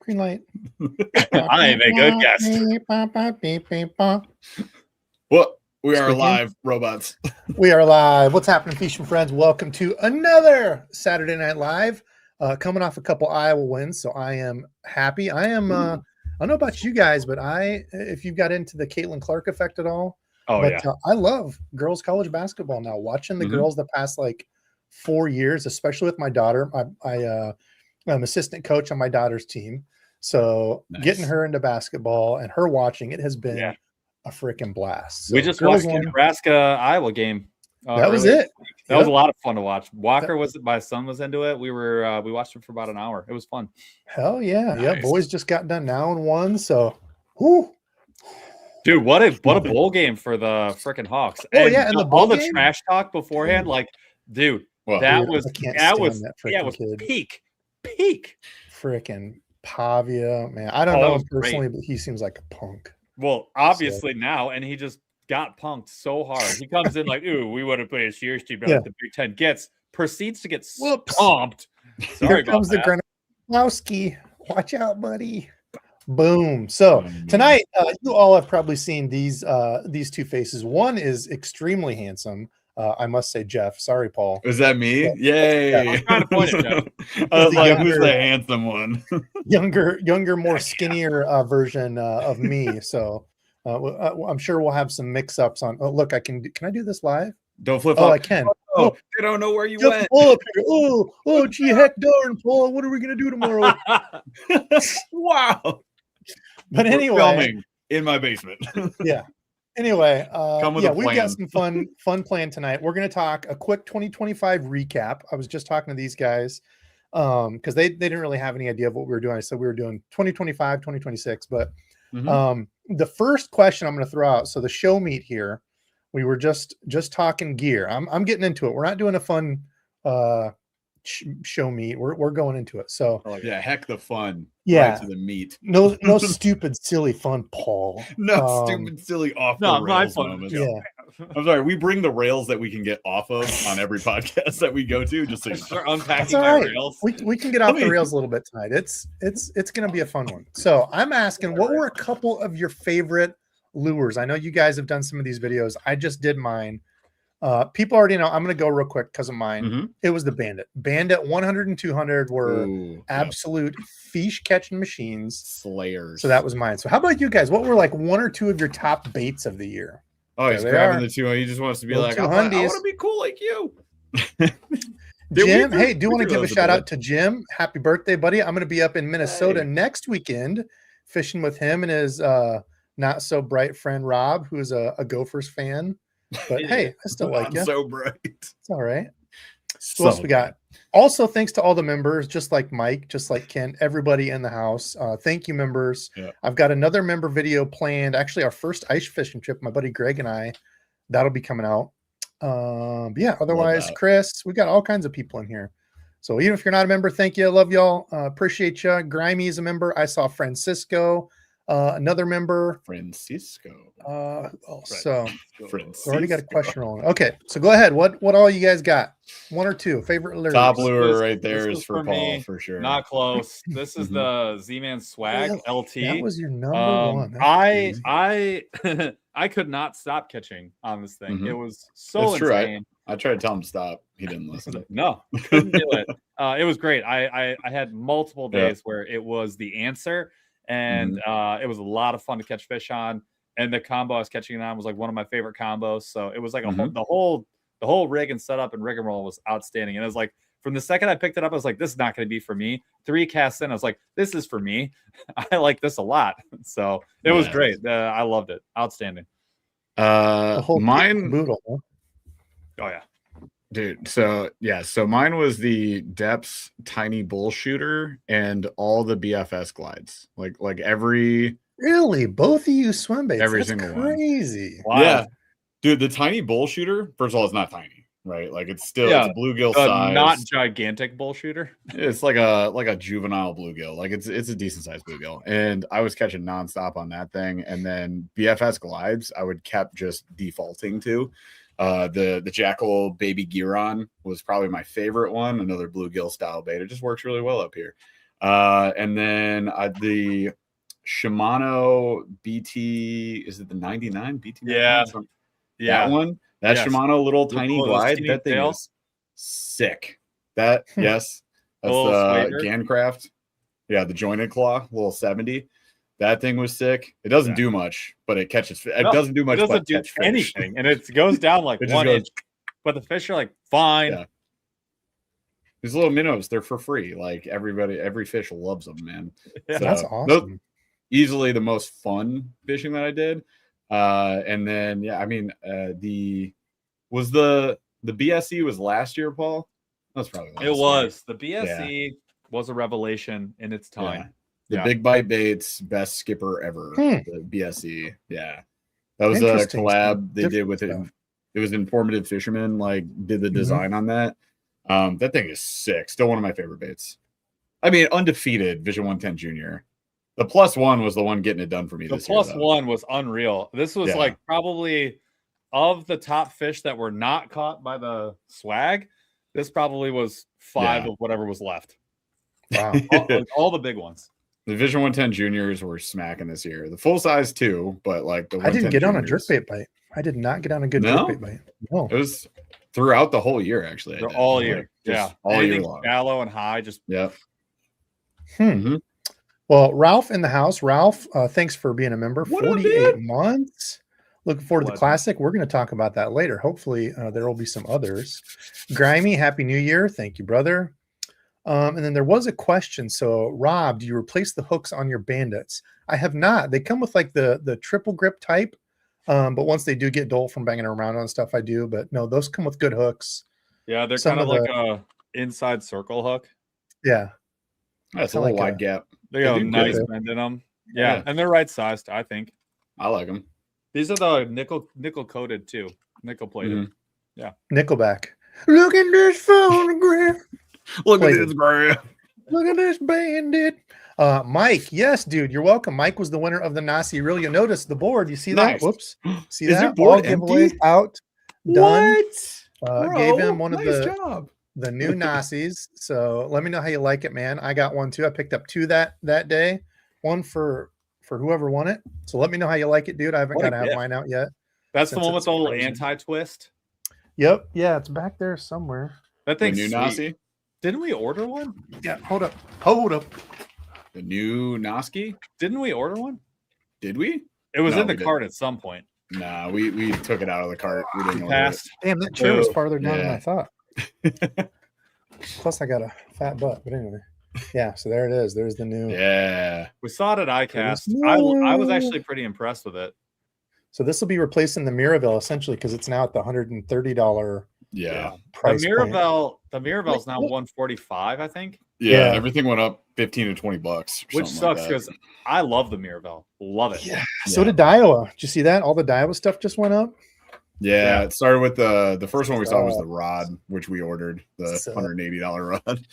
Green light. I am a good guest. What? We are live, robots. We are live. What's happening, Feast and Friends? Welcome to another Saturday Night Live. Coming off a couple Iowa wins, so I am happy. I don't know about you guys, but if you've got into the Caitlin Clark effect at all, I love girls college basketball now. Watching the girls the past like 4 years, especially with my daughter. I'm assistant coach on my daughter's team, so getting her into basketball and her watching it has been a freaking blast. So we just watched the Nebraska-Iowa game. That was it. That was a lot of fun to watch. My son was into it. We watched it for about an hour. It was fun. Hell yeah. Nice. Yeah, boys just got done now and won, so whew. Dude, what a bowl game for the freaking Hawks. Oh, and and all the trash talk beforehand, like, dude, that was peak. Freaking Pavia, man. I don't know him personally, but he seems like a punk. Well, obviously now, and he just got punked so hard. He comes in like, ooh, we want to play a serious team like the Big Ten proceeds to get stomped. Here comes the Gronowski. Watch out, buddy. Boom. So tonight, you all have probably seen these two faces. One is extremely handsome. I must say, Jeff. Sorry, Paul. Is that me? Yay! I'm trying to point it, Jeff. I was like, who's the handsome one? younger, more skinnier version of me. So I'm sure we'll have some mix-ups on. Oh, look, can I do this live? Don't flip. Oh, I can. Oh, they don't know where you went. Oh, gee, heck darn, Paul. What are we gonna do tomorrow? Wow. But anyway, filming in my basement. Yeah. Anyway, we've got some fun plan tonight. We're going to talk a quick 2025 recap. I was just talking to these guys because they didn't really have any idea of what we were doing. I said we were doing 2025, 2026. But the first question I'm going to throw out. So the show meet here, we were just talking gear. I'm getting into it. We're not doing a fun show meet. We're going into it. So heck the fun. Yeah, right to the meat. No stupid silly fun, Paul. No stupid silly off the rails moments. Yeah, I'm sorry. We bring the rails that we can get off of on every podcast that we go to. Just to start unpacking my rails. We can get off the rails a little bit tonight. It's going to be a fun one. So I'm asking, what were a couple of your favorite lures? I know you guys have done some of these videos. I just did mine. People already know. I'm going to go real quick because of mine. It was the Bandit 100 and 200 were absolute fish catching machines, slayers. So that was mine. So how about you guys? What were like one or two of your top baits of the year? Oh, he's grabbing the two. He just wants to be like, I want to be cool like you. Jim, hey, do you want to give a shout out to Jim? Happy birthday, buddy. I'm going to be up in Minnesota next weekend fishing with him and his not so bright friend Rob, who's a Gophers fan. But hey, I still like you. So bright. It's all right. So what else we got? Also, thanks to all the members, just like Mike, just like Ken, everybody in the house. Thank you, members. Yeah. I've got another member video planned. Actually, our first ice fishing trip, my buddy Greg and I, that'll be coming out. Otherwise, Chris, we got all kinds of people in here. So even if you're not a member, thank you. I love y'all. Appreciate you. Grimy is a member. I saw Francisco. Another member, Francisco. We already got a question rolling. Okay, so go ahead. What all you guys got? One or two favorite lures? Top lure right there is for Paul me, for sure. Not close. This is the Z-Man Swag LT. That was your number one. I could not stop catching on this thing. It was so insane. I tried to tell him to stop. He didn't listen. No, couldn't do it. It was great. I had multiple days where it was the answer. And it was a lot of fun to catch fish on, and the combo I was catching it on was like one of my favorite combos. So it was like the whole rig and setup and rigmarole was outstanding. And it was like from the second I picked it up, I was like, this is not going to be for me. 3 casts in, I was like, this is for me. I like this a lot. So it was great. I loved it. Outstanding. Mine. Boodle. Oh yeah. Dude, so mine was the Depths tiny bull shooter and all the BFS glides. Like every both of you swim baits. Every That's single crazy. One. Wow. Yeah. Dude, the tiny bull shooter, first of all, it's not tiny, right? Like it's still it's a bluegill size. Not gigantic bull shooter. It's like a juvenile bluegill. Like it's a decent sized bluegill. And I was catching nonstop on that thing. And then BFS glides, I would kept just defaulting to. The Jackal Baby Giron was probably my favorite one. Another bluegill style bait. It just works really well up here. And then the Shimano BT, is it the 99 BT? Yeah. That one, that Yes. Shimano little tiny glide, teeny that thing tail. is sick. That yes, that's Little the swager. Gancraft. Yeah, the jointed claw, little 70. That thing was sick. It doesn't do much, but it catches. It doesn't do much, but catch fish. Anything, and it goes down like It just 1 goes- inch. But the fish are like fine. Yeah. These little minnows, they're for free. Like every fish loves them, man. Yeah. So, That's awesome. Easily the most fun fishing that I did. And then yeah, I mean, the BSE was last year, Paul? That's probably last It was. year. The BSE was a revelation in its time. The Big Bite Baits best skipper ever. The BSE. Yeah. That was a Interesting collab they did with stuff. it was Informative Fisherman, like did the design on that. That thing is sick. Still one of my favorite baits. I mean, undefeated Vision 110 Junior. The +1 was the one getting it done for me The this year. +1 was unreal. This was like probably of the top fish that were not caught by the swag. This probably was 5 of whatever was left. Wow. all the big ones. The Vision 110 Juniors were smacking this year. The full size too, but like the I didn't 110 get on a juniors, jerkbait bite. I did not get on a good No? jerkbait bite. No. It was throughout the whole year, actually. I They're did. all Like, year. just Yeah. all year Anything long. shallow and high, just Yep. Well, Ralph in the house. Ralph, thanks for being a member. What up, 48 dude? months. Looking forward to the Legend. classic. We're going to talk about that later. Hopefully, there will be some others. Grimy, Happy New Year. Thank you, brother. And then there was a question. So, Rob, do you replace the hooks on your bandits? I have not. They come with like the triple grip type. But once they do get dull from banging around on stuff, I do. But no, those come with good hooks. yeah, they're Some kind of of like a inside circle hook. Yeah. That's a Kinda little like wide gap. They got a do nice good. bend in them. Yeah, Yeah. and they're right sized, I think. I like them. These are the nickel coated too, nickel plated. Nickelback. Look at this photograph. Look Plated. at this graph. Look at this bandit. Mike, yes, dude, you're welcome. Mike was the winner of the Nasi Reel. You notice the board. You see Nice. that? Whoops. See Is that? your board All giveaways empty? out. Done. What? Gave him one of nice the job. the new Nasis. So let me know how you like it, man. I got one too. I picked up 2 that day. One for whoever won it. So let me know how you like it, dude. I haven't What a got to have gift. mine out yet. That's the Since one with it's the little frozen. anti-twist. Yep. Yeah, it's back there somewhere. That The thing's new sweet. Nasi? Didn't we order one? Yeah, hold up. Hold up. The new Noski? Didn't we order one? Did we? It was No, in the we cart at some point. Nah, we took it out of the cart. We didn't order it. Passed. Damn, that chair was Boo. farther down than I Yeah. thought. Plus, I got a fat butt. But anyway, yeah. So there it is. There's the new. Yeah. We saw it at ICAST. Goodness. I was actually pretty impressed with it. So this will be replacing the Miraval essentially because it's now at the $130 Yeah. price The point. Miravel's now 145, I think, Yeah. Yeah. Everything went up 15 to 20 bucks. or which something like sucks that. because I love the Miravel. Love it. Yeah. So did Daiwa. Did you see that? All the Daiwa stuff just went up. Yeah, it started with the first one we saw was Oh. the rod, which we ordered, the So- $180 rod.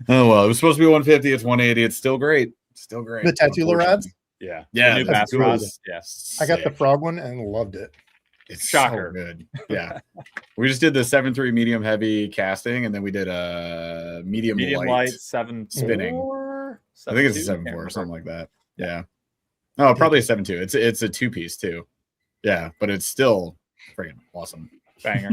Oh well, it was supposed to be 150. It's 180. It's still great. Still great. The Tatula rods? Yeah. Yeah, The new the bass Tatula rods. is Yeah. I got the sick. frog one and loved it. It's Shocker. so good. Yeah, we just did the 7.3 medium heavy casting, and then we did a medium Medium light. light 7 spinning. 4, I think it's a 7.2, 7.4 or can't something remember. like that. Yeah. No, probably a 7.2. It's a 2-piece too. Yeah, but it's still freaking awesome. Banger.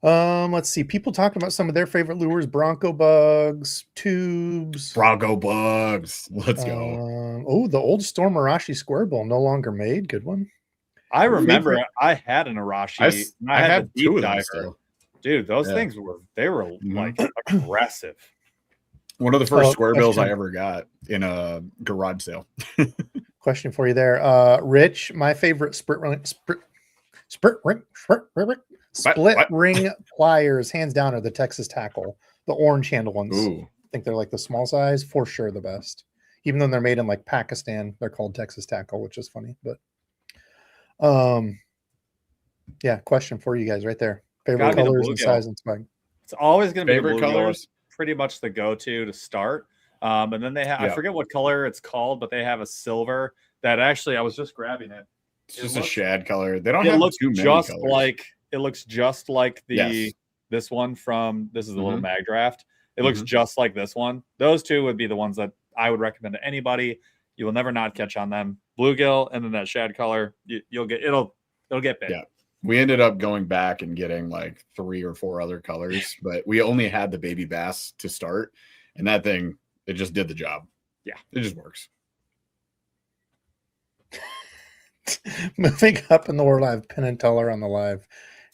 Let's see. People talking about some of their favorite lures: Bronco bugs, tubes. Bronco bugs. Let's go. Oh, the old Storm Arashi square bill no longer made. Good one. I remember Favorite- I had an Arashi. and I had have the 2 deep of them diver. still. Dude, those Yeah. things were like Mhm. aggressive. One of the first Oh, square bills I question. ever got in a garage sale. Question for you there, Rich. My favorite split ring pliers, hands down, are the Texas Tackle, the orange handle ones. Ooh. I think they're like the small size, for sure the best. Even though they're made in like Pakistan, they're called Texas Tackle, which is funny. But yeah, question for you guys right there. Favorite Gotta be the colors and bluegill. size and swag. It's always going to be the Favorite bluegill. colors? It's pretty much the go-to to start. And then they have, I Yeah. forget what color it's called, but they have a silver that actually, I was just grabbing it. It's It just looks- a shad color. They don't It have looks too many just colors. like, it looks just like the, Yes. this one from, this is the little Mhm. mag draft. It looks just like this one. Those two would be the ones that I would recommend to anybody. You will never not catch on them. Bluegill and then that shad color, it'll get big. Yeah. We ended up going back and getting like 3 or 4 other colors, but we only had the baby bass to start, and that thing, it just did the job. Yeah, it just works. Moving up in the world, I have Penn and Teller on the live.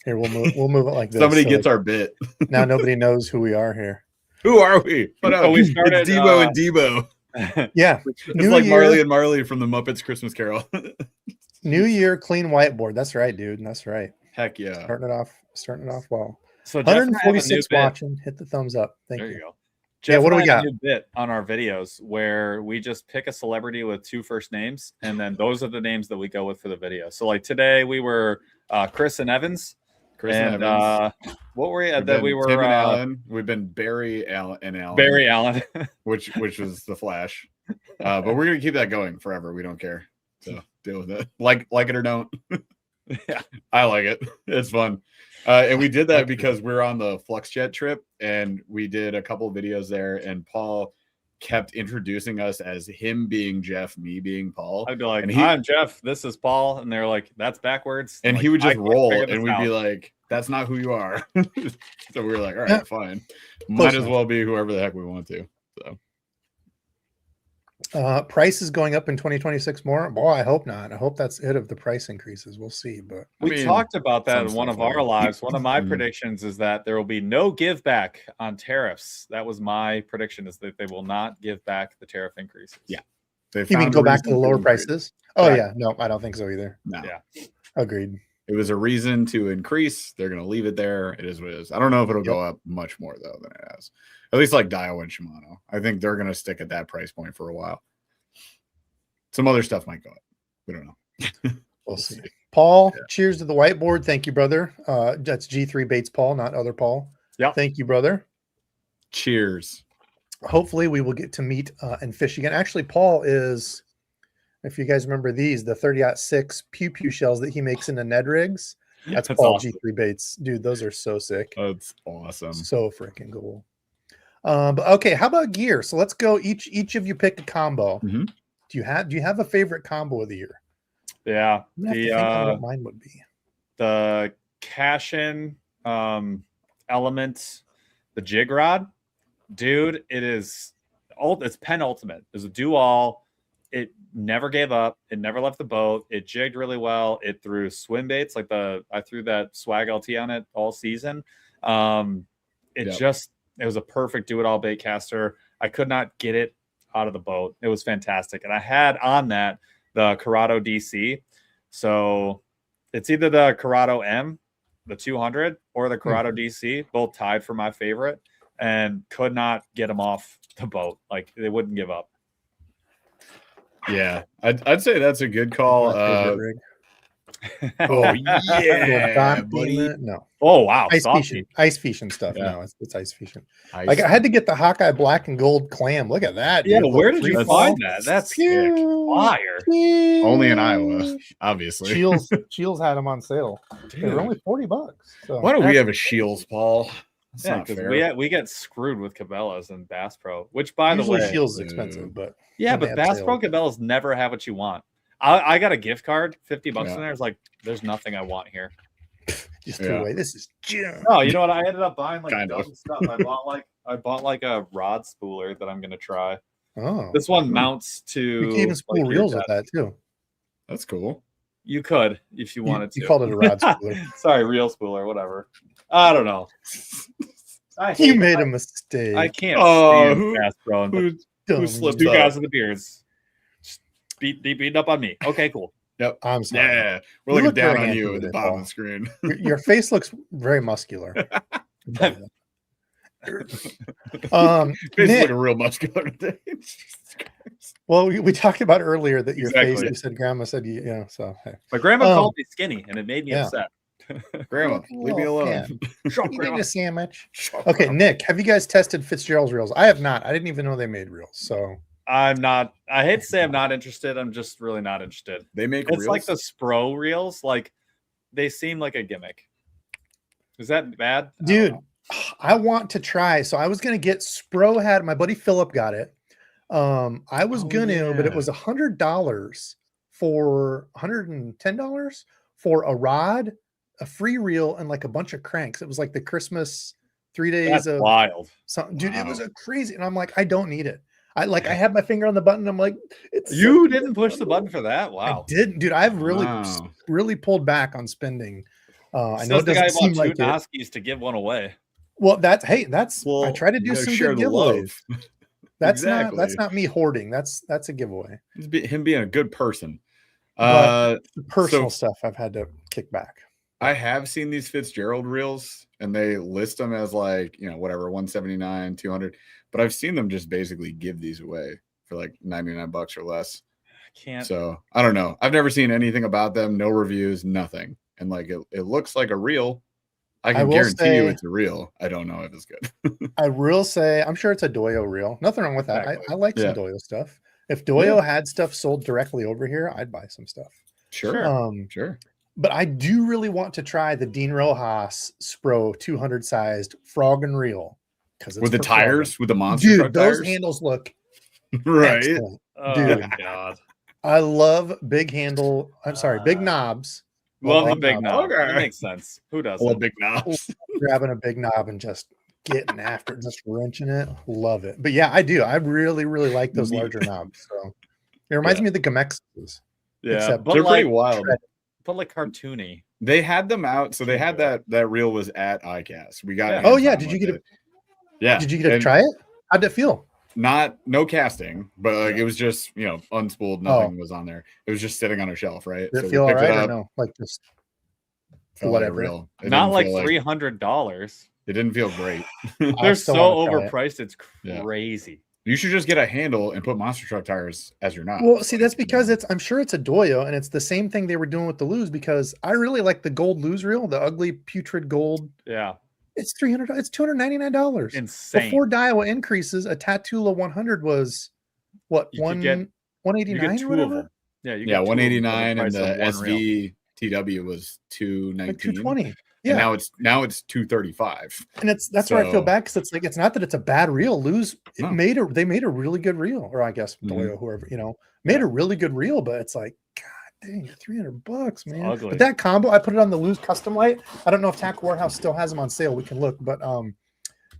Here, we'll move it like this. Somebody gets our bit. Now nobody knows who we are here. Who are we? We started it's Debo and Debo. Yeah, it's like Marley and Marley from the Muppets Christmas Carol. New year, clean whiteboard. That's right, dude. That's right. Heck yeah. Starting it off well. So 146 watching. Hit the thumbs up. Thank you. There you go. Jeff, what do we got? A new bit on our videos where we just pick a celebrity with 2 first names, and then those are the names that we go with for the video. So like today we were Chris and Evans. What were we? Then we were Tim and Allen. We've been Barry Allen and Allen. Barry Allen, which was the Flash. But we're gonna keep that going forever. We don't care. So deal with it. Like it or don't. Yeah, I like it. It's fun. And we did that because we're on the FluxJet trip, and we did a couple of videos there, and Paul kept introducing us as him being Jeff, me being Paul. I'd be like, I'm Jeff, this is Paul, and they're like, that's backwards. And like, he would just roll, and we'd be like, that's not who you are. So we were like, all right, fine. Might as well be whoever the heck we want to. So price is going up in 2026 more. Boy, I hope not. I hope that's it of the price increases. We'll see. But we talked about that in one of our lives. One of my predictions is that there will be no give back on tariffs. That was my prediction, is that they will not give back the tariff increases. Yeah. You mean go back to the lower prices? Oh, yeah. No, I don't think so either. No. Yeah. Agreed. It was a reason to increase. They're going to leave it there. It is what it is. I don't know if it'll go up much more, though, than it has. At least like Daiwa and Shimano. I think they're going to stick at that price point for a while. Some other stuff might go up. We don't know. We'll see. Paul, cheers to the whiteboard. Thank you, brother. That's G3 Baits Paul, not other Paul. Yeah. Thank you, brother. Cheers. Hopefully we will get to meet and fish again. Actually, Paul is, if you guys remember these, the 30-06 pew pew shells that he makes into Ned rigs. That's Paul awesome. G3 Baits. Dude, those are so sick. That's awesome. So freaking cool. But okay, how about gear? So let's go. Each of you pick a combo. Mm-hmm. Do you have a favorite combo of the year? Yeah, what mine would be the Cashin Element, the jig rod, dude. It's Penn Ultimate. It's a do-all. It never gave up. It never left the boat. It jigged really well. It threw swim baits like I threw that Swag LT on it all season. It was a perfect do-it-all bait caster. I could not get it out of the boat. It was fantastic. And I had on that the Corrado DC. So it's either the Corrado M, the 200, or the Corrado DC, both tied for my favorite, and could not get them off the boat. Like, they wouldn't give up. Yeah, I'd say that's a good call. Oh yeah, buddy. No. Oh wow, ice fishing stuff. Yeah. No, it's ice fishing. Like I had to get the Hawkeye black and gold clam. Look at that. Yeah, where did you find that? That's sick. Fire. Only in Iowa, obviously. Shields had them on sale. Dude. They were only $40. So. Why don't we have a Shields, Paul? That's because we get screwed with Cabela's and Bass Pro, which by the way, Shields is expensive, but but Bass Pro Cabela's never have what you want. I got a gift card, $50 in there. It's like, there's nothing I want here. Just threw away. This is junk. No, you know what? I ended up buying like a dozen stuff. I bought like a rod spooler that I'm gonna try. Oh, this one mounts to. You can even spool reels with that too. That's cool. You could if you wanted to. You called it a rod spooler. Sorry, reel spooler, whatever. I don't know. You made a mistake. I can't stand Bass Pro. Who slipped two guys in the beards. Beating up on me. Okay, cool. Yep. I'm sorry. Yeah, we're looking down on you at the bottom of the screen. Your face looks very muscular. Face Nick, looking real muscular today. Well, we talked about earlier that your face. You said Grandma said you know. So hey. My grandma called me skinny, and it made me upset. Grandma, leave me alone. Eating a sandwich. Okay, Nick, have you guys tested Fitzgerald's reels? I have not. I didn't even know they made reels. So I'm not. I hate to say I'm not interested. I'm just really not interested. They make it's reels? Like the Spro reels. Like they seem like a gimmick. Is that bad, dude? I want to try. So I was gonna get Spro had my buddy Philip got it. I was but it was $100 for $110 for a rod, a free reel, and like a bunch of cranks. It was like the Christmas 3 days That's of wild. something, dude. It was a crazy, and I'm like, I don't need it. I had my finger on the button. I'm like, You didn't push the button for that? Wow. I didn't, dude. I've really pulled back on spending. I know it doesn't seem like it. To give one away. Well, I try to do some good giveaways. That's not me hoarding. That's a giveaway. It's him being a good person. But personal stuff I've had to kick back. I have seen these Fitzgerald reels, and they list them as like, whatever, 179, 200. But I've seen them just basically give these away for like $99 or less. I can't. So I don't know. I've never seen anything about them. No reviews, nothing. And like it looks like a reel. I can guarantee you it's a reel. I don't know if it's good. I will say, I'm sure it's a Doyo reel. Nothing wrong with that. Exactly. I like some Doyo stuff. If Doyo had stuff sold directly over here, I'd buy some stuff. Sure. Sure. But I do really want to try the Dean Rojas Spro 200 sized frog and reel. With the tires, with the monster truck those tires? handles look right. Excellent. Oh, dude. God. I love big handle. I'm sorry, big knobs. Love the big knob. Okay. That makes sense. Who doesn't? Love big knobs. Grabbing a big knob and just getting after it, just wrenching it. Love it. But yeah, I do. I really, really like those larger knobs. So it reminds me of the Gamexes. Yeah, but they're pretty wild. But like cartoony. They had them out. So they had that reel was at ICAST. We got Oh yeah. Did you get it? Yeah. Did you get to try it? How'd it feel? No casting, but like it was just unspooled. Nothing was on there. It was just sitting on a shelf, right? Did it feel all right or no? Like just whatever. Real. Not like $300. It didn't feel great. They're so overpriced. It's crazy. You should just get a handle and put monster truck tires as your knob. Well, see, that's because I'm sure it's a Doyo, and it's the same thing they were doing with the Luz, because I really like the gold Luz reel, the ugly putrid gold. Yeah. It's $300. It's $299. Insane. Before Daiwa increases, a Tatula 100 was what, 189 or whatever? Yeah, 189, and the SV TW was 219. Like 220. Yeah. And now it's 235. And that's where I feel bad, because it's like, it's not that it's a bad reel. Luz they made a really good reel, or I guess Doyo, whoever, made a really good reel, but it's like, dang, $300, man. But that combo, I put it on the Luz Custom Light. I don't know if Tackle Warehouse still has them on sale. We can look, but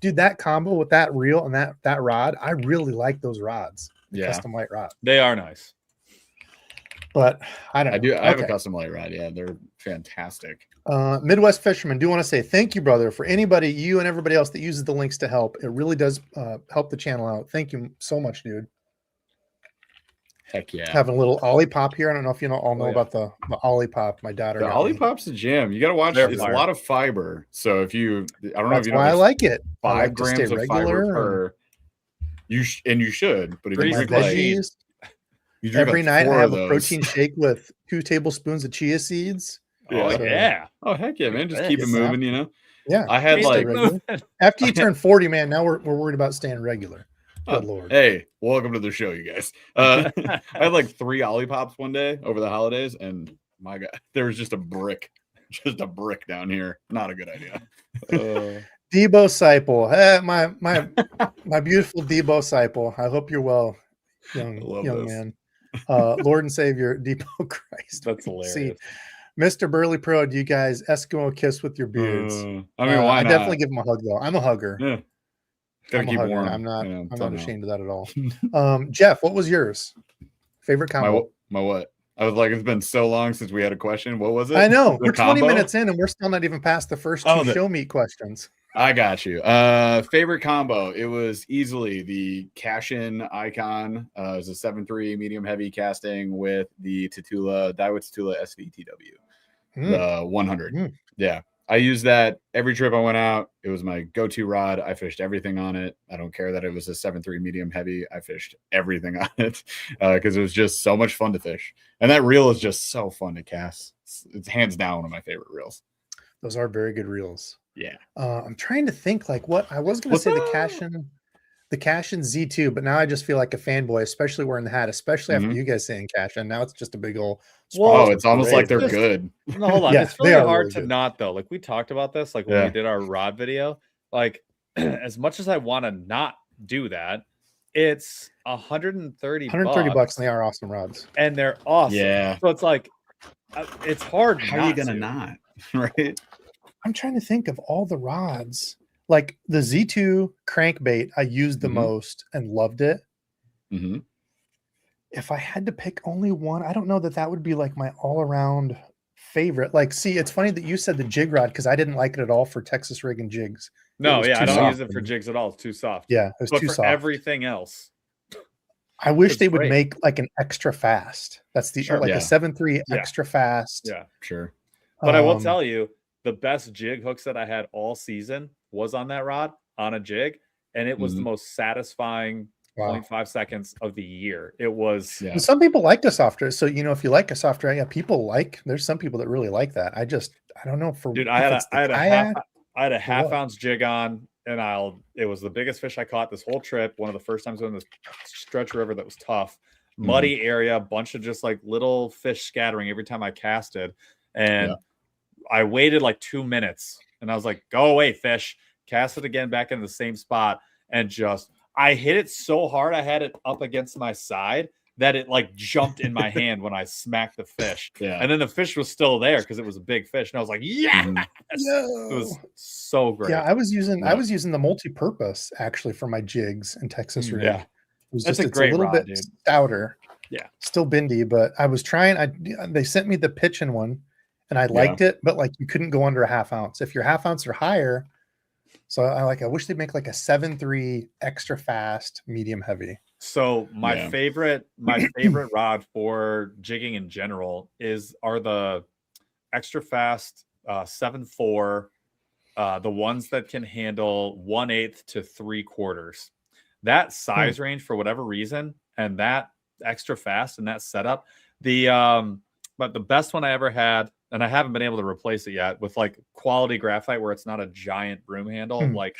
dude, that combo with that reel and that rod, I really like those rods. Custom Light rod. They are nice. But I don't know. I have a Custom Light rod. Yeah, they're fantastic. Midwest Fisherman, do want to say thank you, brother, for anybody, you and everybody else that uses the links to help. It really does help the channel out. Thank you so much, dude. Heck yeah. Having a little Ollie Pop here. I don't know if you all know about the Ollie Pop. My daughter. The Ollie Pop's a jam. You got to watch it. It's a lot of fiber. So if you, I don't know if you know why I like it. 5 grams of fiber per. You should, but if you drink veggies, every night I have a protein shake with 2 tablespoons of chia seeds. Yeah. Oh heck yeah, man! Just keep it moving, Yeah. I had after you turn 40, man. Now we're worried about staying regular. Good Lord. Hey, welcome to the show, you guys. I had like 3 Ollie Pops one day over the holidays, and my God, there was just a brick down here. Not a good idea. Debo Seipel, my beautiful Debo Seipel. I hope you're well, young man. Lord and Savior Debo Christ. That's hilarious. See, Mr. Burley Pro, do you guys Eskimo kiss with your beards? I mean, why not? I definitely give him a hug though. I'm a hugger. Yeah. Gotta keep warm. I'm not ashamed of that at all. Jeff, what was yours? Favorite combo? My what? I was like, it's been so long since we had a question. What was it? I know. We're 20 minutes in and we're still not even past the first 2 show meet questions. I got you. Favorite combo. It was easily the cash-in Icon. It was a 7.3 medium heavy casting with the Daiwa Tatula SVTW. The 100. Yeah. I used that every trip I went out. It was my go-to rod. I fished everything on it. I don't care that it was a 7.3 medium heavy. I fished everything on it because it was just so much fun to fish. And that reel is just so fun to cast. It's hands down one of my favorite reels. Those are very good reels. Yeah. I'm trying to think like what I was going to say the Cash-in Z2, but now I just feel like a fanboy, especially wearing the hat, especially after you guys saying Cash-in. Now it's just a big old. Whoa, it's almost like they're good. No, hold on. It's really hard to not though. Like we talked about this, like when we did our rod video. like as much as I want to not do that, it's 130 $130 and they are awesome rods. and they're awesome. Yeah. So it's like it's hard. How are you gonna not? Right. I'm trying to think of all the rods. Like the Z2 crankbait, I used the most and loved it. Mm-hmm. If I had to pick only one, I don't know that would be like my all-around favorite. Like, see, it's funny that you said the jig rod because I didn't like it at all for Texas rig and jigs. No, yeah, I don't soft use it for jigs at all. It's too soft. Yeah, it was but too for soft. everything else, I wish they would great. make like an extra fast. That's the Sure, like yeah. a 7.3 Yeah. extra fast. Yeah, Sure. but I will tell you, the best jig hooks that I had all season was on that rod on a jig, and it was the most satisfying 0.5 seconds of the year. It was. Yeah. And some people like the softer. So if you like a softer, yeah, people like. There's some people that really like that. I don't know for. Dude, I had a half ounce jig on, and it was the biggest fish I caught this whole trip. One of the first times on this stretch river that was tough, muddy area, bunch of just like little fish scattering every time I casted, and I waited like 2 minutes, and I was like, "Go away, fish!" Cast it again back in the same spot, and I hit it so hard I had it up against my side that it like jumped in my hand when I smacked the fish. Yeah. And then the fish was still there because it was a big fish. And I was like, yes! It was so great. Yeah, I was using the multi-purpose actually for my jigs in Texas rig. Yeah. It's a little bit stouter. Yeah. Still bendy, but I was trying. They sent me the pitching one and I liked it, but like you couldn't go under a half ounce. If you're half ounce or higher. So I wish they'd make like a 7.3 extra fast, medium heavy. So my favorite rod for jigging in general are the extra fast 7.4, the ones that can handle 1/8 to 3/4. That size range for whatever reason, and that extra fast and that setup, but the best one I ever had, and I haven't been able to replace it yet, with like quality graphite where it's not a giant broom handle, like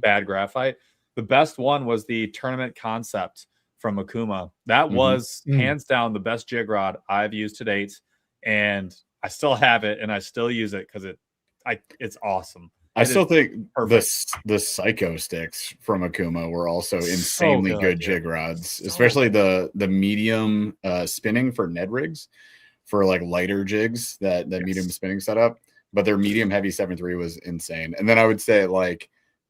bad graphite. The best one was the Tournament Concept from Akuma. That was hands down the best jig rod I've used to date, and I still have it and I still use it because it's awesome. I still think the Psycho sticks from Akuma were also insanely good jig rods, especially the medium spinning for Ned rigs. For like lighter jigs, that medium spinning setup, but their medium heavy 7.3 was insane. And then I would say like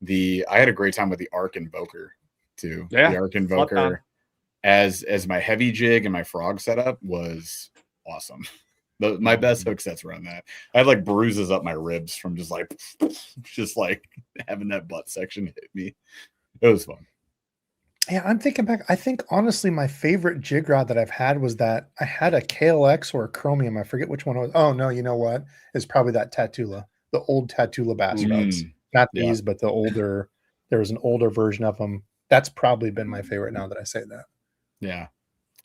I had a great time with the Arc Invoker too. Yeah, the Arc Invoker as my heavy jig and my frog setup was awesome. My best hook sets were on that. I had like bruises up my ribs from just like having that butt section hit me. It was fun. Yeah, I'm thinking back. I think honestly, my favorite jig rod that I've had was that I had a KLX or a Chromium. I forget which one it was. Oh no, you know what? It's probably that Tatula, the old Tatula bass rods. Not these, but the older. There was an older version of them. That's probably been my favorite now that I say that. Yeah,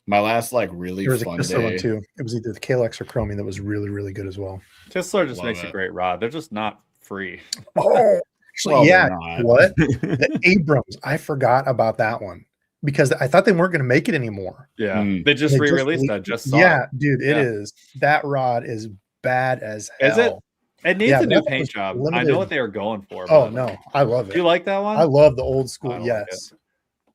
my last like really there was fun a Kistler day. one too. It was either the KLX or Chromium that was really really good as well. Kistler just makes a great rod. They're just not free. Oh. Actually, what? The Abrams. I forgot about that one because I thought they weren't going to make it anymore. Yeah. They just re-released that. Just saw it. Dude, it is. That rod is bad as hell. Is it? It needs a new paint job. Limited. I know what they were going for. Oh, no. I love it. Do you like that one? I love the old school. Yes.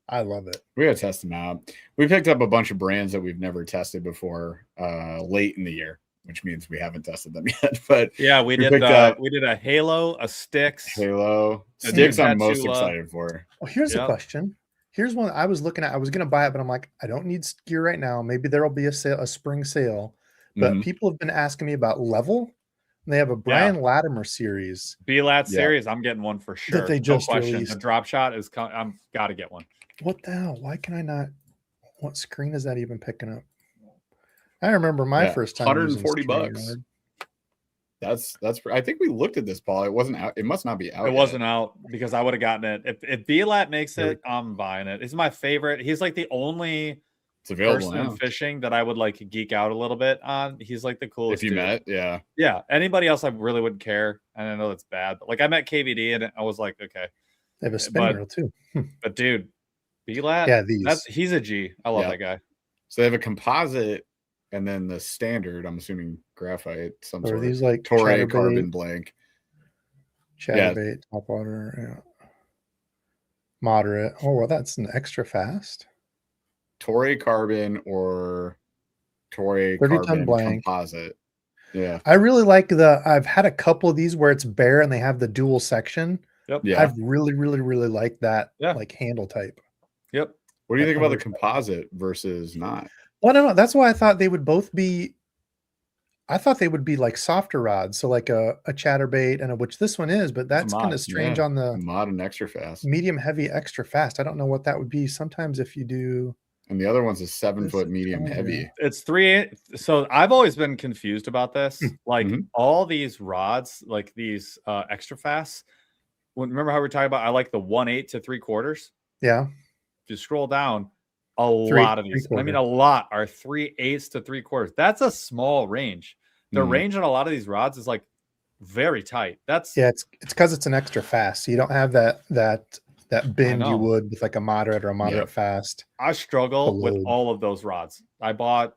I love it. We got to test them out. We picked up a bunch of brands that we've never tested before late in the year, which means we haven't tested them yet. But yeah, we did a Halo, a Sticks. Sticks I'm most excited for. Well, here's a question. Here's one I was looking at. I was going to buy it, but I'm like, I don't need gear right now. Maybe there'll be a spring sale. But people have been asking me about Level. They have a Brian Latimer series. B-Lat series. I'm getting one for sure. That they just released. The drop shot is I'm got to get one. What the hell? Why can I not? What screen is that even picking up? I remember my first time. $140. That's. I think we looked at this, Paul. It wasn't out. It must not be out. It wasn't out because I would have gotten it. If B-Lat makes it, I'm buying it. It's my favorite. He's like the only person in fishing that I would like geek out a little bit on. He's like the coolest. If you met, yeah. Anybody else, I really wouldn't care. And I know that's bad, but like I met KVD and I was like, okay. They have a spin reel too. But dude, B-Lat, he's a G. I love that guy. So they have a composite. And then the standard, I'm assuming graphite, some sort of these like Torre carbon blank. Chatterbait, topwater. Moderate. Oh, well, that's an extra fast. Toray carbon or Toray 30-ton carbon blank. composite. Yeah. I really like I've had a couple of these where it's bare and they have the dual section. Yep. Yeah. I've really liked that like handle type. Yep. What do you think about the composite versus not? Well, I don't know. That's why I thought they would both be. I thought they would be like softer rods, so like a chatterbait and which this one is, but that's kind of strange on the mod and extra fast, medium heavy extra fast. I don't know what that would be. Sometimes if you do, and the other one's a 7-foot medium heavy. It's 3. So I've always been confused about this. Like all these rods, like these extra fast. Remember how we were talking about? I like the 1/8 to 3/4. Yeah. If you scroll down, a lot of these, I mean, a lot are 3/8 to 3/4. That's a small range. The range on a lot of these rods is like very tight. That's it's because it's an extra fast. So you don't have that bend you would with like a moderate or a moderate fast. I struggle with all of those rods. I bought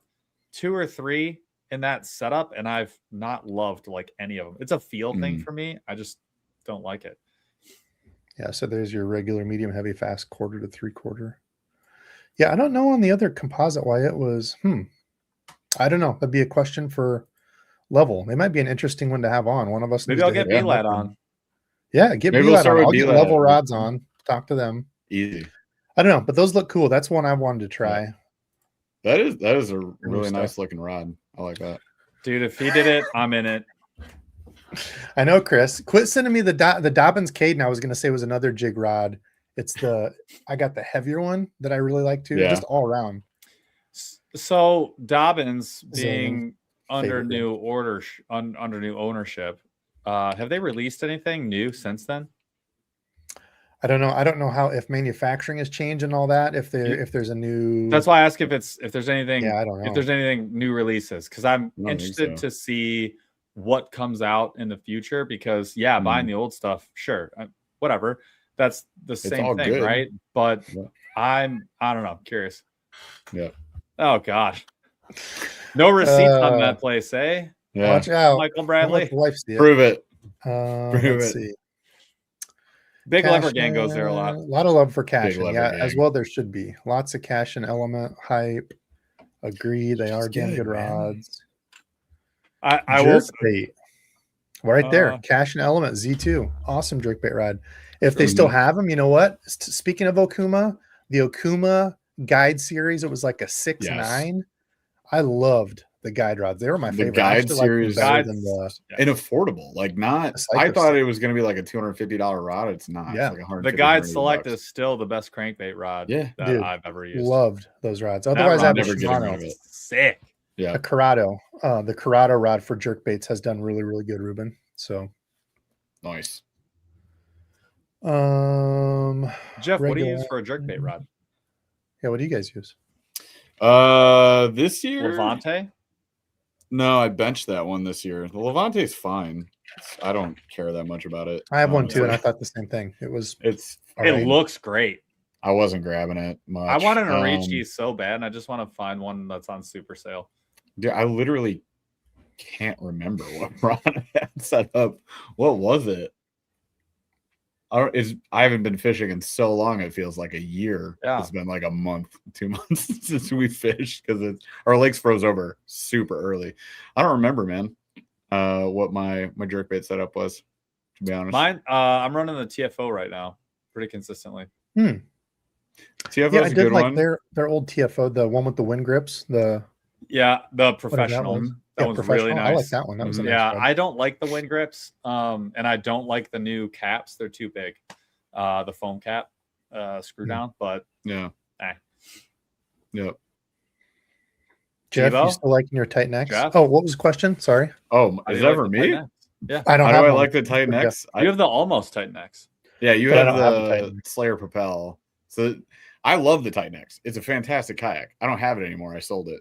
2 or 3 in that setup, and I've not loved like any of them. It's a feel thing for me. I just don't like it. Yeah, so there's your regular medium heavy fast 1/4 to 3/4. Yeah, I don't know on the other composite why it was. I don't know. That'd be a question for Level. It might be an interesting one to have on. One of us. Maybe I'll get B-Lad on. Yeah, get B-Lad on. I'll get Level rods on. Talk to them. Easy. I don't know, but those look cool. That's one I wanted to try. That is a really nice looking rod. I like that. Dude, if he did it, I'm in it. I know, Chris. Quit sending me the Dobbins Caden. I was going to say was another jig rod. It's I got the heavier one that I really like too. Just all around. So Dobbins being under new under new ownership, have they released anything new since then? I don't know. I don't know if manufacturing has changed and all that. If there's a new. That's why I ask if there's anything. Yeah, I don't know if there's anything new releases, because I'm interested to see what comes out in the future. Because buying the old stuff, sure, whatever. That's the same thing, good. Right? But I don't know. I'm curious. Yeah. Oh gosh. No receipts on that place, eh? Yeah. Watch out, Michael Bradley. Prove it. Let's see. Big Lever Gang goes there a lot. A lot of love for Cash. As well. There should be lots of Cash and Element hype. Agree, they are damn good rods. I will bait. Right there, Cash and Element Z2, awesome jerkbait rod. If they still have them, you know what? Speaking of Okuma, the Okuma guide series, it was like a 6-9. I loved the guide rods. They were my favorite. The guide series and affordable. Like I thought it was going to be like a $250 rod. It's not. Yeah. It's like the guide select is still the best crankbait rod that I've ever used. Loved those rods. Otherwise, I've never getting it. Sick. Yeah. The Corrado rod for jerkbaits has done really, really good, Ruben. So nice. Jeff, what do you use for a jerkbait rod? Yeah, what do you guys use? This year, Levante. No, I benched that one this year. The Levante's fine. I don't care that much about it. I have one too, and I thought the same thing. It looks great. I wasn't grabbing it much. I wanted an Arichi so bad, and I just want to find one that's on super sale. Yeah, I literally can't remember what Ron had set up. What was it? I haven't been fishing in so long. It feels like a year. Yeah. It's been like a month, 2 months since we fished because our lakes froze over super early. I don't remember, man, what my jerkbait setup was, to be honest. Mine, I'm running the TFO right now pretty consistently. TFO is a good one. Their old TFO, the one with the wind grips. The professional. That one's really nice. I like that one. That was a nice one. I don't like the wind grips, and I don't like the new caps. They're too big. The foam cap screw down, but Yep. Jeff, you still liking your tight necks? Jeff? Oh, what was the question? Sorry. Oh, is that for me? Yeah. I don't How have do I like the tight necks? You have the almost tight necks. Yeah, you have the Slayer Propel. So I love the tight necks. It's a fantastic kayak. I don't have it anymore. I sold it.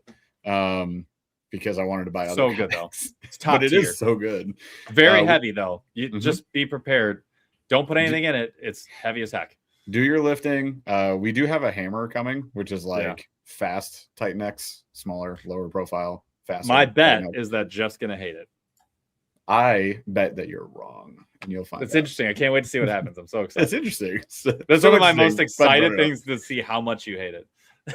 Because I wanted to buy other so good though. It's top tier. It is so good. Very heavy though. You just be prepared. Don't put anything in it. It's heavy as heck. Do your lifting. We do have a hammer coming, which is like fast tight necks, smaller, lower profile, faster. My bet is that Jeff's gonna hate it. I bet that you're wrong, and you'll find It's out. interesting. I can't wait to see what happens. I'm so excited. It's interesting. That's So one of my most interesting, but excited brought it up. things to see how much you hate it.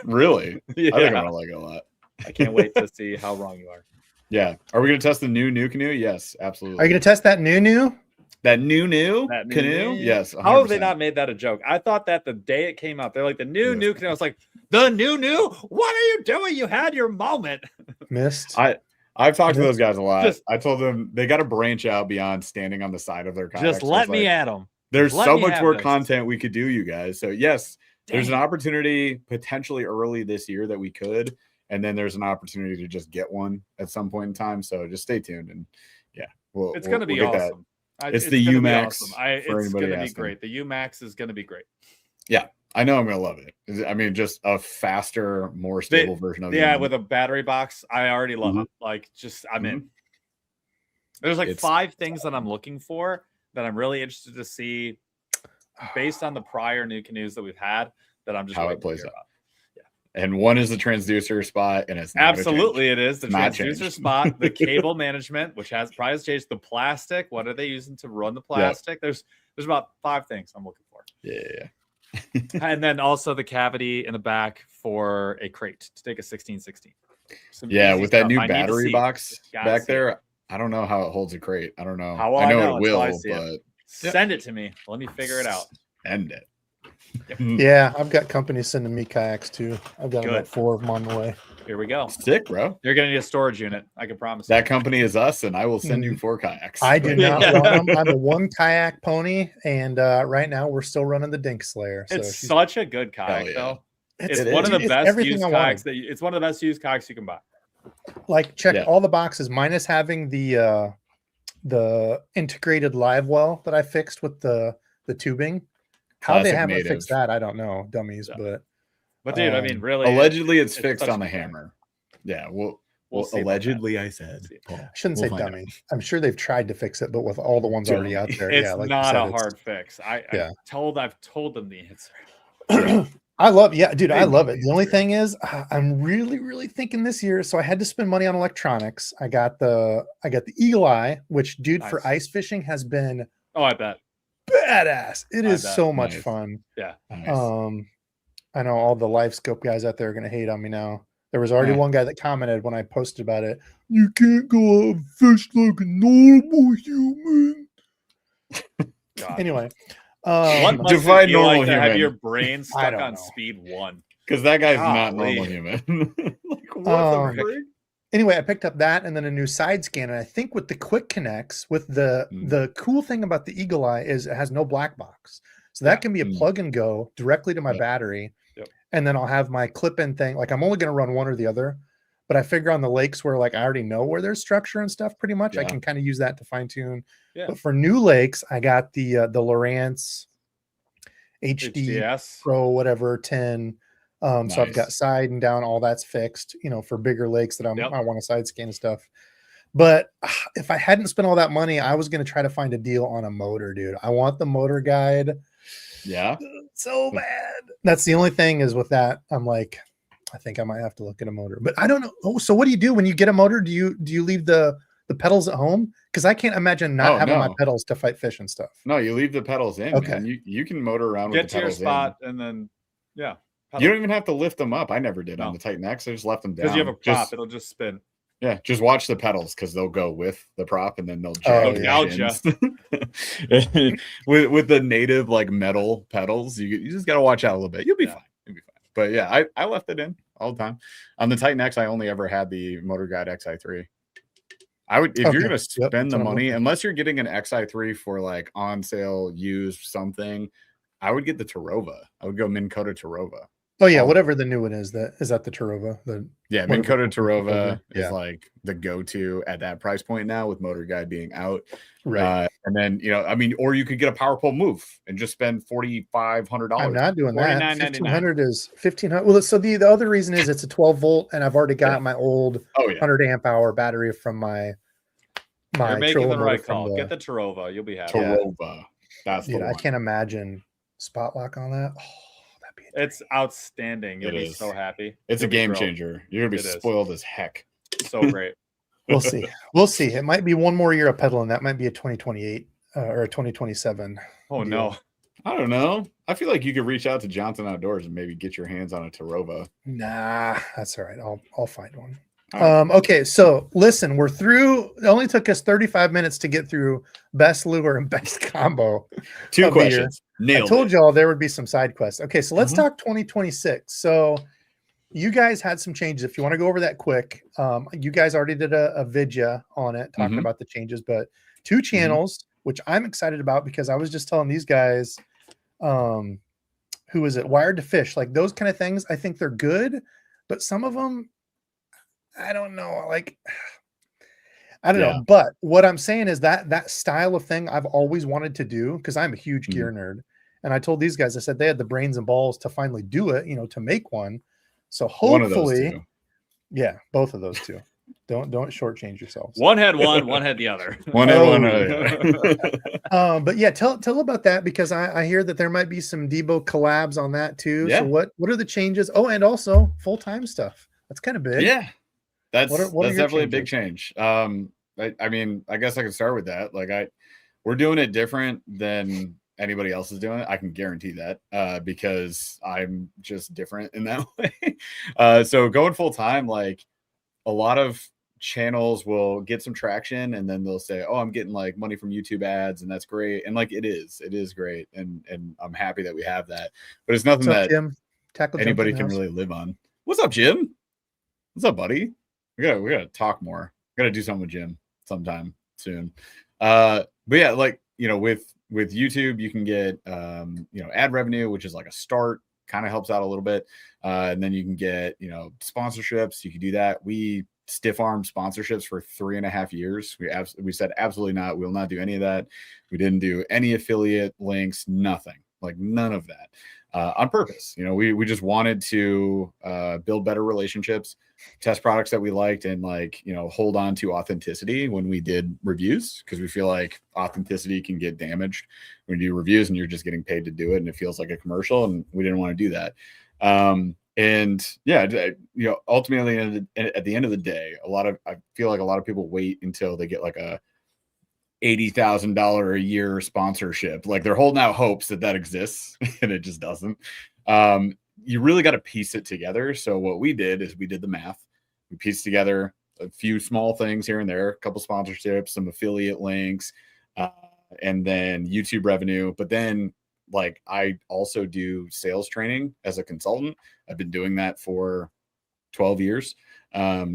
Really? Yeah. I think I'm gonna like it a lot. I can't wait to see how wrong you are. Yeah. Are we gonna test the new canoe? Yes, absolutely. Are you going to test that new? That new That canoe? Yes. 100%. How have they not made that a joke? I thought that the day it came out, they're like the new canoe. I was like, the new? What are you doing? You had your moment. Missed. I've talked to those guys a lot. Just- I told them they got to branch out beyond standing on the side of their kayaks. Just let me at them. There's let so me much have more this. content we could do, you guys. So yes, there's an Dang. opportunity potentially early this year that we could, and then there's an opportunity to just get one at some point in time. So just stay tuned, and yeah, It's going to be we'll get that. awesome. It's the gonna be UMax awesome. for It's anybody going to be asking. great. The UMax is going to be great. Yeah, I know I'm going to love it. I mean, just a faster, more stable version of it. With a battery box, I already love it. Like, just I'm in. There's like 5 things that I'm looking for that I'm really interested to see based on the prior new canoes that we've had that I'm just how waiting it plays to hear out. about. And one is the transducer spot, and it's not Absolutely, it is the Not transducer changed. spot, the cable management, which probably has changed. The plastic, what are they using to run the plastic? There's about 5 things I'm looking for. Yeah. And then also the cavity in the back for a crate to take a 16-16. Yeah, with that new I need to battery see it. box Gotta back see there, I don't know how it holds a crate. I don't know. How will I know it until I will, see it. but Send it to me. Let me figure it out. end it. Yeah, I've got companies sending me kayaks too. I've got Good. about 4 of them on the way. Here we go. Sick, bro. You're gonna need a storage unit. I can promise. That company is us, and I will send you 4 kayaks. I do not Yeah. run them. I'm a 1 kayak pony, and right now we're still running the Dink Slayer. So It's such a good kayak, yeah. though. it's It's one of the it's best everything used I wanted. kayaks it's one of the best used kayaks you can buy. Like check Yeah. all the boxes, minus having the integrated live well that I fixed with the tubing. How Classic they haven't native. fixed that, I don't know, dummies. Yeah. But But dude, I mean, really, Allegedly, it's it's fixed such on a the good hammer. Yeah, We'll well see about allegedly, I said. See. Paul. I shouldn't We'll say find out. dummy. I'm sure they've tried to fix it, but with all the ones already out there, It's yeah, like you not said, a it's- hard fix. Yeah. I've told them the answer. I love, yeah, dude, I Hey, love it. The only answer. thing is, I'm really thinking this year. So I had to spend money on electronics. I got the Eagle Eye, which, dude, for Nice. ice fishing has been Oh, I bet. badass. It I is bet. so much Nice. fun. Yeah. Nice. I know all the live scope guys out there are gonna hate on me now. There was already Yeah. one guy that commented when I posted about it. You can't go out and fish like a normal human. God. Anyway, What must Define it feel normal like to have human. your brain I stuck don't on know. speed 1? Because that guy's not Golly. normal human. Like, what Um, the frick? anyway, I picked up that and then a new side scan. And I think with the quick connects, with the cool thing about the Eagle Eye is it has no black box. So that can be a Mm. plug and go directly to my Yep. battery. Yep. And then I'll have my clip-in thing. Like I'm only going to run one or the other, but I figure on the lakes where like I already know where there's structure and stuff pretty much, I Yeah. can kind of use that to fine tune. Yeah. But for new lakes, I got the Lowrance HD HDS. Pro, whatever 10. So I've got Nice. side and down, all that's fixed, for bigger lakes that Yep. I want to side scan and stuff. But if I hadn't spent all that money, I was going to try to find a deal on a motor, dude. I want the motor guide Yeah. so bad. That's the only thing is with that. I'm like, I think I might have to look at a motor, but I don't know. Oh, so what do you do when you get a motor? Do you leave the pedals at home? Because I can't imagine not having my no. pedals to fight fish and stuff. No, you leave the pedals in. Okay. Man. You can motor around Get with to the your pedals spot and then, yeah. in. You don't even have to lift them up. I never did on No. the Titan X. I just left them down. Because you have a prop, Just- it'll just spin. yeah, just watch the pedals because they'll go with the prop and then they'll Oh, jag yeah. your shins. with the native like metal pedals. You just gotta watch out a little bit. You'll be Yeah. fine. You'll be fine. But yeah, I left it in all the time. On the Titan X, I only ever had the Motor Guide XI3. I would if Okay. you're gonna Yep, spend that's the what I'm money, looking. unless you're getting an XI3 for like on sale, used something, I would get the Tarova. I would go Minn Kota Tarova. Oh yeah, all- whatever the new one is. Is that the Tarova? Yeah, Whatever Minn Kota the- Tarova yeah. is like the go-to at that price point now with Motor Guide being out. Right. And then or you could get a power pole move and just spend $4,500. I'm not doing that. $49.99. 1500 is 1500. Well, so the other reason is it's a 12 volt, and I've already got Yeah. my old Oh yeah, 100 amp hour battery from my You're making Trilla the motor right from call. Get the Tarova. You'll be happy. Tarova. That's the Dude, I one. can't imagine spot lock on that. Oh, that'd be a It's outstanding. You'll It be is. so happy. It's a You'll be game thrilled. changer. You're gonna be It is. spoiled as heck. So great. We'll see. We'll see. It might be one more year of pedaling. That might be a 2028 or a 2027. Oh deal. no. I don't know. I feel like you could reach out to Johnson Outdoors and maybe get your hands on a Tarova. Nah, that's all right. I'll find one. All Okay, so listen, we're through. It only took us 35 minutes to get through best lure and best combo. 2 of the year. questions. I Nailed told it. y'all there would be some side quests. Okay, so let's Mhm. talk 2026. So you guys had some changes. If you want to go over that quick, you guys already did a vidya on it talking Mhm. about the changes, but 2 channels, which I'm excited about because I was just telling these guys, who is it? Wired to Fish, like those kind of things. I think they're good, but some of them, I don't know. Like, I don't Yeah. know. But what I'm saying is that style of thing I've always wanted to do because I'm a huge gear nerd. And I told these guys, I said they had the brains and balls to finally do it, to make one. So One of those hopefully, two. yeah, both of those two. Don't shortchange yourselves. One had one had the other. One and one. Oh. But yeah, tell about that because I hear that there might be some Debo collabs on that too. Yeah. So what are the changes? Oh, and also full-time stuff. That's kind of big. Yeah. That's What are your definitely a big changes? change. I mean, I guess I could start with that. Like we're doing it different than anybody else is doing it. I can guarantee that because I'm just different in that way. So going full time, like a lot of channels will get some traction and then they'll say, oh, I'm getting like money from YouTube ads and that's great. And like it is great. And I'm happy that we have that, but it's nothing What's up, that Jim? Tackle anybody Jump in can the house. really live on. What's up, Jim? What's up, buddy? We gotta talk more. Gotta do something with Jim sometime soon. But yeah, like with YouTube, you can get ad revenue, which is like a start, kind of helps out a little bit. And then you can get sponsorships. You can do that. We stiff armed sponsorships for 3.5 years. We said absolutely not. We will not do any of that. We didn't do any affiliate links, nothing, like none of that. On purpose. We just wanted to build better relationships, test products that we liked, and hold on to authenticity when we did reviews, because we feel like authenticity can get damaged when you do reviews and you're just getting paid to do it and it feels like a commercial, and we didn't want to do that. And yeah, ultimately at the end of the day, I feel like a lot of people wait until they get like a $80,000 a year sponsorship. Like they're holding out hopes that exists and it just doesn't. You really got to piece it together. So what we did is we did the math. We pieced together a few small things here and there, a couple sponsorships, some affiliate links, and then YouTube revenue. But then I also do sales training as a consultant. I've been doing that for 12 years.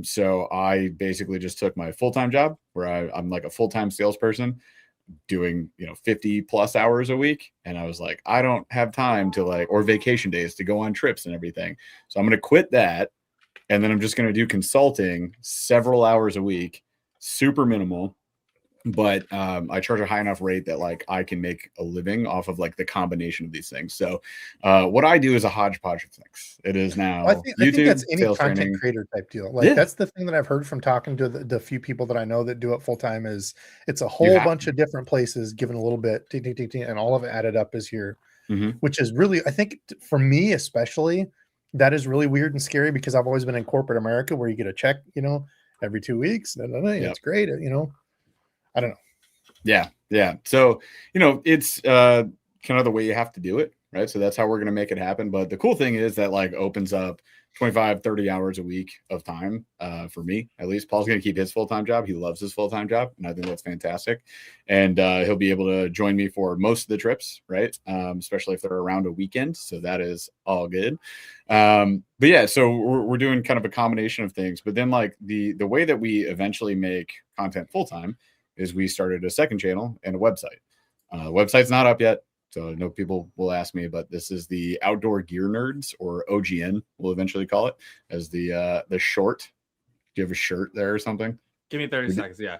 So I basically just took my full-time job where I'm like a full-time salesperson doing 50 plus hours a week, and I was like, I don't have time to or vacation days to go on trips and everything, so I'm going to quit that, and then I'm just going to do consulting several hours a week, super minimal, but I charge a high enough rate that I can make a living off of the combination of these things. So what I do is a hodgepodge of things. It is now I think that's any content training, creator type deal. Yeah. That's the thing that I've heard from talking to the few people that I know that do it full time is it's a whole bunch of different places given a little bit, and all of it added up is here, which is really, I think for me especially, that is really weird and scary because I've always been in corporate America where you get a check, every 2 weeks. It's great, I don't know. Yeah. So, it's kind of the way you have to do it, right? So that's how we're going to make it happen. But the cool thing is that opens up 25, 30 hours a week of time for me, at least. Paul's going to keep his full-time job. He loves his full-time job, and I think that's fantastic. And he'll be able to join me for most of the trips, right? Especially if they're around a weekend. So that is all good. But yeah, so we're doing kind of a combination of things. But then the way that we eventually make content full-time is we started a second channel and a website. Website's not up yet, so I know people will ask me, but this is the Outdoor Gear Nerds, or OGN, we'll eventually call it, as the short. Do you have a shirt there or something? Give me 30 seconds, yeah.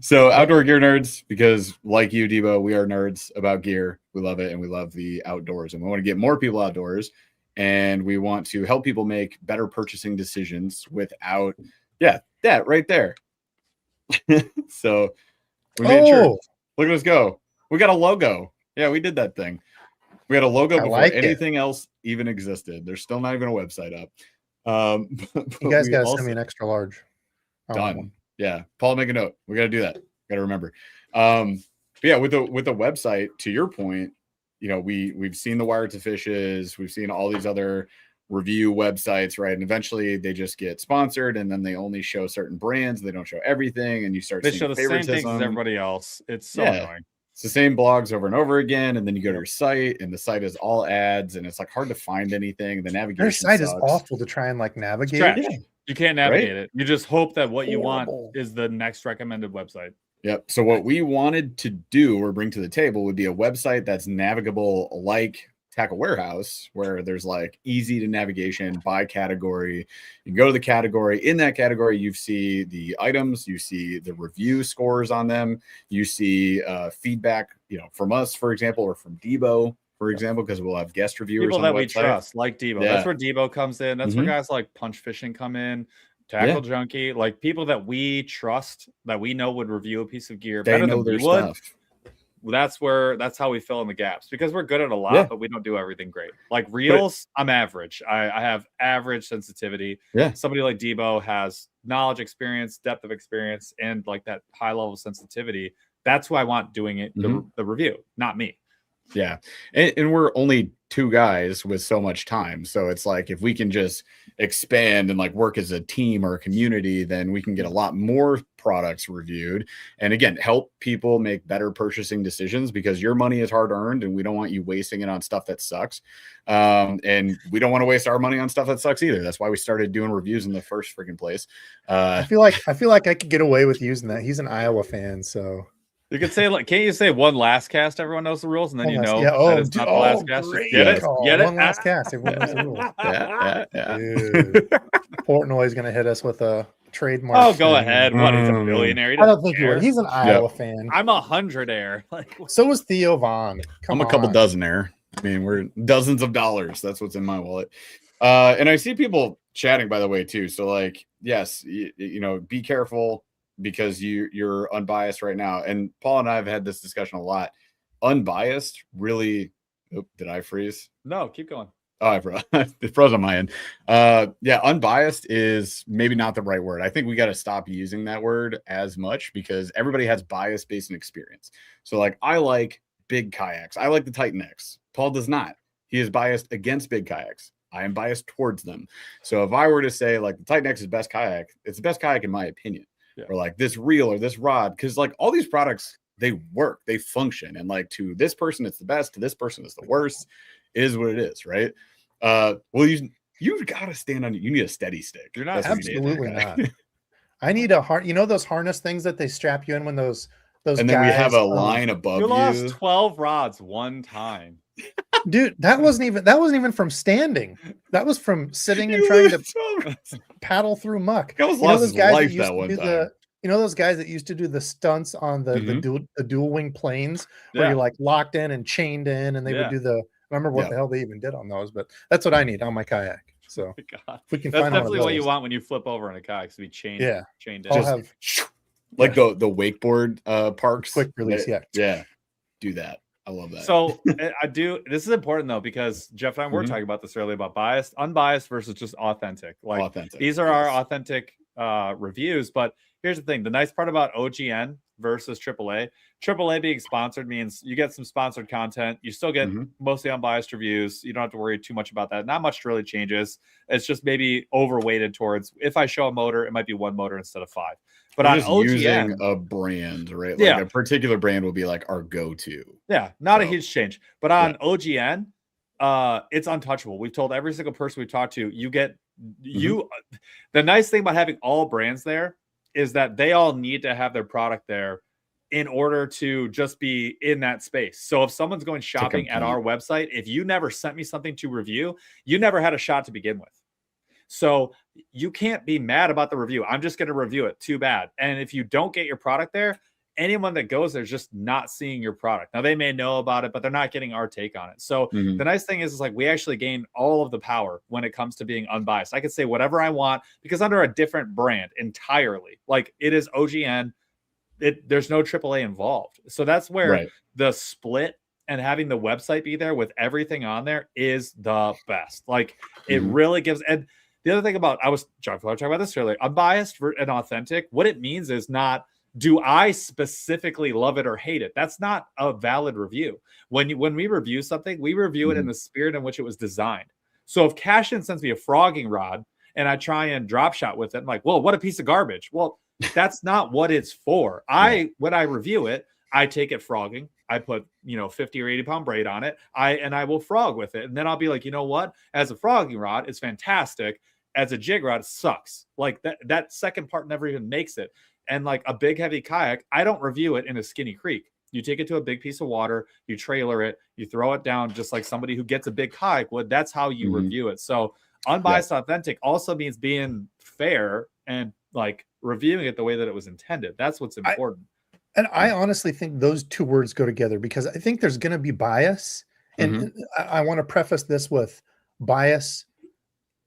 So Outdoor Gear Nerds, because like you, Debo, we are nerds about gear. We love it, and we love the outdoors, and we want to get more people outdoors, and we want to help people make better purchasing decisions without, that right there. So we made sure. Look at us go. We got a logo. Yeah, we did that thing. We had a logo before anything else even existed. There's still not even a website up. You guys got to send me an extra large. Done. Yeah. Paul, make a note. We got to do that. Got to remember. But yeah, with the website, to your point, we've seen the Wired to Fishes, we've seen all these other review websites, right? And eventually they just get sponsored, and then they only show certain brands. They don't show everything, and you start They seeing show the same things as favoritism. everybody else. It's so annoying. It's the same blogs over and over again, and then you go to your site, and the site is all ads, and it's like hard to find anything. The navigation Their site sucks. is awful to try and like navigate. Yeah. You can't navigate it. You just hope that what you want is the next recommended website. Yep. So what we wanted to do or bring to the table would be a website that's navigable like Tackle Warehouse, where there's like easy to navigation by category. You can go to the category. In that category, you see the items, you see the review scores on them, you see feedback, from us, for example, or from Debo, for example, because we'll have guest reviewers. People on that the we website. trust, like Debo. Yeah. That's where Debo comes in. That's where guys like Punch Fishing come in. Tackle Junkie, like people that we trust, that we know would review a piece of gear better than we would. That's how we fill in the gaps, because we're good at a lot, but we don't do everything great. Like reels, I'm average. I have average sensitivity. Yeah. Somebody like Debo has knowledge, experience, depth of experience, and like that high level of sensitivity. That's who I want doing it, the review, not me. Yeah. And we're only two guys with so much time. So it's like, if we can just expand and like work as a team or a community, then we can get a lot more products reviewed. And again, help people make better purchasing decisions, because your money is hard earned and we don't want you wasting it on stuff that sucks. And we don't want to waste our money on stuff that sucks either. That's why we started doing reviews in the first freaking place. I feel like I could get away with using that. He's an Iowa fan, so you could say, like, can't you say one last cast? Everyone knows the rules, and then that it's not the last cast. Get it? One last cast. Everyone knows the rules. Yeah. Dude. Portnoy's gonna hit us with a trademark. Oh, go ahead. What? He's a billionaire. I don't think he would. He's an Iowa fan. I'm 100-aire. Like, so was Theo Vaughn. I'm a couple dozen-aire. I mean, we're dozens of dollars. That's what's in my wallet. And I see people chatting, by the way, too. So, like, yes, be careful, because you're unbiased right now. And Paul and I have had this discussion a lot. Unbiased really. Did I freeze? No, keep going. Oh, it froze on my end. Unbiased is maybe not the right word. I think we got to stop using that word as much, because everybody has bias based on experience. So like, I like big kayaks. I like the Titan X. Paul does not. He is biased against big kayaks. I am biased towards them. So if I were to say like the Titan X is best kayak, it's the best kayak in my opinion. Yeah. Or like this reel or this rod, because like all these products, they work, they function, and like to this person it's the best, to this person it's the worst. It is what it is, right? Well, you've got to stand on. You need a steady stick. You're not absolutely not. I need a those harness things that they strap you in when those. And then we have a line above you. You lost 12 rods one time. Dude, that wasn't even from standing. That was from sitting and trying to paddle through muck. That was lost his life that one time. Those guys that used to do the stunts on the dual wing planes, where you're like locked in and chained in, and they would do the. I remember what the hell they even did on those, but that's what I need on my kayak. So God. We can that's find definitely what you want when you flip over in a kayak, to be chained. Yeah, chained in. I'll have like the wakeboard parks, quick release. Yeah, do that. I love that. So I do. This is important though, because Jeff and I were talking about this earlier about biased, unbiased versus just authentic. Like authentic. These are our authentic reviews. But here's the thing: the nice part about OGN versus AAA being sponsored means you get some sponsored content. You still get mostly unbiased reviews. You don't have to worry too much about that. Not much really changes. It's just maybe overweighted towards, if I show a motor, it might be one motor instead of 5. But on OGN, using a brand, right? Like a particular brand will be like our go-to. Yeah, not a huge change. But on OGN, it's untouchable. We've told every single person we've talked to, you get the nice thing about having all brands there is that they all need to have their product there in order to just be in that space. So if someone's going shopping at our website, if you never sent me something to review, you never had a shot to begin with. So you can't be mad about the review. I'm just going to review it. Too bad. And if you don't get your product there, anyone that goes there is just not seeing your product. Now they may know about it, but they're not getting our take on it. So the nice thing is like we actually gain all of the power when it comes to being unbiased. I could say whatever I want because under a different brand entirely. Like it is OGN. There's no AAA involved. So that's where the split and having the website be there with everything on there is the best. Like it really gives. And the other thing about, I was talking about this earlier, unbiased and authentic. What it means is not, do I specifically love it or hate it? That's not a valid review. When we review something, we review it in the spirit in which it was designed. So if Cashin sends me a frogging rod and I try and drop shot with it, I'm like, well, what a piece of garbage. Well, that's not what it's for. When I review it, I take it frogging. I put, 50 or 80 pound braid on it. I will frog with it. And then I'll be like, you know what? As a frogging rod, it's fantastic. As a jig rod, it sucks. Like that second part never even makes it. And like a big heavy kayak, I don't review it in a skinny creek. You take it to a big piece of water, you trailer it, you throw it down just like somebody who gets a big kayak would. That's how you review it. So unbiased, authentic also means being fair and like reviewing it the way that it was intended. That's what's important. And I honestly think those two words go together, because I think there's going to be bias. And I want to preface this with bias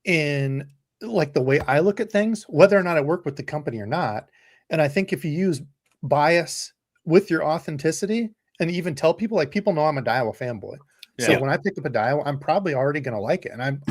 in like the way I look at things, whether or not I work with the company or not. And I think if you use bias with your authenticity and even tell people, like, people know I'm a Daiwa fanboy. So when I pick up a Daiwa, I'm probably already going to like it. And I'm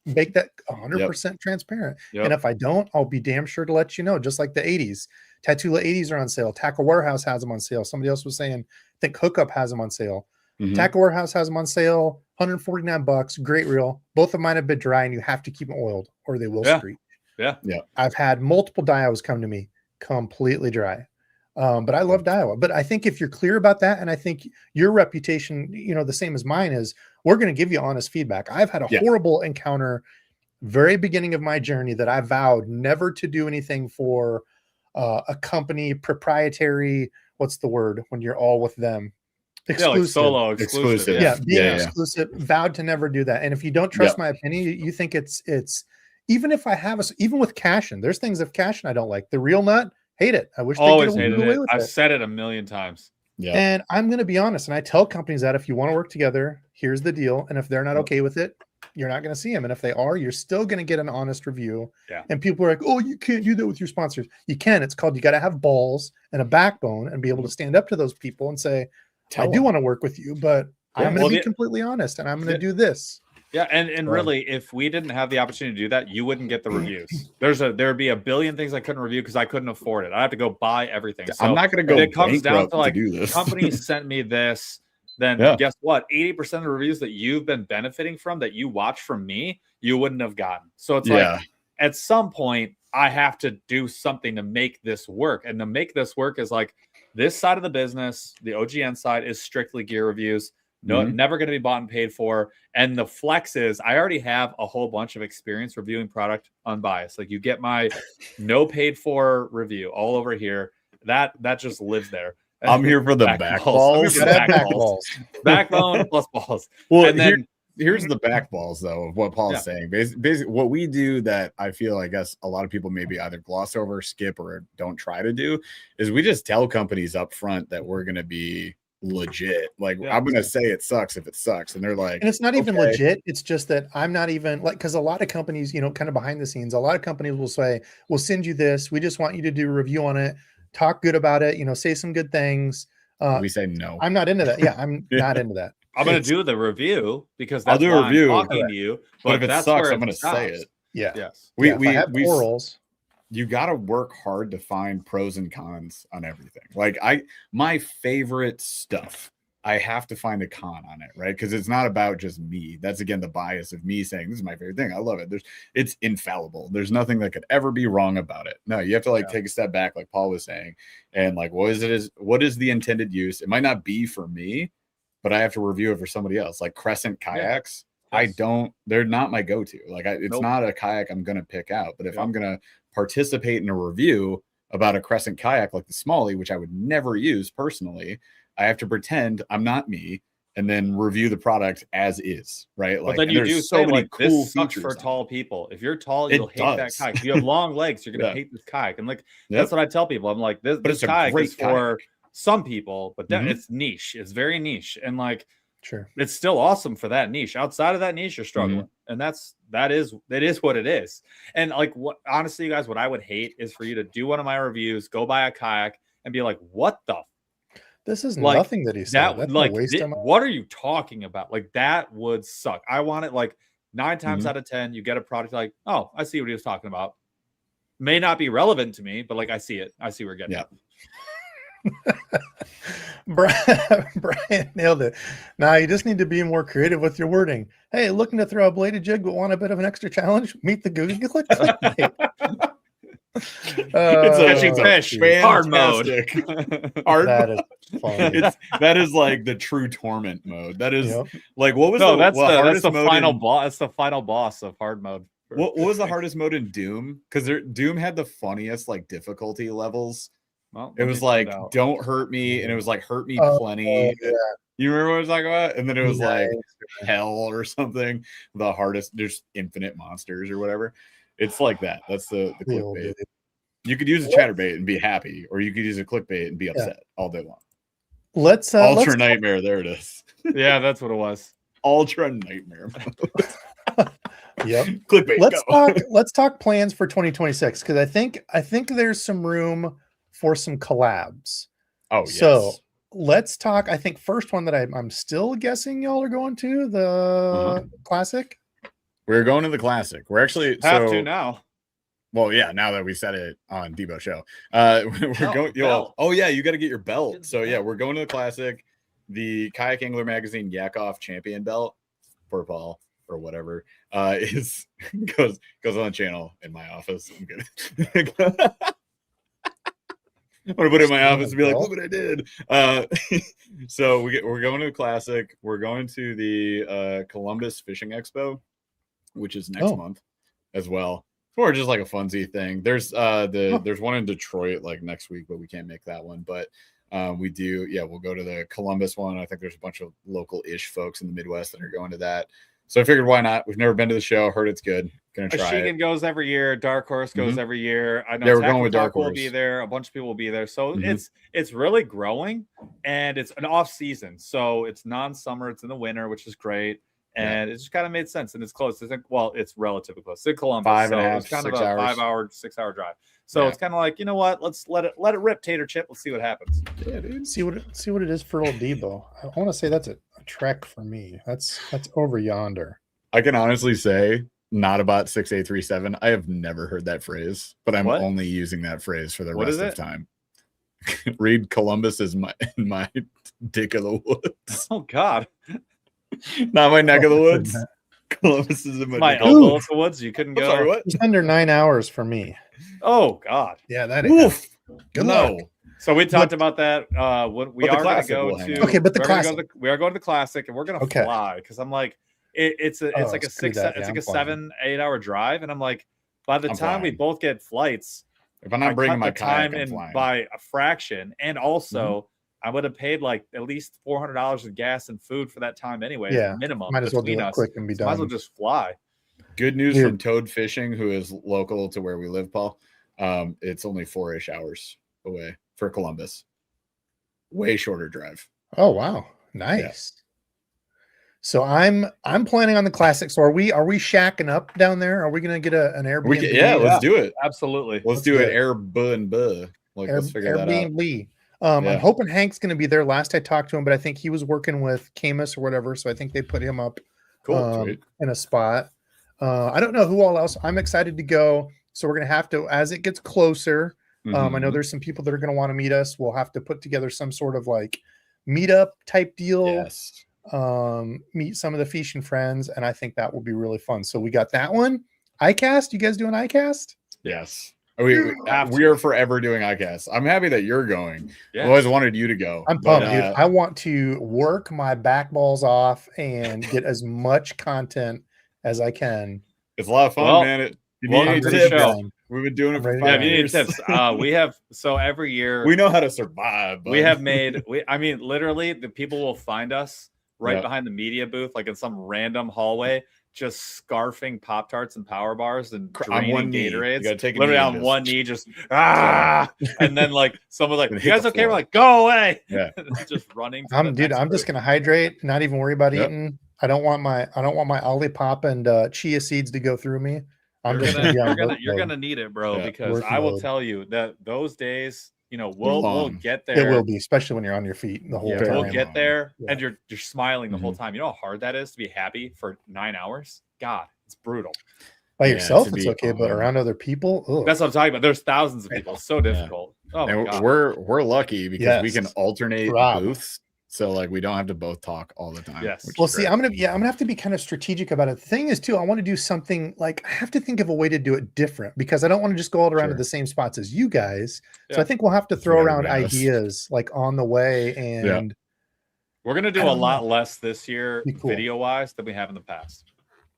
make that 100% transparent. And if I don't, I'll be damn sure to let you know, just like the 80s. Tatula 80s are on sale. Tackle Warehouse has them on sale. Somebody else was saying, I think Hookup has them on sale. Tackle Warehouse has them on sale, $149. Great reel. Both of mine have been dry, and you have to keep them oiled or they will screech. I've had multiple Daiwas come to me completely dry. But I love Daiwa. But I think if you're clear about that, and I think your reputation, the same as mine is, we're going to give you honest feedback. I've had a horrible encounter very beginning of my journey that I vowed never to do anything for a company, proprietary, what's the word when you're all with them? Exclusive. Like solo exclusive. Exclusive. Vowed to never do that. And if you don't trust my opinion, you think it's even if I have even with Cashin, there's things of Cashin I don't like. The real nut, hate it. I wish they always hated it. I've said it a million times. And I'm going to be honest, and I tell companies that if you want to work together, here's the deal. And if they're not okay with it, you're not going to see them. And if they are, you're still going to get an honest review. And people are like, oh, you can't do that with your sponsors. You can. It's called, you got to have balls and a backbone and be able to stand up to those people and say, I do want to work with you, but I'm going to be completely honest, and I'm going to do this. And really, if we didn't have the opportunity to do that, you wouldn't get the reviews. There'd be a billion things I couldn't review because I couldn't afford it. I have to go buy everything. So I'm not going to go. It comes down to like, companies sent me this. Then guess what? 80% of the reviews that you've been benefiting from, that you watch from me, you wouldn't have gotten. So it's like, at some point, I have to do something to make this work. And to make this work is like, this side of the business, the OGN side, is strictly gear reviews. No, never going to be bought and paid for. And the flex is, I already have a whole bunch of experience reviewing product unbiased. Like, you get my no paid for review all over here. That just lives there. I'm here for the back balls. Backbone plus balls. Well, and then here's the back balls, though, of what Paul's saying. Basically, what we do that I feel, I guess, a lot of people maybe either gloss over, skip, or don't try to do, is we just tell companies up front that we're going to be legit. Like, I'm going to say it sucks if it sucks. And they're like, and it's not even legit. It's just that I'm not even like, because a lot of companies, kind of behind the scenes, a lot of companies will say, we'll send you this. We just want you to do a review on it. Talk good about it, say some good things. We say no. I'm not into that. I'm not into that. I'm going to do the review because that's I'll do a review. I'm talking to you. But if it sucks, I'm going to say it. Yes. We have morals. You got to work hard to find pros and cons on everything. Like my favorite stuff, I have to find a con on it, right? Because it's not about just me. That's, again, the bias of me saying this is my favorite thing. I love it. It's infallible. There's nothing that could ever be wrong about it. No, you have to take a step back, like Paul was saying, and like, what is the intended use? It might not be for me, but I have to review it for somebody else. Like Crescent kayaks, they're not my go-to. Like it's not a kayak I'm going to pick out. But if I'm going to participate in a review about a Crescent kayak like the Smalley, which I would never use personally, I have to pretend I'm not me and then review the product as is, right? Like, but then you do so many cool this sucks for tall people. If you're tall, you'll hate that kayak. If you have long legs, you're gonna hate this kayak. And like that's what I tell people. I'm like, this kayak is for some people, but then it's niche. It's very niche, and like, it's still awesome for that niche. Outside of that niche, you're struggling, and that is what it is. And like, what honestly, you guys, what I would hate is for you to do one of my reviews, go buy a kayak, and be like, what the. This is nothing that he said. What are you talking about? Like, that would suck. I want it like 9 times out of 10, you get a product like, oh, I see what he was talking about. May not be relevant to me, but like I see it. I see where we're getting it. Brian nailed it. Now you just need to be more creative with your wording. Hey, looking to throw a bladed jig but want a bit of an extra challenge? Meet the Google clickbait. It's catching fish. Hard mode. Hard that is funny. That is like the true torment mode. That is like what was that's the mode final boss. That's the final boss of hard mode. What was the hardest mode in Doom? Because Doom had the funniest like difficulty levels. Well, it was like don't hurt me, and it was like hurt me plenty. Yeah. You remember what I was talking about? And then it was like hell or something. The hardest, there's infinite monsters or whatever. It's like that. That's the clickbait. You could use a chatterbait and be happy, or you could use a clickbait and be upset all day long. Let's nightmare. There it is. Yeah, that's what it was. Ultra nightmare. Yep. Clickbait. Let's talk plans for 2026, because I think there's some room for some collabs. Oh, yes. So let's talk. I think first one that I'm still guessing y'all are going to the classic. We're going to the classic. We're actually have to now. Well, yeah, now that we said it on DEBO'S show. We're going. Oh yeah, you got to get your belt. So yeah, we're going to the classic, the Kayak Angler Magazine Yakov Champion belt for Paul or whatever. Is goes on the channel in my office. I'm good. I'm gonna put it in my office and be like, look what I did. So we're going to the classic. We're going to the Columbus Fishing Expo, which is next month as well. Or just like a funsy thing. There's there's one in Detroit like next week, but we can't make that one. But we do, we'll go to the Columbus one. I think there's a bunch of local-ish folks in the Midwest that are going to that. So I figured, why not? We've never been to the show. Heard it's good. Gonna try it. goes every year. Dark Horse goes every year. I know we're going with Dark Horse. Will be there. A bunch of people will be there. So it's really growing, and it's an off season. So it's non-summer. It's in the winter, which is great. And it just kind of made sense, and it's close. It's relatively close. It's in Columbus, 5.5, it's kind of a 6-hour drive. So it's kind of like, you know what? Let's let it rip, Tater Chip. Let's see what happens. Yeah, dude. See what it is for old Debo. I want to say that's a trek for me. That's over yonder. I can honestly say, not about 6837. I have never heard that phrase, but I'm only using that phrase for the rest of time. Read Columbus is my dick of the woods. Oh God. Not my neck of the woods. Columbus is in my elbow of the woods. You couldn't go. Sorry, what? It's under 9 hours for me. Oh God. Yeah, that is. Good luck. So we talked about that. We are going to go to. Okay, but the classic. We are going to the classic, and we're going to fly, because I'm like, it's like a 7-8 hour drive, and I'm like, by the time we both get flights, if I'm not bringing my time in by a fraction, and also. I would have paid like at least $400 in gas and food for that time anyway. Yeah, minimum. Might as well do it quick and be done. Might as well just fly. Good news from Toad Fishing, who is local to where we live, Paul. It's only 4-ish hours away for Columbus. Way shorter drive. Oh wow, nice. Yeah. So I'm planning on the classic. So are we shacking up down there? Are we gonna get an Airbnb? Let's do it. Absolutely. Let's do it. Airbnb. Let's figure that out. I'm hoping Hank's going to be there. Last I talked to him, but I think he was working with Camus or whatever, so I think they put him up in a spot. I don't know who all else. I'm excited to go, so we're going to have to, as it gets closer. I know there's some people that are going to want to meet us. We'll have to put together some sort of like meetup type deal. Yes. Meet some of the fishing friends, and I think that will be really fun. So we got that one. iCast. You guys doing iCast? Yes. We are forever doing iCast. I'm happy that you're going. Yeah. I always wanted you to go. I'm pumped, dude. I want to work my back balls off and get as much content as I can. It's a lot of fun, man. We've been doing it for 5 years. Tips. We have every year we know how to survive. We have made. Literally, the people will find us right behind the media booth, like in some random hallway, just scarfing Pop-Tarts and Power Bars and draining Gatorades. Literally on one knee, just and then like someone like, "You guys okay?" We're like, "Go away!" Yeah, just running. I'm just gonna hydrate, not even worry about eating. I don't want my Olipop and chia seeds to go through me. You're gonna need it, bro, because I will tell you that those days we'll get there. It will be, especially when you're on your feet the whole time. We'll get there, Yeah. and you're smiling the whole time. You know how hard that is to be happy for 9 hours? God, it's brutal. By yourself, it's okay, but around other people, ugh. That's what I'm talking about. There's thousands of people. It's so difficult. Oh my God. We're lucky because we can alternate booths. So like we don't have to both talk all the time. Yes. Well, see, I'm gonna have to be kind of strategic about it. The thing is, too, I want to do something like I have to think of a way to do it different because I don't want to just go all around to the same spots as you guys. So I think we'll have to throw around ideas like on the way, and we're gonna do a lot less this year, video wise, than we have in the past.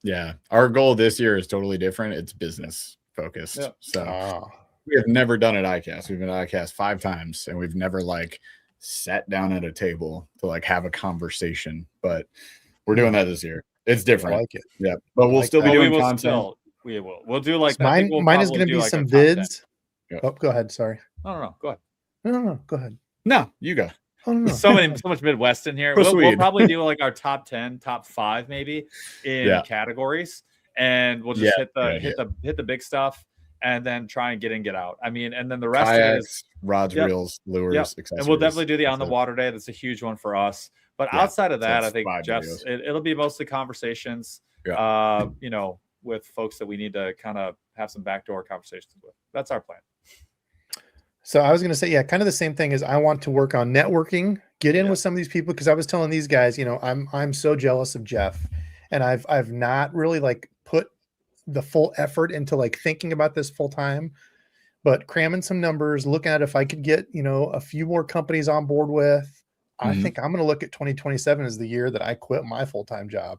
Yeah, our goal this year is totally different. It's business focused. Yep. So we have never done an ICAST. We've been at ICAST 5 times, and we've never like sat down at a table to like have a conversation. But we're doing that this year. It's different. I like it. Yeah, but we'll still be doing content. We will. We'll do like mine is going to be some vids. Oh, go ahead. Sorry. No. Go ahead. No. Go ahead. No, you go. Oh, no. So much Midwest in here. We'll probably do like our top 10, top 5 maybe in categories, and we'll just hit the big stuff, and then try and get in, get out. I mean, and then the rest Kayaks, of it is rods, reels, lures, accessories. And we'll definitely do the on the water day. That's a huge one for us. But outside of that, I think Jeff's it'll be mostly conversations. With folks that we need to kind of have some backdoor conversations with. That's our plan. So I was going to say, kind of the same thing as I want to work on networking, get in with some of these people. Cause I was telling these guys, I'm so jealous of Jeff, and I've not really like put the full effort into like thinking about this full time, but cramming some numbers, looking at if I could get, a few more companies on board with, I think I'm going to look at 2027 as the year that I quit my full-time job.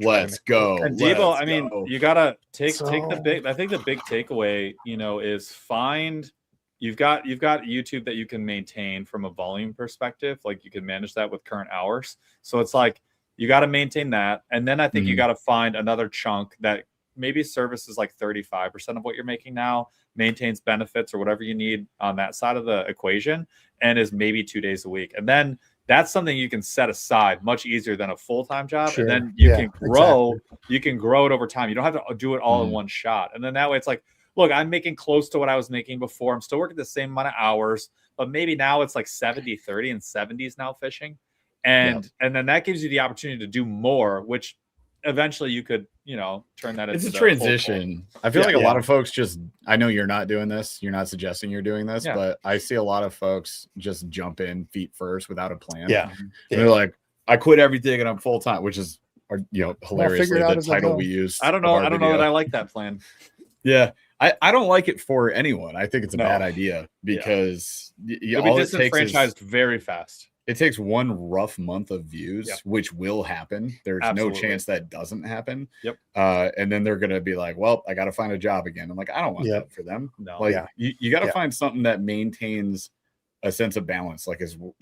Let's go. And Debo, I mean, you gotta take the big. I think the big takeaway, is find. You've got YouTube that you can maintain from a volume perspective. Like you can manage that with current hours. So it's like you got to maintain that, and then I think you got to find another chunk that maybe services like 35% of what you're making now, maintains benefits or whatever you need on that side of the equation, and is maybe 2 days a week, and then. That's something you can set aside much easier than a full-time job. Sure. And then you can grow. Exactly. You can grow it over time. You don't have to do it all in one shot. And then that way it's like, look, I'm making close to what I was making before. I'm still working the same amount of hours, but maybe now it's like 70-30 and 70s now fishing. And then that gives you the opportunity to do more, which eventually you could, turn that into a transition. I feel like a lot of folks I know you're not doing this. You're not suggesting you're doing this, but I see a lot of folks just jump in feet first without a plan. Yeah. And they're like, I quit everything and I'm full time, which is, hilariously the title we use. I don't know that I like that plan. Yeah. I don't like it for anyone. I think it's a bad idea because you'll be disenfranchised very fast. It takes one rough month of views, which will happen. There's no chance that doesn't happen. Yep. And then they're going to be like, well, I got to find a job again. I'm like, I don't want that for them. No. Like you got to find something that maintains a sense of balance,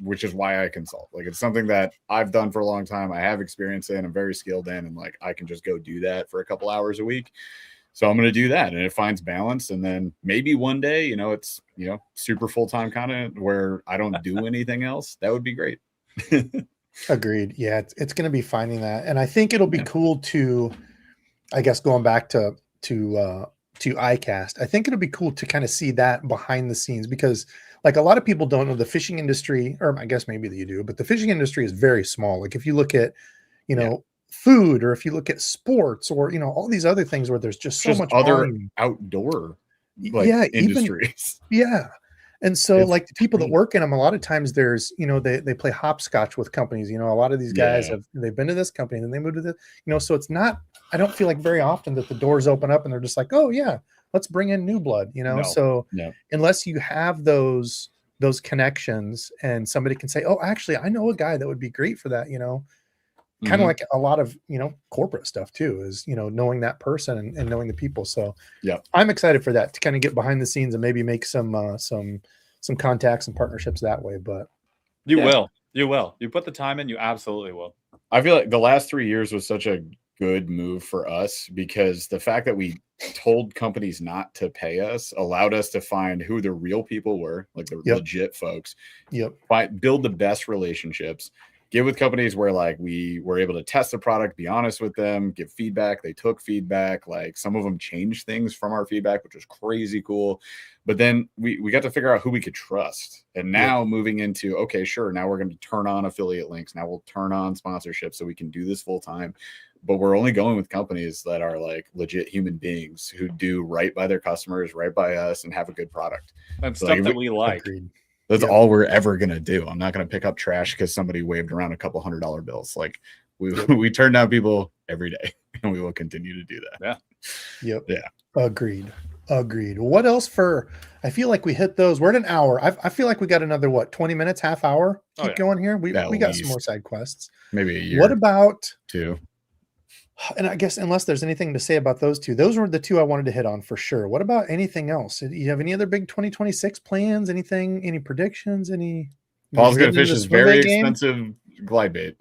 which is why I consult. Like it's something that I've done for a long time. I have experience in, I'm very skilled in, and like, I can just go do that for a couple hours a week. So I'm going to do that, and it finds balance. And then maybe one day, it's, super full-time content where I don't do anything else. That would be great. Agreed. Yeah. It's going to be finding that. And I think it'll be cool to, I guess, going back to ICAST, I think it'll be cool to kind of see that behind the scenes, because like a lot of people don't know the fishing industry, or I guess maybe you do, but the fishing industry is very small. Like if you look at, food, or if you look at sports, or all these other things where there's just so much other outdoor industries. And so it's, like the people that work in them, a lot of times there's they play hopscotch with companies. A lot of these guys they've been to this company and then they moved to this, so it's not, I don't feel like very often that the doors open up and they're just like, oh yeah, let's bring in new blood, unless you have those connections and somebody can say, oh, actually I know a guy that would be great for that, kind of like a lot of corporate stuff too, is knowing that person and knowing the people. So I'm excited for that, to kind of get behind the scenes and maybe make some contacts and partnerships that way. But you put the time in, you absolutely will. I feel like the last 3 years was such a good move for us, because the fact that we told companies not to pay us allowed us to find who the real people were, like the legit folks, build the best relationships, get with companies where like we were able to test the product, be honest with them, give feedback. They took feedback. Like some of them changed things from our feedback, which was crazy cool. But then we got to figure out who we could trust. And now moving into, okay, sure, now we're going to turn on affiliate links. Now we'll turn on sponsorship so we can do this full time. But we're only going with companies that are like legit human beings who do right by their customers, right by us, and have a good product. And So, stuff like, that we like. Agreed. That's all we're ever going to do. I'm not going to pick up trash because somebody waved around a couple $100 bills. Like we turn down people every day, and we will continue to do that. Yeah. Yeah. Agreed. What else I feel like we hit those. We're at an hour. I feel like we got another 20 minutes, half hour. Keep going here. We got some more side quests. Maybe a year. What about 2? And I guess unless there's anything to say about those two, those were the two I wanted to hit on for sure. What about anything else? Do you have any other big 2026 plans? Anything? Any predictions? Paul's gonna fish his very expensive glide bait.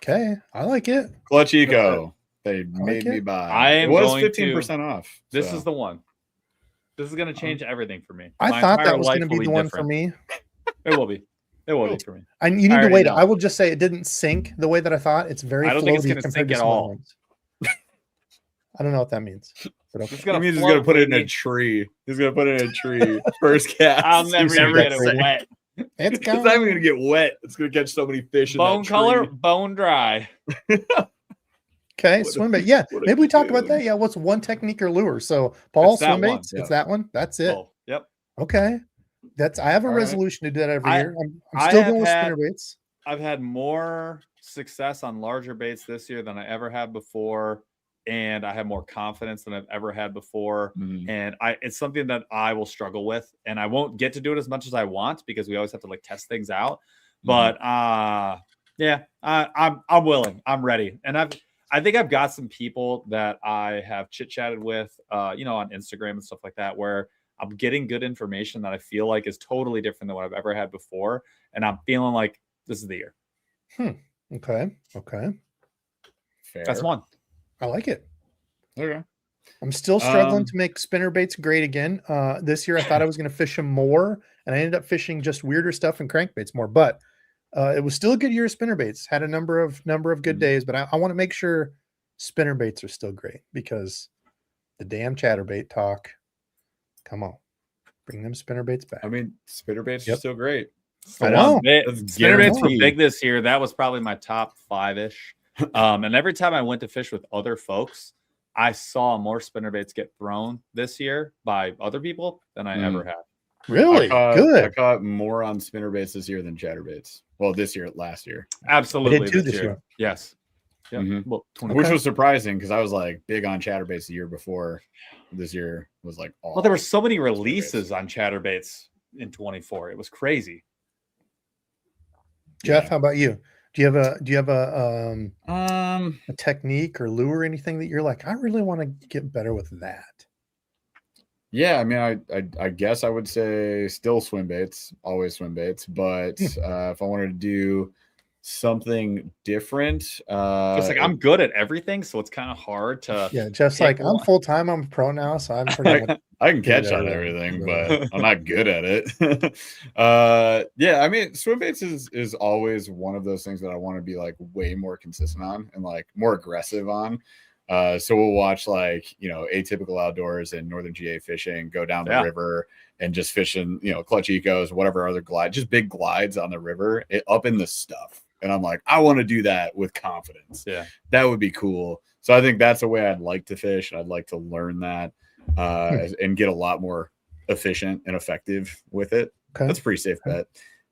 Okay, I like it. Clutch Eco. They made me buy. It was 15% off. This is the one. This is going to change everything for me. I thought that was going to be the one for me. It will be. It will be for me. You need to wait. I will just say it didn't sink the way that I thought. It's very. I don't think it's going to sink at all. I don't know what that means. But okay. That means he's going to put it in a tree. He's going to put it in a tree. First cast. I'll never get it wet. It's not even going to get wet. It's going to catch so many fish. Bone color, bone dry. Okay, swim bait. Yeah, maybe we talk about that. Yeah, what's one technique or lure? So, Paul, swim baits. It's that one. That's it. Oh, yep. Okay, I have a resolution to do that every year. I'm still going with spinner baits. I've had more success on larger baits this year than I ever had before, and I have more confidence than I've ever had before. And it's something that I will struggle with, and I won't get to do it as much as I want because we always have to like test things out. But I'm willing. I'm ready, and I think I've got some people that I have chit-chatted with, on Instagram and stuff like that, where I'm getting good information that I feel like is totally different than what I've ever had before. And I'm feeling like this is the year. Okay. Fair. That's one. I like it. Okay. I'm still struggling to make spinner baits great again. This year I thought I was going to fish them more, and I ended up fishing just weirder stuff and crankbaits more. But it was still a good year of spinner baits. Had a number of good days, but I want to make sure spinner baits are still great because the damn chatterbait talk. Come on, bring them spinner baits back. I mean, spinner baits are still great. I know. Spinner baits were big this year. That was probably my top 5-ish. And every time I went to fish with other folks, I saw more spinner baits get thrown this year by other people than I ever have. Really? Good. I caught more on spinner baits this year than chatterbaits. Well, last year. Absolutely. This year. Yes. Yeah. Well, which was surprising because I was like big on chatterbaits the year before. This year was like all. Well, there were so many releases on chatterbaits in 24. It was crazy. Jeff, how about you? Do you have a technique or lure or anything that you're like, I really want to get better with that? Yeah, I mean, I guess I would say still swim baits, always swim baits. But if I wanted to do something different, it's like I'm good at everything, so it's kind of hard to. Yeah, Jeff's like I'm full time. I'm pro now, so I'm pretty much. I can catch on everything, but I'm not good at it. Yeah, I mean, swim baits is always one of those things that I want to be like way more consistent on and like more aggressive on. So we'll watch like, Atypical Outdoors and Northern GA fishing, go down the river and just fishing, Clutch Ecos, whatever other glide, just big glides on the river, up in the stuff. And I'm like, I want to do that with confidence. Yeah, that would be cool. So I think that's the way I'd like to fish. I'd like to learn that and get a lot more efficient and effective with it. Okay. That's a pretty safe bet.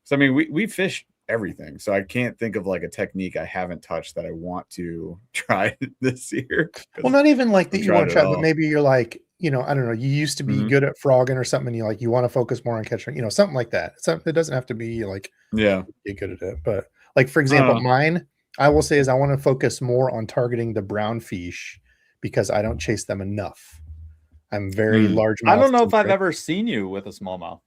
So, I mean, we fish everything. So I can't think of like a technique I haven't touched that I want to try this year. Well, not even like that you want to try, but maybe you're like, I don't know, you used to be good at frogging or something. And you want to focus more on catching, something like that. It doesn't have to be like, be good at it. But like, for example, mine, I will say is I want to focus more on targeting the brown fish because I don't chase them enough. I'm very large. I don't know if I've ever seen you with a smallmouth.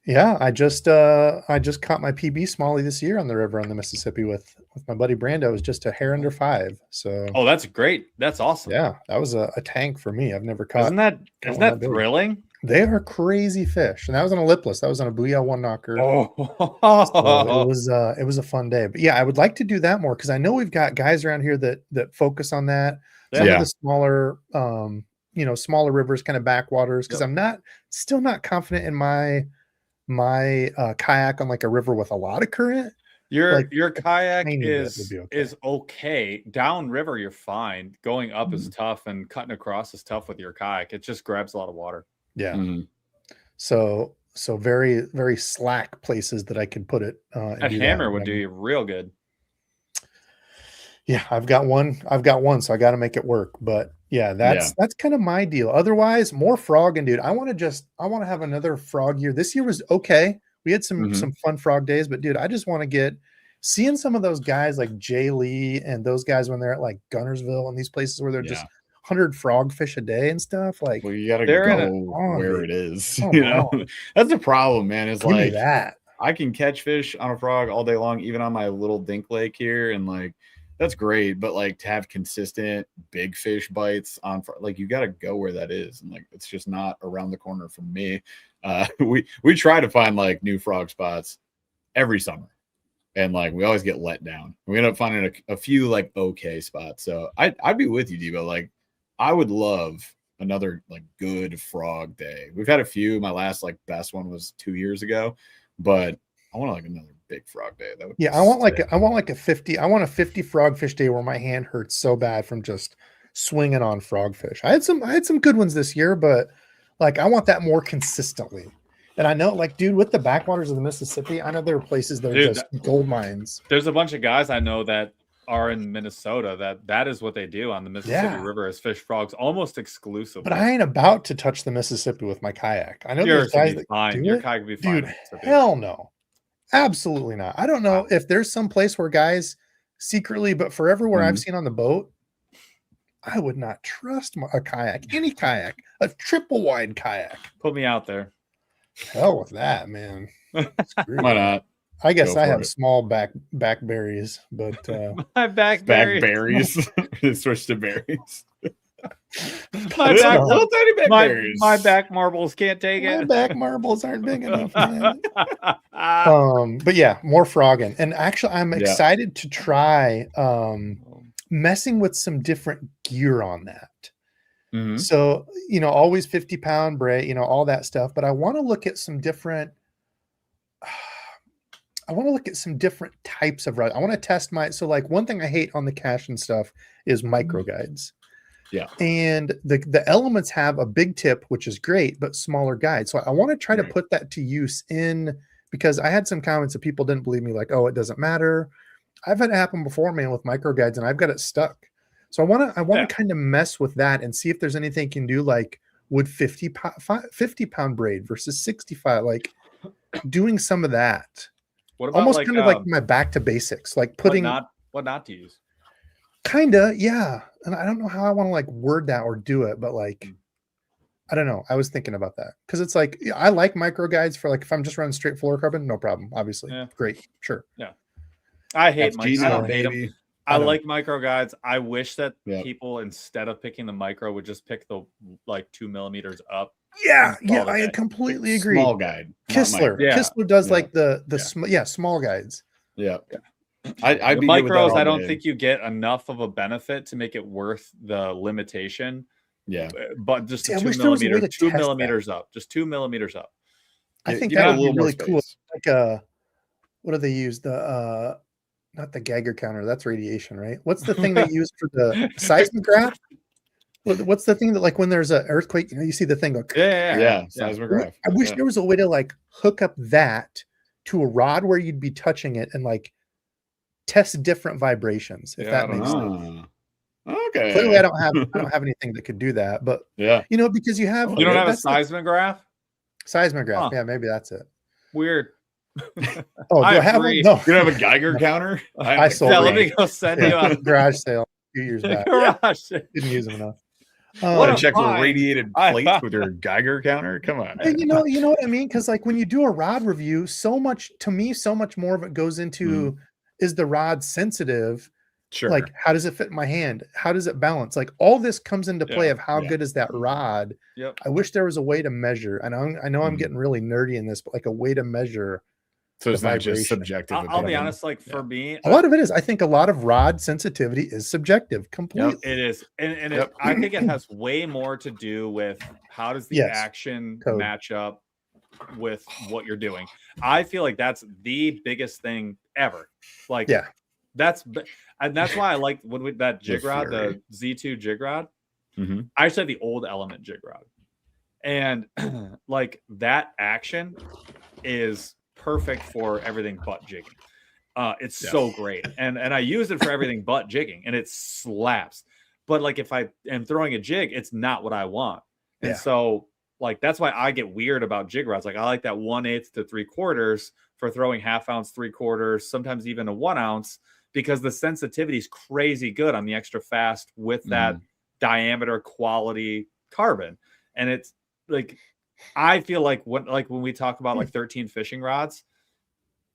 Yeah, I just caught my PB smallie this year on the river on the Mississippi with my buddy Brando. It was just a hair under 5. So that's great. That's awesome. Yeah, that was a tank for me. I've never caught. Isn't that thrilling? They are crazy fish, and that was on a lipless. That was on a Booyah one knocker. So it was a fun day. But yeah, I would like to do that more because I know we've got guys around here that focus on that. Some of the smaller, smaller rivers, kind of backwaters. Because I'm still not confident in my kayak on like a river with a lot of current. Your kayak is okay. Downriver, you're fine. Going up is tough, and cutting across is tough with your kayak. It just grabs a lot of water. Yeah. So very, very slack places that I can put it. A hammer would do you real good. Yeah, I've got one, so I got to make it work. But yeah, that's kind of my deal. Otherwise, more frogging, dude. I want to have another frog year. This year was okay. We had some fun frog days, but dude, I just want to seeing some of those guys like Jay Lee and those guys when they're at like Gunnersville and these places where they're just 100 frog fish a day and stuff. Like, well, you got to go where it is. That's the problem, man. It's like that. I can catch fish on a frog all day long, even on my little dink lake here, and like that's great. But like to have consistent big fish bites on, like you got to go where that is, and like it's just not around the corner from me. We try to find like new frog spots every summer, and like we always get let down. We end up finding a few like okay spots. So I'd be with you, Debo. Like I would love another like good frog day. We've had a few. My last like best one was 2 years ago, but I want like another big frog day. That would I want a 50 frogfish day where my hand hurts so bad from just swinging on frogfish. I had some good ones this year, but like I want that more consistently. And I know, like, dude, with the backwaters of the Mississippi, I know there are places that are just gold mines. There's a bunch of guys I know that are in Minnesota that is what they do on the Mississippi River is fish frogs almost exclusively. But I ain't about to touch the Mississippi with my kayak. I know there's guys that do your it. kayak would be fine. Dude, hell no. Absolutely not. I don't know if there's some place where guys secretly, but for everywhere I've seen on the boat, I would not trust a kayak, any kayak, a triple wide kayak. Put me out there. Hell with that, man. Why not? I guess I have small backberries, but my backberries. Switch to berries. Little tiny backberries. My back marbles can't take it. My back marbles aren't big enough, man. But yeah, more frogging. And actually, I'm excited to try messing with some different gear on that. So, always 50-pound braid, all that stuff. But I want to look at some different types of rods. I want to test so like one thing I hate on the cache and stuff is micro guides. Yeah. And the elements have a big tip, which is great, but smaller guide. So I want to try to put that to use because I had some comments that people didn't believe me, like, oh, it doesn't matter. I've had it happen before, man, with micro guides, and I've got it stuck. So I want to kind of mess with that and see if there's anything you can do, like would 50-pound braid versus 65, like doing some of that. What about almost like, kind of like my back to basics, like putting what not to use. Kinda, yeah. And I don't know how I want to like word that or do it, but like I don't know. I was thinking about that because it's like I like micro guides for like if I'm just running straight fluorocarbon, no problem. Obviously, great, sure. Yeah, I hate micro. I don't hate them. I like micro guides. I wish that people instead of picking the micro would just pick the like 2 millimeters up. Yeah, I completely agree. Small guide. Kistler does like the small guides. Yeah. I'd be micros. I don't think you get enough of a benefit to make it worth the limitation. Yeah, but just 2 millimeters, 2 millimeters up, just 2 millimeters up. I think that would be really cool. Like what do they use? The not the Geiger counter. That's radiation, right? What's the thing they use for the seismograph? What's the thing that like when there's an earthquake, you see the thing go? Seismograph. I wish there was a way to like hook up that to a rod where you'd be touching it and like test different vibrations, if that makes sense. Okay. Clearly, I don't have anything that could do that, but because you don't have a seismograph. Seismograph, yeah, maybe that's it. Weird. Oh, do I have one? No, you don't have a Geiger counter. I sold. Let me go send you a garage sale a few years back. Didn't use them enough. Want to check for radiated plates with your Geiger counter? Come on. You know what I mean? Because like when you do a rod review, so much more of it goes into is the rod sensitive Sure. Like, how does it fit in my hand? How does it balance? Like, all this comes into play Yeah. of how good is that rod. Yep. I wish there was a way to measure. And I know I'm getting really nerdy in this, but like a way to measure. So it's the not just vibration. subjective. I'll be opinion. honest, like for me, A lot of it is. I think a lot of rod sensitivity is subjective completely. it is, and I think it has way more to do with how does the action match up with what you're doing. I feel like that's the biggest thing ever. Like, that's why I like when that jig rod, the Z2 jig rod. I actually have the old Element jig rod, and like that action is perfect for everything but jigging. It's so great, and I use it for everything but jigging, and it slaps. But like if I am throwing a jig, it's not what I want, and so like that's why I get weird about jig rods. Like I like that 1/8 to 3/4 for throwing 1/2 ounce, 3/4, sometimes even a 1 ounce, because the sensitivity is crazy good on the extra fast with that diameter quality carbon, and it's like I feel like when we talk about like 13 fishing rods,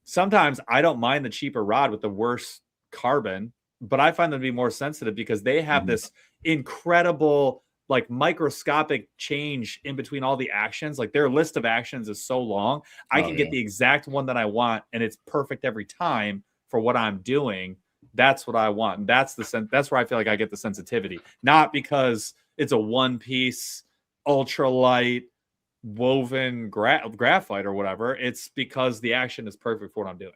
sometimes I don't mind the cheaper rod with the worse carbon, but I find them to be more sensitive because they have this incredible like microscopic change in between all the actions. Like their list of actions is so long. I can get the exact one that I want and it's perfect every time for what I'm doing. That's what I want. And that's where I feel like I get the sensitivity, not because it's a one piece ultralight woven graphite or whatever. It's because the action is perfect for what I'm doing.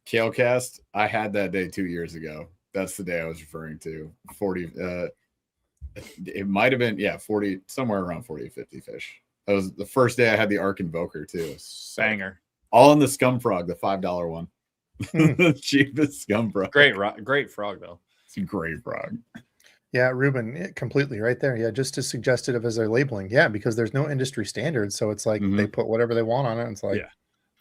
Kalecast, I had that day 2 years ago. That's the day I was referring to. 40 it might have been 40, somewhere around 40 to 50 fish. That was the first day I had the Ark Invoker too. So, banger. All in the Scum Frog, the $5 one. The cheapest Scum Frog. Great frog though. It's a great frog. Yeah, Ruben, completely right there. Yeah, just as suggestive as their labeling. Yeah, because there's no industry standard, so it's like they put whatever they want on it. And it's like,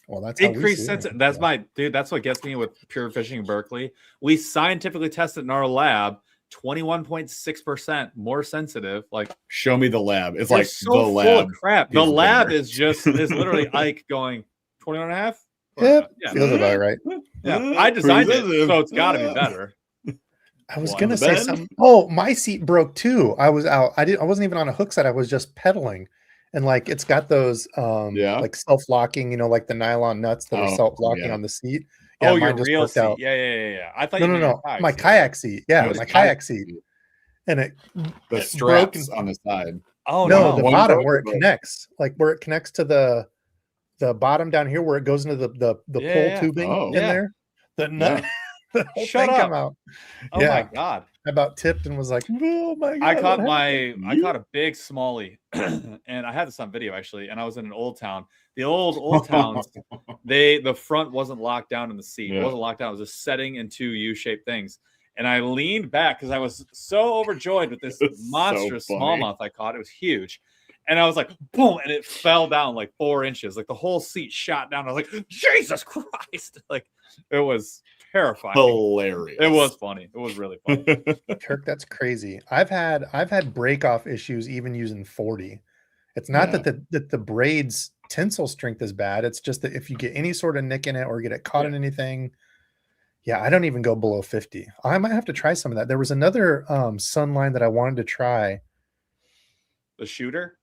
well, that's increased sense. That's that's what gets me with Pure Fishing Berkeley. We scientifically tested in our lab, 21.6% more sensitive. Like, show me the lab. It's like so the full lab. of crap. The lab is literally Ike going 21.5. Yeah, feels about right. Yeah, I designed it, so it's got to be better. I was gonna say something. Oh, my seat broke too. I was out. I wasn't even on a hook set. I was just pedaling, and like it's got those like self-locking, like the nylon nuts that are self-locking on the seat. Yeah, your real seat. Out. Yeah. I thought no. My kayak seat. Yeah, my kayak seat. And the straps on the side. Oh no, the bottom where it connects, like where it connects to the bottom down here where it goes into the pull tubing in there. The nut. Shut up! Out. Oh my god! I about tipped and was like, "Oh my god!" I caught a big smallie, and I had this on video actually. And I was in an old town. The old towns, the front wasn't locked down in the seat. It wasn't locked down. It was just setting in two U-shaped things. And I leaned back because I was so overjoyed with this monstrous smallmouth I caught. It was huge. And I was like, boom, and it fell down like 4 inches. Like the whole seat shot down. I was like, Jesus Christ! Like it was terrifying. Hilarious. It was funny. It was really funny. Kirk, that's crazy. I've had break off issues even using 40. It's not that the braid's tensile strength is bad. It's just that if you get any sort of nick in it or get it caught in anything, I don't even go below 50. I might have to try some of that. There was another Sunline that I wanted to try. The shooter?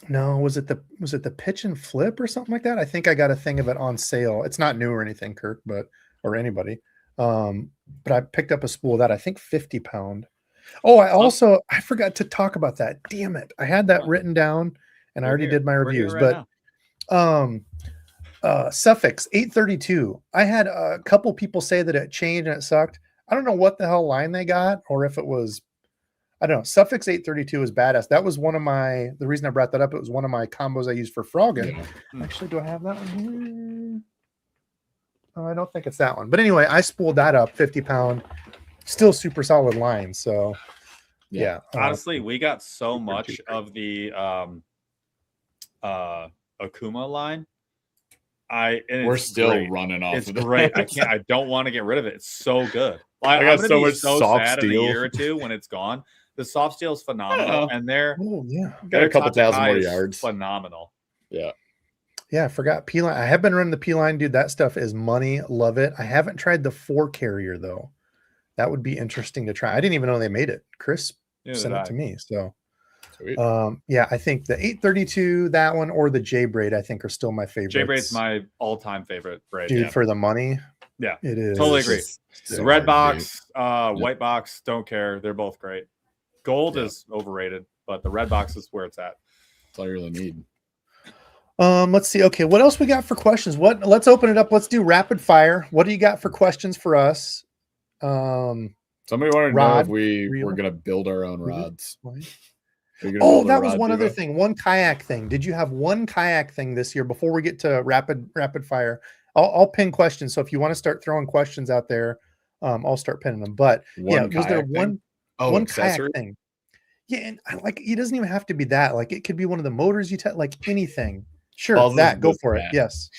No, was it the pitch and flip or something like that? I think I got a thing of it on sale. It's not new or anything, Kirk, or anybody. But I picked up a spool of that, I think 50 pound. Oh, I forgot to talk about that. Damn it. I had that written down and I already did my reviews, but Suffix 832. I had a couple people say that it changed and it sucked. I don't know what the hell line they got or if it was, I don't know. Suffix 832 is badass. That was the reason I brought that up. It was one of my combos I used for frogging. Actually, do I have that one here? Oh, I don't think it's that one. But anyway, I spooled that up, 50 pound, still super solid line. So yeah. Honestly, we got so much of the Akuma line. We're still running off. It's great. I don't want to get rid of it. It's so good. I got so much soft sad steel. In a year or two when it's gone. The soft steel is phenomenal, and got a couple thousand more yards. Phenomenal. Yeah. Yeah, I forgot P-line. I have been running the P-line, dude. That stuff is money. Love it. I haven't tried the 4 carrier though. That would be interesting to try. I didn't even know they made it. Chris sent it to me. So Sweet. yeah, I think the 832, that one, or the J braid, I think are still my favorites. J braid's my all-time favorite braid. Dude, for the money. Yeah, it is. Totally agree. So Red box, white box, don't care. They're both great. Gold is overrated, but the red box is where it's at. That's all you really need. Let's see. Okay, what else we got for questions? Let's open it up. Let's do rapid fire. What do you got for questions for us? Somebody wanted to know if we're gonna build our own rods. Oh, that was one other thing. One kayak thing. Did you have one kayak thing this year? Before we get to rapid fire, I'll pin questions. So if you want to start throwing questions out there, I'll start pinning them. But was there one kayak thing? Yeah, and it doesn't even have to be that. Like it could be one of the motors you like anything. Sure, go for it. Yes.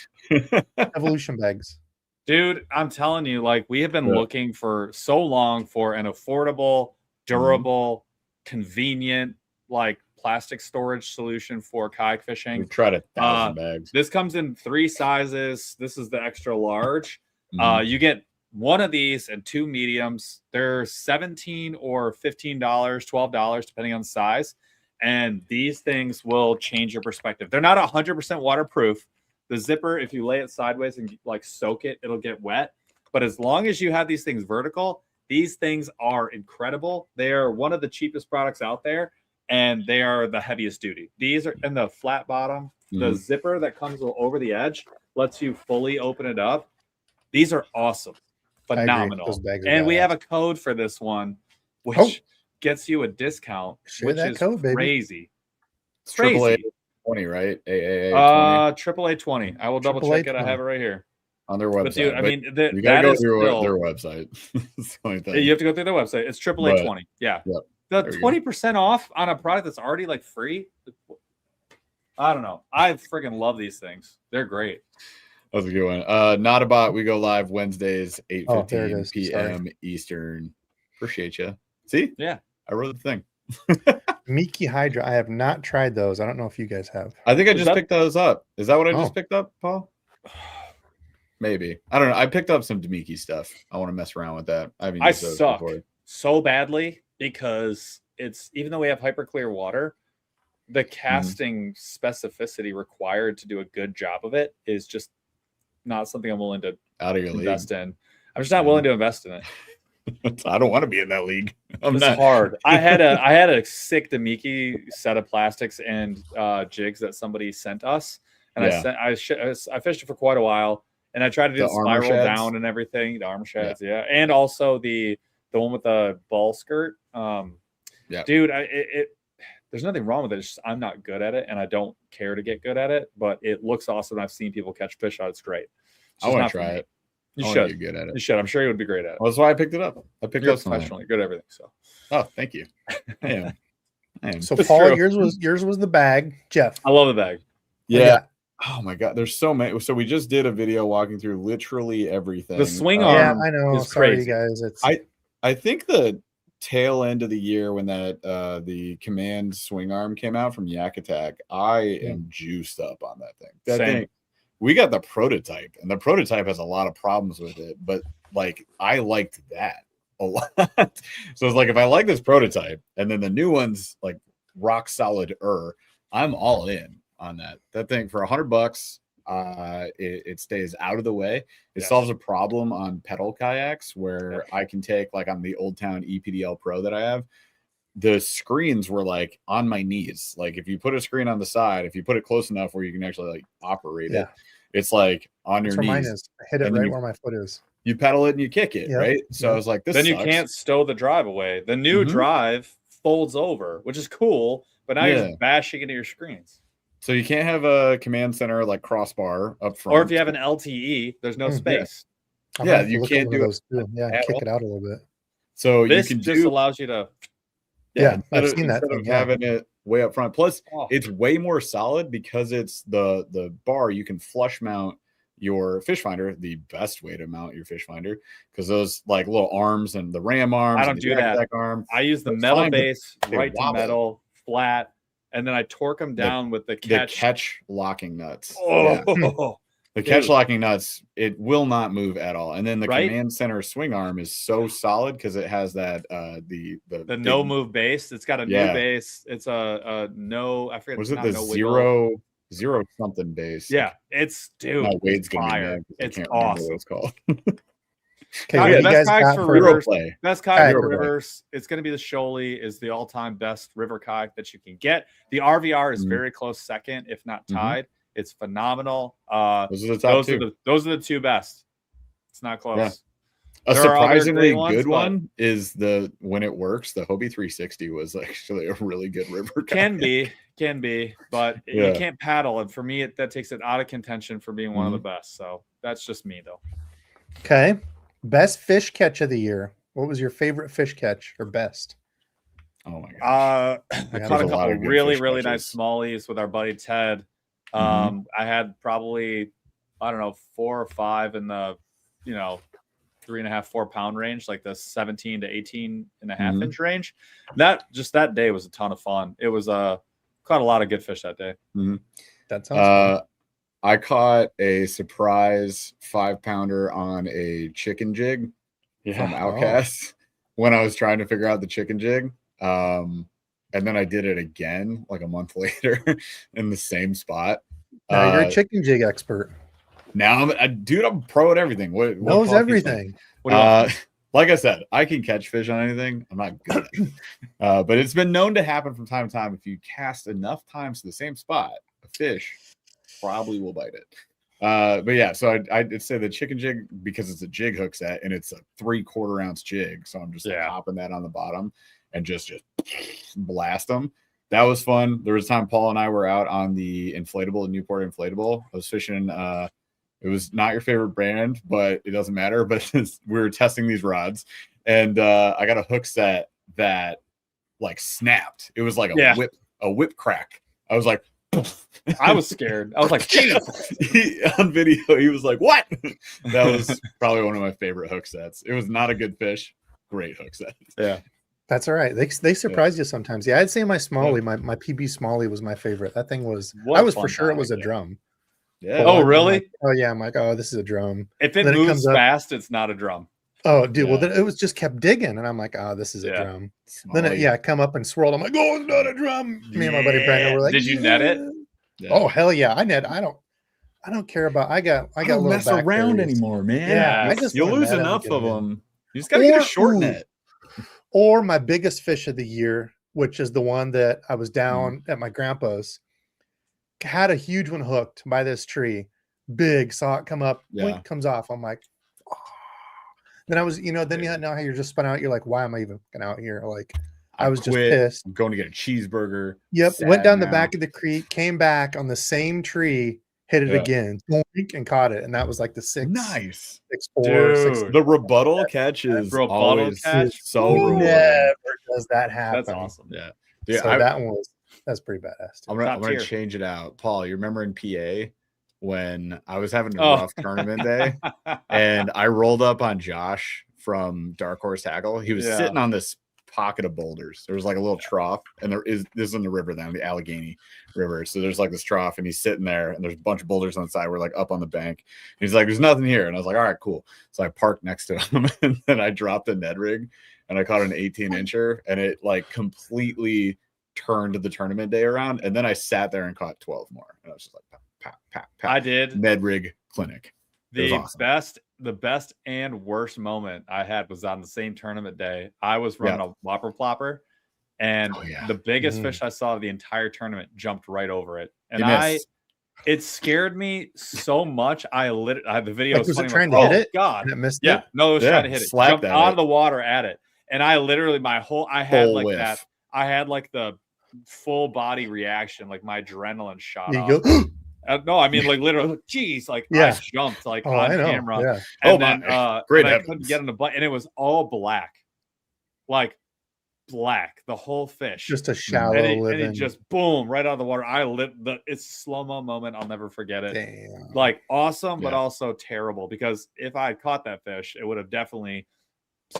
Evolution bags. Dude, I'm telling you, like we have been looking for so long for an affordable, durable, convenient, like plastic storage solution for kayak fishing. We've tried 1,000 bags. This comes in 3 sizes. This is the extra large. You get one of these and 2 mediums. They're $17 or $15, $12, depending on the size. And these things will change your perspective. They're not 100% waterproof. The zipper, if you lay it sideways and like soak it, it'll get wet. But as long as you have these things vertical, these things are incredible. They are one of the cheapest products out there, and they are the heaviest duty. These are in the flat bottom. The zipper that comes over the edge lets you fully open it up. These are awesome. Phenomenal. And we have a code for this one, which gets you a discount, which is crazy. It's crazy. 20, right? AAA 20. AAA 20. I will double check it. I have it right here on their website. But dude, I mean, you gotta go through their website. You have to go through their website. It's AAA 20. Yeah. The 20% off on a product that's already like free. I don't know. I freaking love these things. They're great. That was a good one. Not about. We go live Wednesdays, 8:15 p.m. Eastern. Appreciate you. See? Yeah. I wrote the thing. Miki Hydra. I have not tried those. I don't know if you guys have. I think I just picked those up. Is that what I just picked up, Paul? Maybe. I don't know. I picked up some Demiki stuff. I want to mess around with that. I suck so badly because it's, even though we have hyper clear water, the casting specificity required to do a good job of it is just not something I'm willing to invest in. I'm just not willing to invest in it. I don't want to be in that league. It's hard. I had a sick Demiki set of plastics and jigs that somebody sent us, and I fished it for quite a while, and I tried to do the spiral down and everything, the armor sheds, and also the one with the ball skirt. Dude, there's nothing wrong with it. It's just I'm not good at it, and I don't care to get good at it. But it looks awesome. I've seen people catch fish on it. It's great. I want to try it. You should. Get good at it. You should. I'm sure you would be great at it. Well, that's why I picked it up. I picked up professionally. Good at everything. So. Oh, thank you. I am. So Paul, yours was the bag. Jeff, I love the bag. Yeah. Oh my God, there's so many. So we just did a video walking through literally everything. The swing arm. I know. Is Sorry, crazy. You guys. I think the tail end of the year when that the Command swing arm came out from Yak Attack, I am juiced up on that thing. That thing. We got the prototype, and the prototype has a lot of problems with it, but like I liked that a lot. So it's like if I like this prototype, and then the new one's like rock solid, I'm all in on that. That thing for $100. It stays out of the way. It solves a problem on pedal kayaks where I can take, like on the Old Town EPDL Pro that I have, the screens were like on my knees. Like if you put a screen on the side, if you put it close enough where you can actually like operate it, it's like on your knees. Mine is. I hit it right where my foot is. You pedal it and you kick it, right? So I was like, this then sucks. You can't stow the drive away. The new drive folds over, which is cool, but now you're just bashing into your screens. So you can't have a command center like crossbar up front. Or if you have an LTE, there's no space. You can't do those. Kick it out a little bit. So this you can just allows you to. I've seen that. Instead of having it way up front. Plus, it's way more solid because it's the bar. You can flush mount your fish finder, the best way to mount your fish finder, because those like little arms and the ram arms. I don't do that. Arm, I use the metal base, right to metal, flat, and then I torque them down with the catch locking nuts. Oh, the catch locking nuts, it will not move at all. And then the Right? command center swing arm is so solid because it has that the the no move base. It's got a new base. It's a no. I forget. Was it not the no wiggle. zero something base? Yeah, it's dude. No, Wade's it's gonna be fire. mad 'cause It's I can't remember what awesome. it's called. Okay, Best kayaks for rivers. Play. Best kayak Hero for play. rivers. It's going to be the Shoalie is the all-time best river kayak that you can get. The RVR is very close second, if not tied. It's phenomenal. Those are the top two. Those are the two best. It's not close. Yeah. A There are other surprisingly great ones, good one is when it works, the Hobie 360 was actually a really good river kayak. Can be, but you can't paddle. And for me, that takes it out of contention for being one of the best. So that's just me, though. Okay. Best fish catch of the year. What was your favorite fish catch or best? Oh my gosh. I caught a couple really nice smallies with our buddy Ted. I had probably, I don't know, 4 or 5 in the, 3.5, 4 pound range, like the 17 to 18 and a half inch range. That day was a ton of fun. It was caught a lot of good fish that day. That sounds fun. I caught a surprise 5-pounder on a chicken jig from Outcast when I was trying to figure out the chicken jig. And then I did it again like a month later in the same spot. Now you're a chicken jig expert. Now I'm pro at everything. What knows everything. Like I said, I can catch fish on anything. I'm not good at it. But it's been known to happen from time to time. If you cast enough times to the same spot, a fish probably will bite it. But yeah, so I'd say the chicken jig, because it's a jig hook set and it's a 3/4 ounce jig. So I'm just hopping that on the bottom and just blast them. That was fun. There was a time Paul and I were out on the Newport inflatable. I was fishing. It was not your favorite brand, but it doesn't matter. But we were testing these rods, and I got a hook set that like snapped. It was like a whip crack. I was like, I was scared. I was like, on video, he was like, "What?" That was probably one of my favorite hook sets. It was not a good fish. Great hook set. Yeah. That's all right. They surprise you sometimes. Yeah, I'd say my Smallie, my PB Smallie was my favorite. That thing was, I was for sure it was a drum. Yeah. Oh, really? I'm like, oh, this is a drum. If it moves fast, it's not a drum. Oh, dude. Well, then it was just kept digging, and I'm like, oh, this is a drum. Smallie. Then it come up and swirled. I'm like, oh, it's not a drum. Me and my buddy Brandon were like, did you net it? Yeah. Oh, hell yeah, I net. I don't care about. I got little mess around anymore, man. Yeah, you'll lose enough of them. You just gotta get a short net. Or my biggest fish of the year, which is the one that I was down at my grandpa's, had a huge one hooked by this tree. Big, saw it come up, blink, comes off. I'm like, oh. Then I was, then you know how you're just spun out. You're like, why am I even out here? Like, I was just pissed. I'm going to get a cheeseburger. Yep. Went down the back of the creek, came back on the same tree, hit it again, and caught it. And that was like the 6. Nice. 6'4", 6. The rebuttal catch is always so rewarding. Never does that happen. That's awesome. Yeah. Dude, so that's pretty badass. I'm gonna change it out. Paul, you remember in PA when I was having a rough tournament day and I rolled up on Josh from Dark Horse Tackle. He was sitting on this pocket of boulders. There was like a little trough, and this is in the river then, the Allegheny River. So there's like this trough, and he's sitting there, and there's a bunch of boulders on the side. We're like up on the bank. And he's like, "There's nothing here," and I was like, "All right, cool." So I parked next to him, and then I dropped a Ned rig, and I caught an 18-incher, and it like completely turned the tournament day around. And then I sat there and caught 12 more, and I was just like, "Pop, pop, pop." I did Ned rig clinic. The best and worst moment I had was on the same tournament day. I was running a whopper plopper, and the biggest fish I saw of the entire tournament jumped right over it. And it scared me so much. The video was it trying to hit it? God. And it missed it? No, it was trying to hit it. Jumped out of the water at it. And I literally, I had like the full body reaction, like my adrenaline shot off. No, I mean, like literally, geez, like I jumped like on camera. Yeah. And then great. I couldn't get in the butt, and it was all black, like black, the whole fish. Just a shallow and it just boom right out of the water. It's slow-mo moment. I'll never forget it. Damn. Like awesome, but also terrible, because if I had caught that fish, it would have definitely,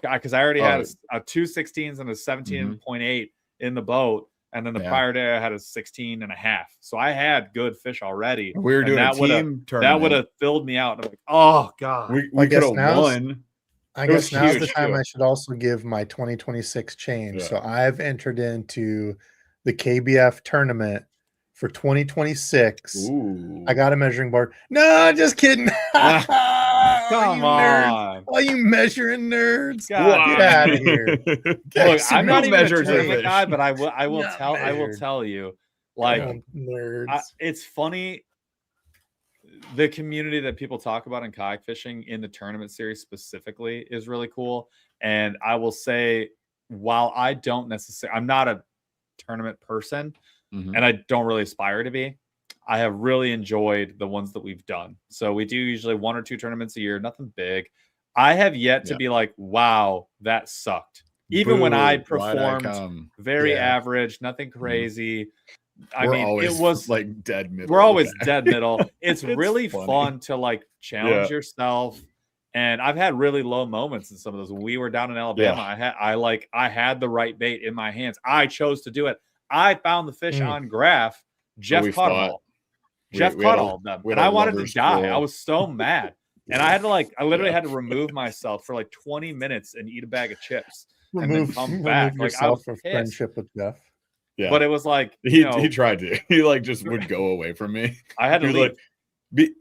because I already had a 2 16s and a 17.8 in the boat. And then the prior day I had a 16.5. So I had good fish already. We were doing a team tournament. That would have filled me out. I'm like, oh God. We could have won. I guess now's the time I should also give my 2026 change. Yeah. So I've entered into the KBF tournament for 2026. Ooh. I got a measuring board. No, just kidding. Come on. All you measuring nerds. God, get out of here. Look, I'm not even a tournament guy, but I will tell you, like, nerds. It's funny. The community that people talk about in kayak fishing in the tournament series specifically is really cool. And I will say, while I don't necessarily, I'm not a tournament person, and I don't really aspire to be, I have really enjoyed the ones that we've done. So we do usually 1 or 2 tournaments a year, nothing big. I have yet to be like, wow, that sucked. Even when I performed very average, nothing crazy. I mean, it was like dead middle. We're always dead middle. It's really fun to like challenge yourself. And I've had really low moments in some of those. When we were down in Alabama, I had the right bait in my hands. I chose to do it. I found the fish on graph. Jeff caught them all. Jeff caught all of them. And I wanted to die. I was so mad. And I had to I literally had to remove myself for like 20 minutes and eat a bag of chips. And then come back. Like I was for friendship with Jeff. Yeah. But it was like he tried to. He like just would go away from me. I had to leave.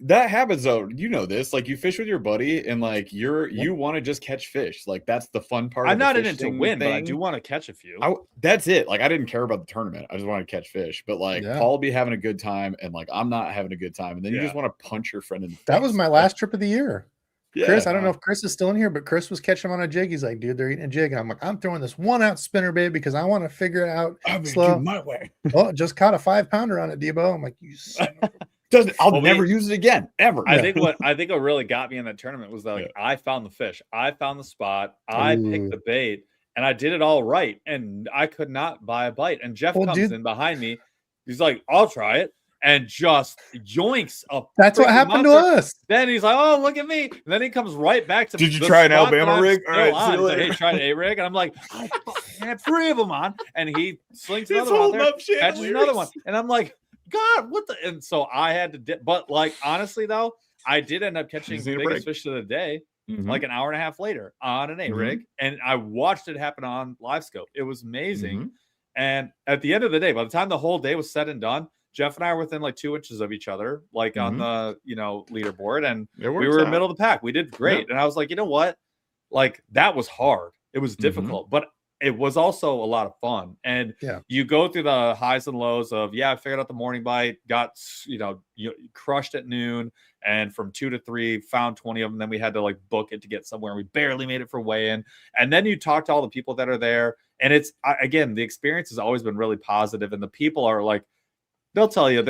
That happens though. You know this. Like you fish with your buddy, and like you want to just catch fish. Like that's the fun part. I'm not in it to win, but I do want to catch a few. That's it. Like I didn't care about the tournament. I just wanted to catch fish. But like Paul be having a good time, and like I'm not having a good time, and then you just want to punch your friend in the face. That was my last trip of the year. Yeah, Chris, I don't know if Chris is still in here, but Chris was catching him on a jig. He's like, dude, they're eating a jig. And I'm like, I'm throwing this 1-ounce spinner bait because I want to figure it out slow. My way. Oh, just caught a 5-pounder on it, Debo. I'm like, you son of a... I'll never use it again, ever. I think what really got me in that tournament was that I found the fish. I found the spot. I picked the bait. And I did it all right. And I could not buy a bite. And Jeff comes in behind me. He's like, I'll try it. And just yoinks up. That's what happened to us. Then he's like, "Oh, look at me!" And then he comes right back to. Did you try an Alabama rig? All right, he's like, "Hey, try an A rig," and I'm like, "I have 3 of them on," and he slings another one there, catches another one, and I'm like, "God, what the?" And so I had to dip. But like honestly, though, I did end up catching the biggest fish of the day, like an hour and a half later on an A rig, and I watched it happen on live scope. It was amazing. And at the end of the day, by the time the whole day was said and done, Jeff and I were within like 2 inches of each other, like on the, leaderboard, and we were in the middle of the pack. We did great. And I was like, you know what? Like that was hard. It was difficult, but it was also a lot of fun. And you go through the highs and lows of, I figured out the morning bite, got, you crushed at noon, and from 2 to 3 found 20 of them. Then we had to like book it to get somewhere. We barely made it for weigh-in. And then you talk to all the people that are there. And it's, again, the experience has always been really positive, and the people are like, they'll tell you,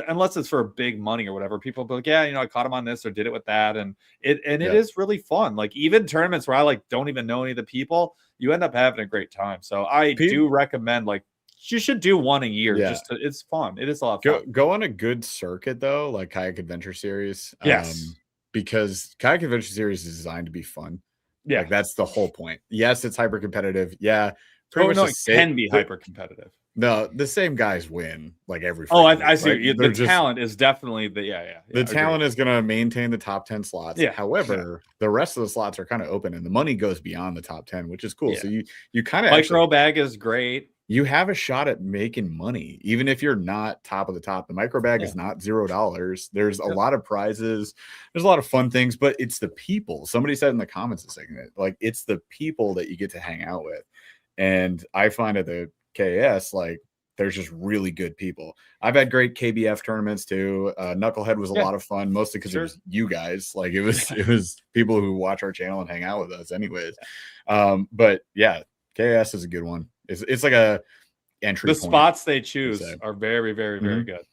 unless it's for big money or whatever, people be like, I caught him on this or did it with that. And it is really fun. Like even tournaments where I like don't even know any of the people, you end up having a great time. So I do recommend, like, you should do one a year. It's fun. It is a lot of fun. Go on a good circuit though, like Kayak Adventure Series. Yes. Because Kayak Adventure Series is designed to be fun. Yeah. Like that's the whole point. Yes, it's hyper competitive. Yeah. Pretty much it can be hyper competitive. No, the same guys win like every. I see. Right? The talent is definitely the talent is going to maintain the top 10 slots. Yeah. However, the rest of the slots are kind of open, and the money goes beyond the top 10, which is cool. Yeah. So you kind of micro bag is great. You have a shot at making money, even if you're not top of the top. The micro bag is not $0. There's a lot of prizes. There's a lot of fun things, but it's the people. Somebody said in the comments a second, like it's the people that you get to hang out with. And I find at the KS, like there's just really good people. I've had great KBF tournaments too. Knucklehead was a lot of fun, mostly because it was you guys. Like it was people who watch our channel and hang out with us, anyways. But yeah, KS is a good one. It's like a entry. The spots they choose are very, very, very good.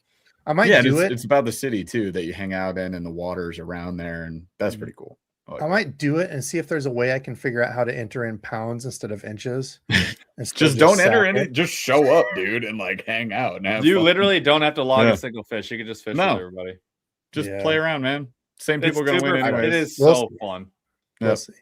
I might do it. It's about the city too that you hang out in, and the waters around there, and that's pretty cool. I might do it and see if there's a way I can figure out how to enter in pounds instead of inches. Just don't enter in it. Just show up, dude, and like hang out. And have you fun. Literally don't have to log a single fish. You can just fish with everybody. Just play around, man. Same people are going to win anyway. It is so fun. We'll see.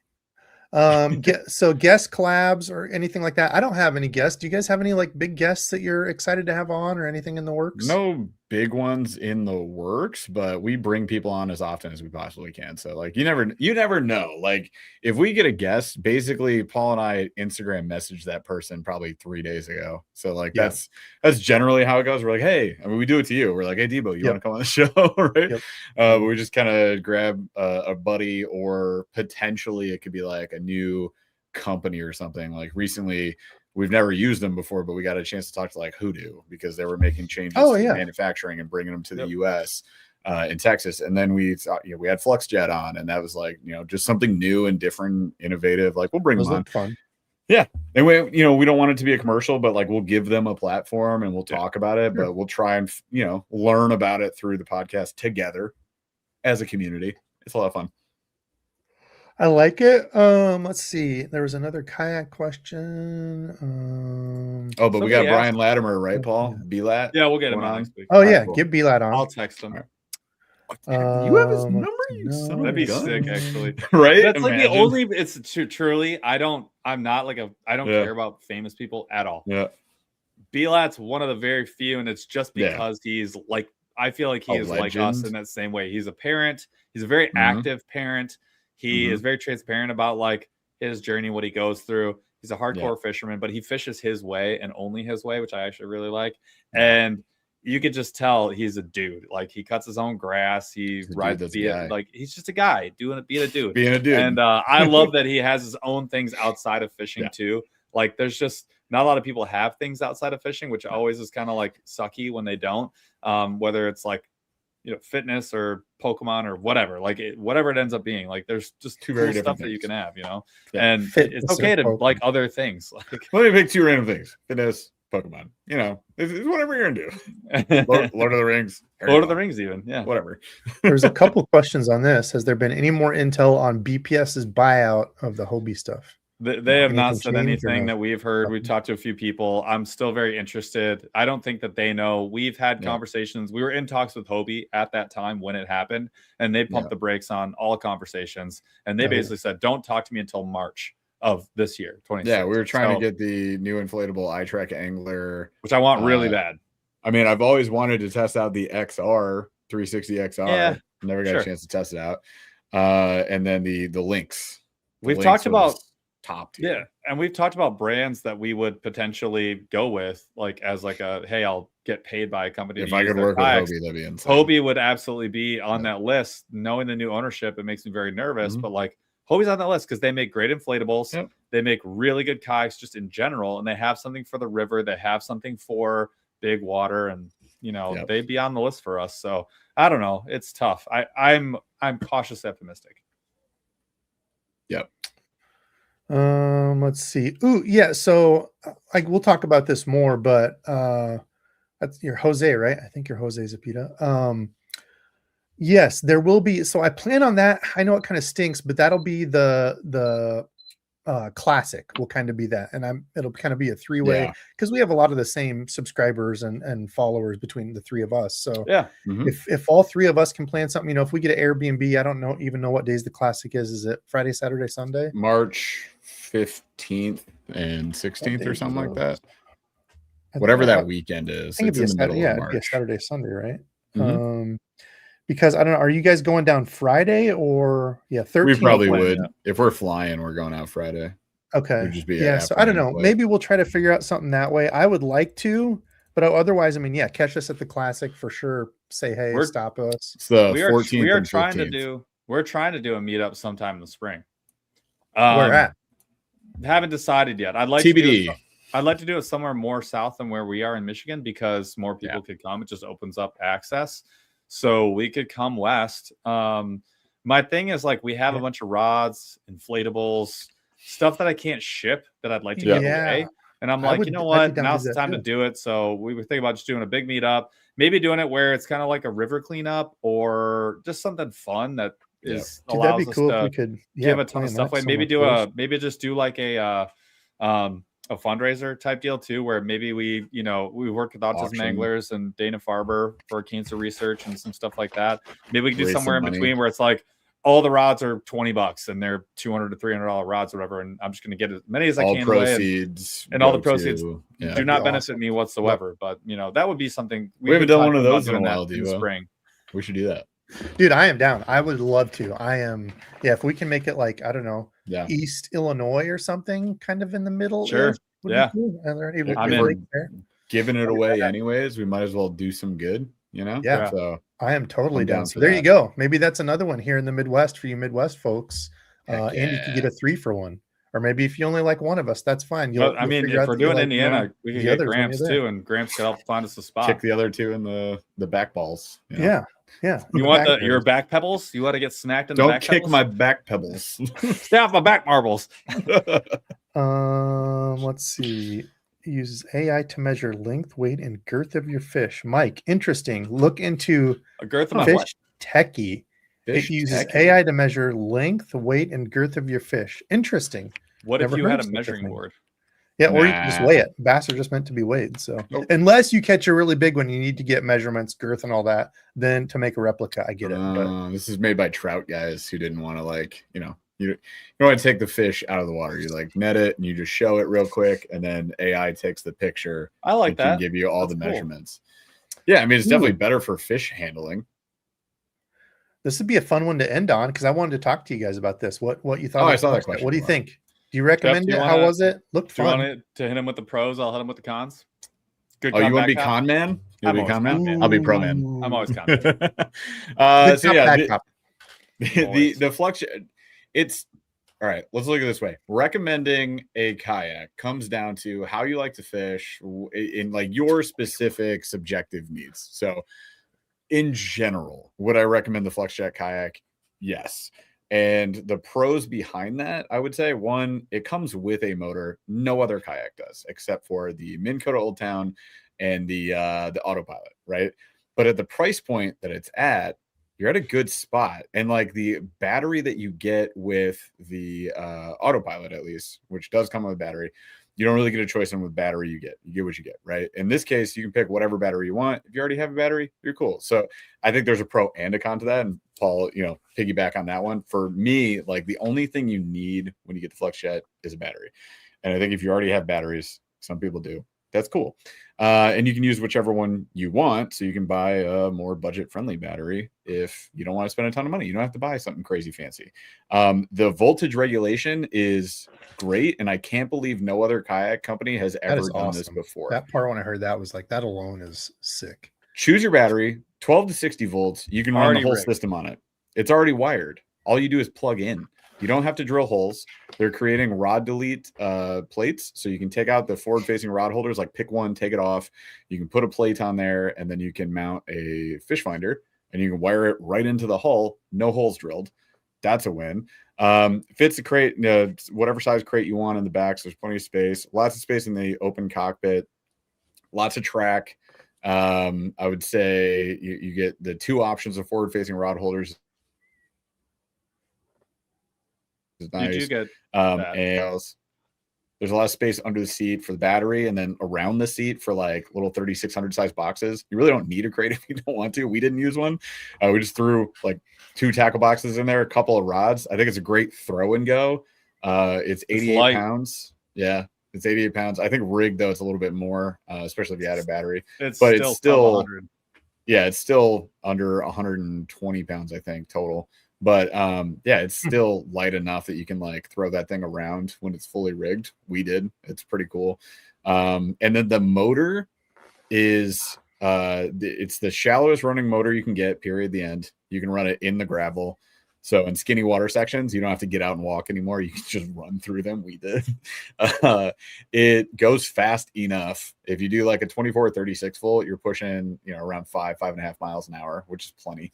So guest collabs or anything like that. I don't have any guests. Do you guys have any like big guests that you're excited to have on or anything in the works? No big ones in the works, but we bring people on as often as we possibly can. So like you never know. Like if we get a guest, basically Paul and I Instagram messaged that person probably 3 days ago. So like that's generally how it goes. We're like, hey, I mean, we do it to you. We're like, hey Debo, you want to come on the show? Right. But we just kind of grab a buddy, or potentially it could be like a new company or something. Like recently, we've never used them before, but we got a chance to talk to like Hoodoo because they were making changes to manufacturing and bringing them to the US in Texas. And then we had FluxJet on, and that was like, just something new and different, innovative. Like we'll bring them on. Fun. Yeah. And we don't want it to be a commercial, but like we'll give them a platform and we'll talk about it, but we'll try and, learn about it through the podcast together as a community. It's a lot of fun. I like it. Let's see. There was another kayak question. But we got Brian Latimer, right, Paul? B-Lat? Yeah, we'll get him on next week. Oh, yeah. Cool. Get B-Lat on. I'll text him. You have his number? You son of a That'd be gun. sick, actually. Right? That's like the only, it's truly, I don't care about famous people at all. Yeah. B-Lat's one of the very few, and it's just because he's like, I feel like he is like us in that same way. He's a parent. He's a very active parent. He is very transparent about like his journey, what he goes through. He's a hardcore fisherman, but he fishes his way and only his way, which I actually really like. And you could just tell he's a dude. Like he cuts his own grass. He rides like he's just a guy being a dude. Being a dude. And I love that he has his own things outside of fishing too. Like there's just not a lot of people have things outside of fishing, which always is kind of like sucky when they don't. Whether it's like, fitness or Pokemon or whatever, like whatever it ends up being, like there's just two very different stuff that you can have, and it's okay to like other things. Like let me pick two random things: fitness, Pokemon. It's whatever you're into. Lord of the Rings, Lord of the Rings, even whatever. There's a couple questions on this. Has there been any more intel on BPS's buyout of the Hobie stuff? They have not said anything that we've heard. We've talked to a few people. I'm still very interested. I don't think that they know. We've had conversations. We were in talks with Hobie at that time when it happened, and they pumped the brakes on all conversations. And they basically said, don't talk to me until March of this year, 2026. Yeah, we were trying to get the new inflatable iTrek Angler, which I want really bad. I mean, I've always wanted to test out the XR 360 XR. Yeah, never got a chance to test it out. And then the Lynx. We've talked about top tier. Yeah, and we've talked about brands that we would potentially go with, like as like a hey, I'll get paid by a company. If I could work with Hobie, that'd be insane. Hobie would absolutely be on that list. Knowing the new ownership, it makes me very nervous. But like Hobie's on that list because they make great inflatables. They make really good kayaks just in general, and they have something for the river. They have something for big water, and they'd be on the list for us. So I don't know. It's tough. I'm cautiously optimistic. Yep. Let's see. Ooh, yeah. So we'll talk about this more, but that's your Jose, right? I think you're Jose Zapita. Yes, there will be. So I plan on that. I know it kind of stinks, but that'll be the classic will kind of be that. And it'll kind of be a three-way because we have a lot of the same subscribers and followers between the three of us. So if all three of us can plan something, if we get an Airbnb, I don't even know what days the classic is. Is it Friday, Saturday, Sunday? March 15th and 16th or something like that. Whatever that weekend is. I think it'd be a Saturday, Sunday, right? Because I don't know, are you guys going down Friday or 13th? We probably would. If we're flying, we're going out Friday. Okay. So I don't know. Maybe we'll try to figure out something that way. I would like to, but otherwise, I mean, catch us at the classic for sure. Say, hey, stop us. It's the 14th. We are trying to do. We're trying to do a meetup sometime in the spring. Where at? Haven't decided yet. I'd like TBD. I'd like to do it somewhere more south than where we are in Michigan because more people could come. It just opens up access. So we could come west. My thing is like we have a bunch of rods, inflatables, stuff that I can't ship that I'd like to give away. And I'm like, you know what? Now's the time to do it. So we were thinking about just doing a big meetup, maybe doing it where it's kind of like a river cleanup or just something fun that is allows us to give a ton of stuff away. Maybe just do like a fundraiser type deal too, where maybe we work with Autism Anglers and Dana Farber for cancer research and some stuff like that. Maybe we can do somewhere in between where it's like, all the rods are $20 and they're $200 to $300 rods, or whatever. And I'm just going to get as many as I all can. Proceeds and all the proceeds do not benefit me whatsoever. But that would be something we haven't done one of those in a while. In the spring. We should do that. Dude, I am down. I would love to. I am. Yeah, if we can make it like, I don't know, East Illinois or something, kind of in the middle. Sure. Yeah. Cool. We're giving it away anyways. We might as well do some good, Yeah. So I am totally down. So there you go. Maybe that's another one here in the Midwest for you Midwest folks. And you can get a 3-for-1. Or maybe if you only like one of us, that's fine. If we're doing Indiana, we can get Gramps too, and Gramps can help find us a spot. Kick the other two in the back balls. Yeah. You want your back pebbles? You want to get snacked in the back pebbles? Don't kick my back pebbles. Stay off my back marbles. Let's see. It uses AI to measure length, weight, and girth of your fish. Mike, interesting. Look into a girth of Fish Techie. It uses AI to measure length, weight, and girth of your fish. Interesting. What if you had a measuring board? Yeah, or you can just weigh it. Bass are just meant to be weighed. So unless you catch a really big one, you need to get measurements, girth, and all that. Then to make a replica, I get it. But this is made by trout guys who didn't want to you don't want to take the fish out of the water. You net it and you just show it real quick, and then AI takes the picture. I like that. And give you all the measurements. Yeah, I mean it's definitely better for fish handling. This would be a fun one to end on because I wanted to talk to you guys about this. What you thought? Oh, I saw that question. What do you think? Do you recommend it? How was it? Looked fun. Do you want to hit him with the pros? I'll hit him with the cons. Good. Oh, you want to be con man? You'll be con man? I'll be pro man. I'm always con man. So yeah, the Flux. It's all right. Let's look at it this way. Recommending a kayak comes down to how you like to fish in your specific subjective needs. So, in general, would I recommend the FluxJet kayak? Yes. And the pros behind that, I would say, one, it comes with a motor. No other kayak does, except for the Minn Kota Old Town and the Autopilot, right? But at the price point that it's at, you're at a good spot. And the battery that you get with the Autopilot, at least, which does come with a battery, you don't really get a choice on what battery you get. You get what you get, right? In this case, you can pick whatever battery you want. If you already have a battery, you're cool. So I think there's a pro and a con to that. And Paul, piggyback on that one. For me, the only thing you need when you get the FluxJet is a battery. And I think if you already have batteries, some people do, that's cool. And you can use whichever one you want. So you can buy a more budget-friendly battery if you don't want to spend a ton of money. You don't have to buy something crazy fancy. The voltage regulation is great, and I can't believe no other kayak company has ever done this before. That part, when I heard that, was that alone is sick. Choose your battery, 12 to 60 volts. You can run the whole system on it. It's already wired. All you do is plug in. You don't have to drill holes. They're creating rod delete plates, so you can take out the forward-facing rod holders, pick one, take it off. You can put a plate on there, and then you can mount a fish finder, and you can wire it right into the hull. No holes drilled. That's a win. Fits the crate, whatever size crate you want in the back, so there's plenty of space. Lots of space in the open cockpit. Lots of track. I would say you get the two options of forward-facing rod holders. Nice. You do get and there's a lot of space under the seat for the battery, and then around the seat for little 3600 size boxes. You really don't need a crate if you don't want to. We didn't use one. We just threw 2 tackle boxes in there, a couple of rods. I think it's a great throw and go. It's 88 pounds. Yeah, it's 88 pounds. I think rigged though, it's a little bit more, especially if you add a battery. It's still it's still under 120 pounds, I think, total. But it's still light enough that you can throw that thing around when it's fully rigged. We did. It's pretty cool. And then the motor is it's the shallowest running motor you can get, period, the end. You can run it in the gravel. So in skinny water sections, you don't have to get out and walk anymore. You can just run through them. We did. It goes fast enough. If you do a 24 or 36 volt, you're pushing around 5.5 miles an hour, which is plenty.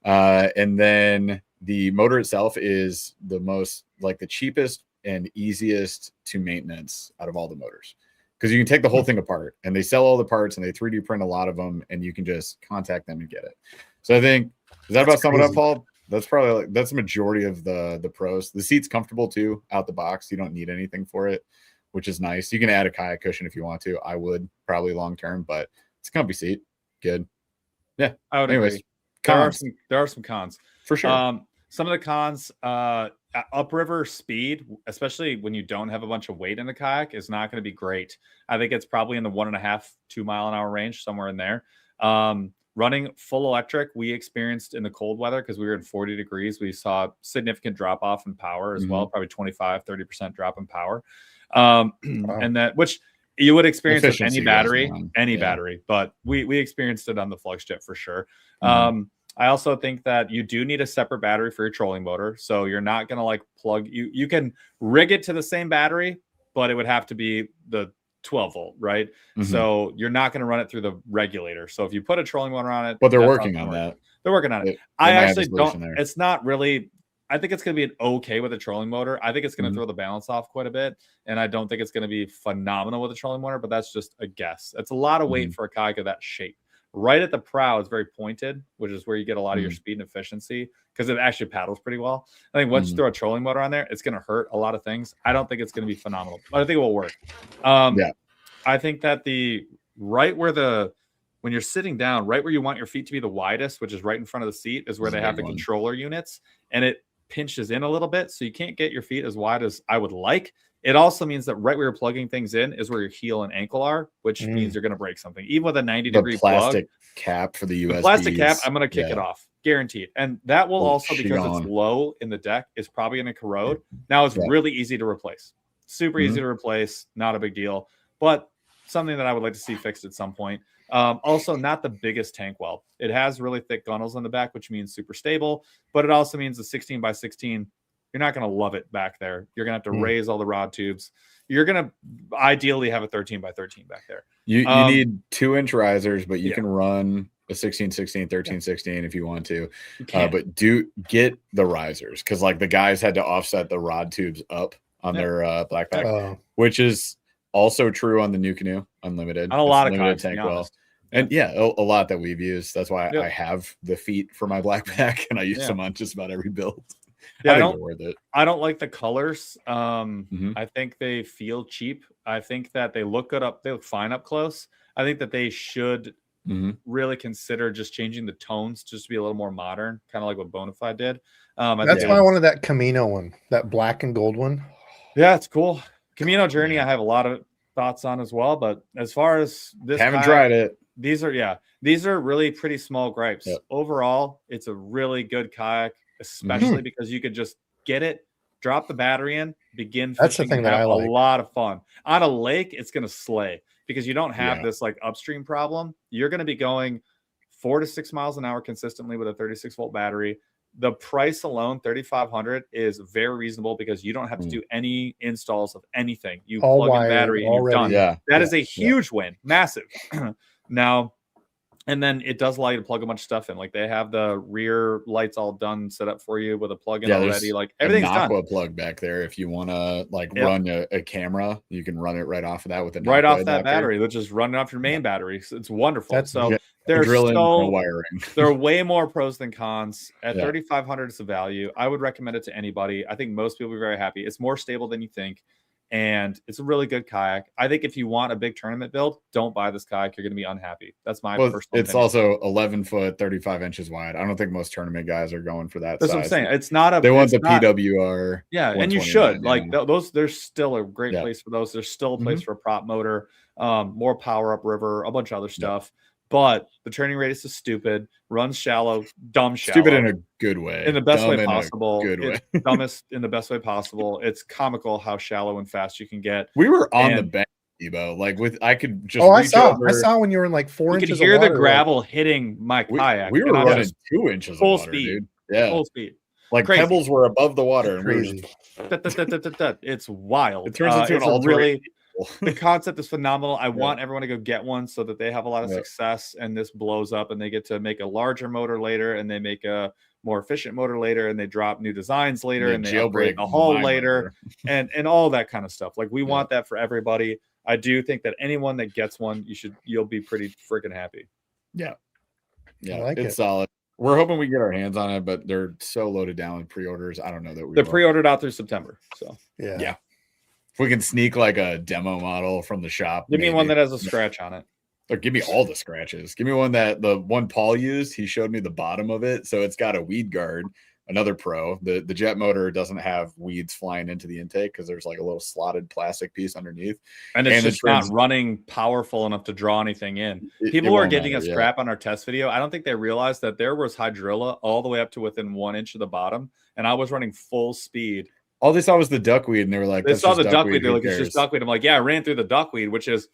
And then the motor itself is the most the cheapest and easiest to maintenance out of all the motors, because you can take the whole thing apart, and they sell all the parts, and they 3D print a lot of them, and you can just contact them and get it. So I think, is that about sum it up, Paul? That's probably that's the majority of the pros. The seat's comfortable too out the box. You don't need anything for it, which is nice. You can add a kayak cushion if you want to. I would probably long term, but it's a comfy seat. Good. Yeah. I would agree. There are some cons for sure. Some of the cons, upriver speed, especially when you don't have a bunch of weight in the kayak, is not going to be great. I think it's probably in the 1.5, 2 mile an hour range, somewhere in there. Running full electric, we experienced in the cold weather because we were in 40 degrees. We saw significant drop off in power as well, probably 25, 30% drop in power. And that, which you would experience with any battery, battery, but we experienced it on the Flux Jet for sure. I also think that you do need a separate battery for your trolling motor. So you're not going to like plug, you can rig it to the same battery, but it would have to be the 12 volt, right? So you're not going to run it through the regulator. So if you put a trolling motor on it, but they're working on that. They're working on it. I actually don't, it's not really, I think it's going to be an okay with a trolling motor. I think it's going to throw the balance off quite a bit. And I don't think it's going to be phenomenal with a trolling motor, but that's just a guess. It's a lot of weight for a kayak of that shape. Right at the prow is very pointed, which is where you get a lot of your speed and efficiency because it actually paddles pretty well. I think once you throw a trolling motor on there, it's going to hurt a lot of things. I don't think it's going to be phenomenal, but I think it will work. I think that when you're sitting down, right where you want your feet to be the widest, which is right in front of the seat, is where they have the controller units, and it pinches in a little bit, so you can't get your feet as wide as I would like. It also means that right where you're plugging things in is where your heel and ankle are, which means you're going to break something. Even with a 90-degree plastic cap for the USB. Plastic cap, I'm going to kick it off, guaranteed. And that will also, because it's low in the deck, is probably going to corrode. Now it's really easy to replace. Super easy to replace, not a big deal, but something that I would like to see fixed at some point. Also, not the biggest tank weld. It has really thick gunnels on the back, which means super stable, but it also means the 16 by 16, you're not going to love it back there. You're going to have to raise all the rod tubes. You're going to ideally have a 13 by 13 back there. You need 2-inch risers, but you can run a 16, 16, 13, 16 if you want to. But do get the risers, because like the guys had to offset the rod tubes up on their black pack, which is also true on the New Canoe Unlimited. On a lot of tank well. And a lot that we've used. That's why I have the feet for my black pack, and I use them on just about every build. I don't like the colors. I think they feel cheap. I think that they look good they look fine up close. I think that they should really consider just changing the tones just to be a little more modern, kind of like what Bonafide did. That's why I wanted that Camino one, that black and gold one. Yeah, it's cool. Camino Journey, I have a lot of thoughts on as well, but as far as this, haven't tried it. These are really pretty small gripes. Overall, it's a really good kayak, especially because you could just get it, drop the battery in, begin fishing. That's the thing that I like. A lot of fun. On a lake, it's going to slay because you don't have this like upstream problem. You're going to be going 4 to 6 miles an hour consistently with a 36-volt battery. The price alone, $3,500, is very reasonable because you don't have to do any installs of anything. You plug in battery and you're done. That is a huge win, massive. Now, and then it does allow you to plug a bunch of stuff in. Like they have the rear lights all done, set up for you with a plug-in already. Like everything's done. Aqua plug back there. If you want to like run a camera, you can run it right off of that with right off that battery, which is running off your main battery. So it's wonderful. There's wiring. There are way more pros than cons. At $3,500, it's a value. I would recommend it to anybody. I think most people will be very happy. It's more stable than you think. And it's a really good kayak. I think if you want a big tournament build, don't buy this kayak. You're going to be unhappy. That's my personal opinion. It's also 11 foot, 35 inches wide. I don't think most tournament guys are going for that. That's size. what I'm saying. It's not a. They want the PWR. Yeah, and you should like those. There's still a great place for those. There's still a place for a prop motor, more power up river, a bunch of other stuff. But the turning radius is stupid, runs shallow, dumb shallow. Stupid in a good way. In the best way possible. It's dumbest in the best way possible. It's comical how shallow and fast you can get. We were on the bank, Debo. Like I could just I saw when you were in like 4 inches. You could hear the gravel hitting my kayak. We were running 2 inches full of water, speed. Dude. Yeah. Full speed. Like crazy. pebbles were above the water. And crazy. It's wild. It turns into an all-terrain. The concept is phenomenal. I want everyone to go get one so that they have a lot of success and this blows up and they get to make a larger motor later and they make a more efficient motor later and they drop new designs later and they upgrade the hull later and all that kind of stuff. Like we want that for everybody. I do think that anyone that gets one, you'll be pretty freaking happy. Yeah. Like it's solid. We're hoping we get our hands on it, but they're so loaded down with pre-orders. I don't know that they're pre-ordered out through September. So yeah. If we can sneak like a demo model from the shop, give me one that has a scratch on it. Or give me all the scratches. Give me one that the one Paul used. He showed me the bottom of it, so it's got a weed guard. another pro. The jet motor doesn't have weeds flying into the intake because there's like a little slotted plastic piece underneath, and it's just not running powerful enough to draw anything in. People were giving us crap on our test video. I don't think they realized that there was hydrilla all the way up to within 1 inch of the bottom, and I was running full speed. All they saw was the duckweed, and they were like, they saw the duckweed. They're like, it's just duckweed. I'm like, yeah, I ran through the duckweed, which is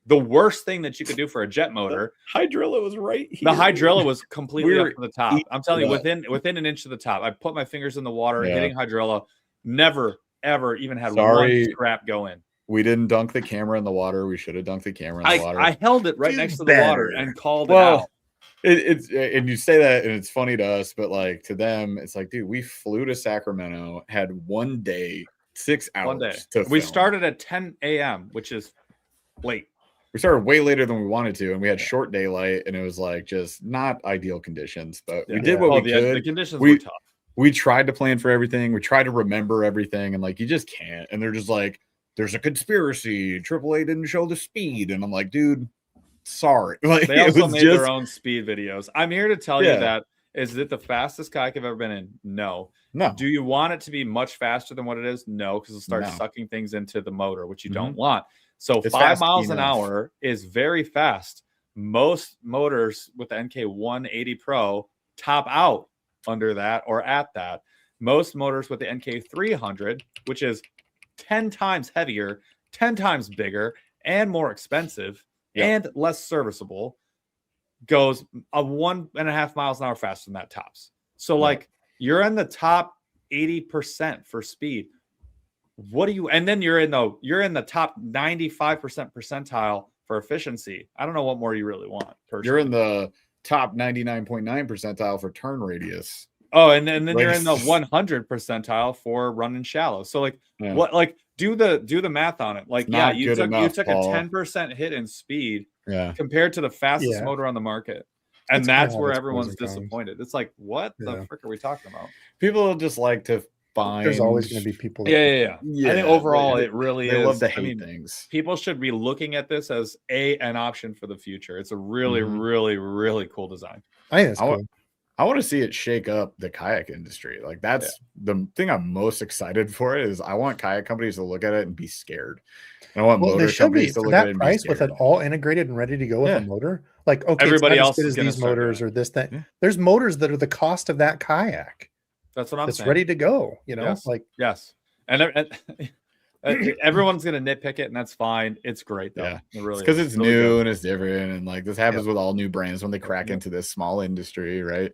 the worst thing that you could do for a jet motor. Hydrilla was right here. The hydrilla was completely up to the top. I'm telling you, within an inch of the top. I put my fingers in the water, hitting hydrilla. Never, ever even had one scrap go in. We didn't dunk the camera in the water. We should have dunked the camera in the water. I held it right next to the water and called it out. It's and you say that, and it's funny to us, but like to them, it's like, dude, we flew to Sacramento, had 1 day, 6 hours. 1 day. We started at 10 a.m., which is late. We started way later than we wanted to, and we had short daylight, and it was like just not ideal conditions. But we did what we could. The conditions were tough. We tried to plan for everything. We tried to remember everything, and like you just can't. And they're just like, "There's a conspiracy. AAA didn't show the speed," and I'm like, "Dude, sorry." Like they also made their own speed videos. I'm here to tell you that is it the fastest kayak I've ever been in? No. Do you want it to be much faster than what it is? No, because it'll start sucking things into the motor, which you don't want. So it's 5 miles an hour is very fast. Most motors with the NK 180 Pro top out under that or at that. Most motors with the NK 300, which is 10 times heavier, 10 times bigger, and more expensive and less serviceable, goes a 1.5 miles an hour faster than that tops. So like you're in the top 80% for speed. What do you, and then you're in the top 95% percentile for efficiency. I don't know what more you really want. Personally. You're in the top 99.9 percentile for turn radius. Oh, and then you're in the 100 percentile for running shallow. So like what, like do the math on it. Like, you took a 10% hit in speed compared to the fastest motor on the market. And that's where everyone's disappointed. It's like, what the frick are we talking about? People just like to find. There's always going to be people. I think overall, it really is. They love to hate things. People should be looking at this as an option for the future. It's a really, really, really cool design. I think it's cool. I want to see it shake up the kayak industry. Like that's the thing I'm most excited for is I want kayak companies to look at it and be scared. And I want motor companies to look at it and price with it all integrated and ready to go with a motor. Like, okay, everybody else is these motors or this thing. There's motors that are the cost of that kayak. That's what I'm saying. It's ready to go. You know, and everyone's gonna nitpick it, and that's fine. It's great though. Yeah, it really because it's really new and it's different, and like this happens with all new brands when they crack into this small industry, right?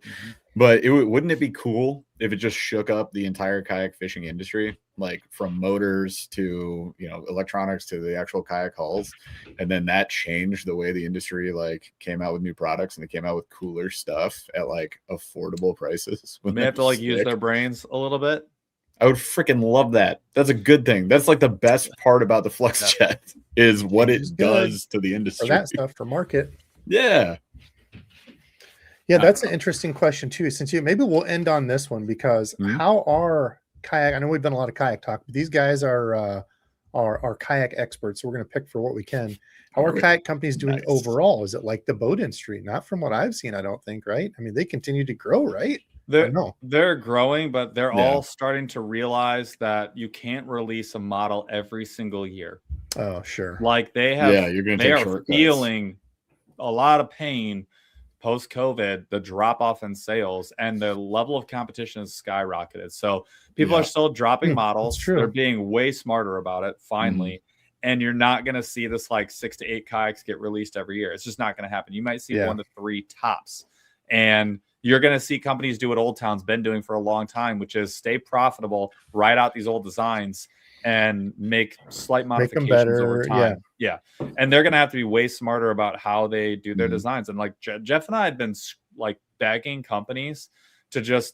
But wouldn't it be cool if it just shook up the entire kayak fishing industry, like from motors to electronics to the actual kayak hulls, and then that changed the way the industry like came out with new products and they came out with cooler stuff at like affordable prices. They have to like use their brains a little bit. I would freaking love that. That's a good thing. That's like the best part about the FlexJet is what it does to the industry. For that stuff for market. Yeah. Yeah, that's an interesting question too. Since maybe we'll end on this one because how are kayak? I know we've done a lot of kayak talk, but these guys are kayak experts. So we're going to pick for what we can. How are kayak companies doing overall? Is it like the boat industry? Not from what I've seen, I don't think. Right? I mean, they continue to grow, right? They're growing, but they're all starting to realize that you can't release a model every single year. Oh, sure. Like they have, they are feeling a lot of pain post-COVID, the drop-off in sales and the level of competition has skyrocketed. So people are still dropping models. They're being way smarter about it, finally. And you're not going to see this like 6 to 8 kayaks get released every year. It's just not going to happen. You might see 1 to 3 tops. And you're going to see companies do what Old Town's been doing for a long time, which is stay profitable, ride out these old designs, and make slight modifications over time. Yeah. And they're going to have to be way smarter about how they do their designs. And like Jeff and I had been like begging companies to just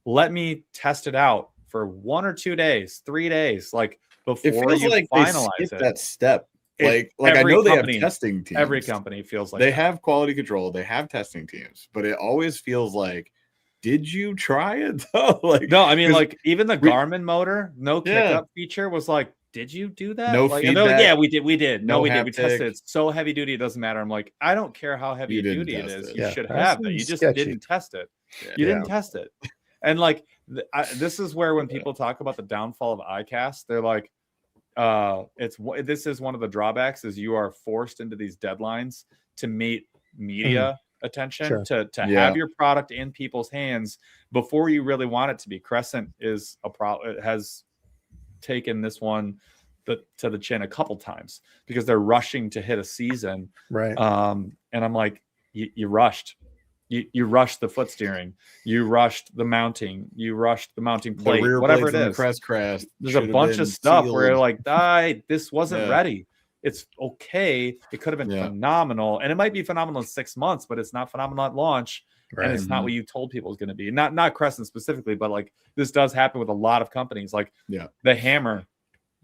let me test it out for 1 or 2 days, 3 days, like before you like finalize it. That step. Like I know they have testing teams. Every company feels like they have quality control. They have testing teams, but it always feels like, did you try it though? Like, no, I mean, like even the Garmin motor, no kick-up feature was like, did you do that? No like, feedback. Yeah, we did. No, we did. We tested it. It's so heavy duty, it doesn't matter. I'm like, I don't care how heavy duty it is. You should have it. You just didn't test it. You didn't test it. And like this is where when people talk about the downfall of ICAST, they're like, this is one of the drawbacks is you are forced into these deadlines to meet media attention, to have your product in people's hands before you really want it to be. Crescent is has taken this one to the chin a couple times because they're rushing to hit a season. Right. And I'm like, you rushed. You rushed the foot steering, you rushed the mounting, you rushed the mounting plate, whatever it is. Crest crest. There's a bunch of stuff where you're like, this wasn't ready. It's okay. It could have been phenomenal. And it might be phenomenal in 6 months, but it's not phenomenal at launch. Right. And it's not what you told people it was going to be. Not Crescent specifically, but like this does happen with a lot of companies. Like the Hammer,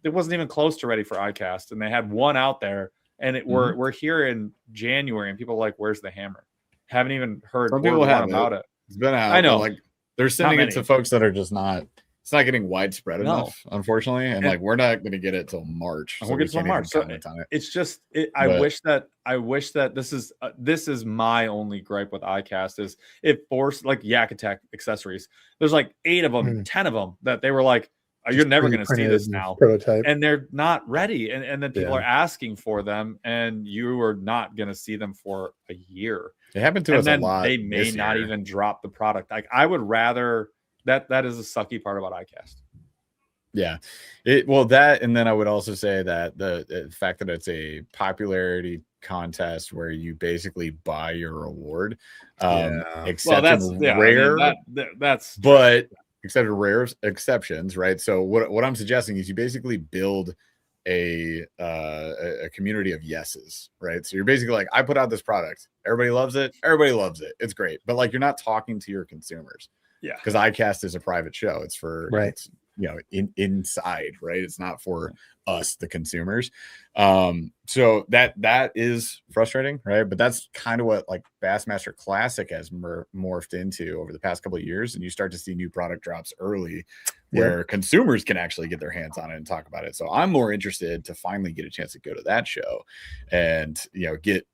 it wasn't even close to ready for ICAST. And they had one out there. And we're here in January and people are like, where's the Hammer? Haven't even heard about it. It's been out. I know. Like they're sending it to folks that are just not. It's not getting widespread enough, unfortunately. And like we're not going to get it till March. We'll get it till March. So it's just. I wish that this is my only gripe with ICAST is it forced like Yak Attack accessories. There's like 8 of them, 10 of them that they were like, you're never going to see this now. Prototype. And they're not ready. And then people are asking for them and you are not going to see them for a year. It happened to us a lot. They may not even drop the product. Like I would rather that is a sucky part about ICAST. Yeah. That, and then I would also say that the fact that it's a popularity contest where you basically buy your reward. Except that's rare. I mean, that's except for rare exceptions, right? So what I'm suggesting is you basically build a community of yeses, right? So you're basically like, I put out this product, everybody loves it, it's great, but like you're not talking to your consumers, because ICAST is a private show. It's for it's, inside, right? It's not for us, the consumers. So that is frustrating, right? But that's kind of what like Bassmaster Classic has morphed into over the past couple of years, and you start to see new product drops early where consumers can actually get their hands on it and talk about it. So I'm more interested to finally get a chance to go to that show and get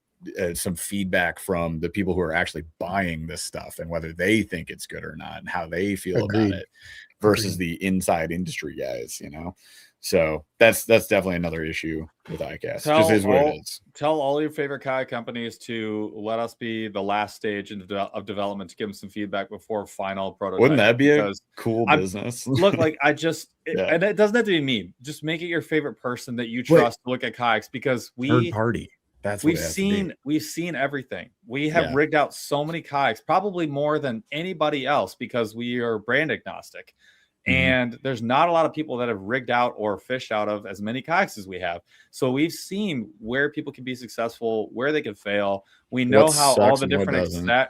some feedback from the people who are actually buying this stuff and whether they think it's good or not and how they feel about it versus the inside industry guys, So that's definitely another issue with ICAST. Just is what it is. Tell all your favorite kayak companies to let us be the last stage of development to give them some feedback before final prototype. Wouldn't that be a cool business? Look, like and it doesn't have to be me. Just make it your favorite person that you trust to look at kayaks, because third party. We've seen everything. We have rigged out so many kayaks, probably more than anybody else, because we are brand agnostic. And there's not a lot of people that have rigged out or fished out of as many kayaks as we have. So we've seen where people can be successful, where they can fail. We know how all the different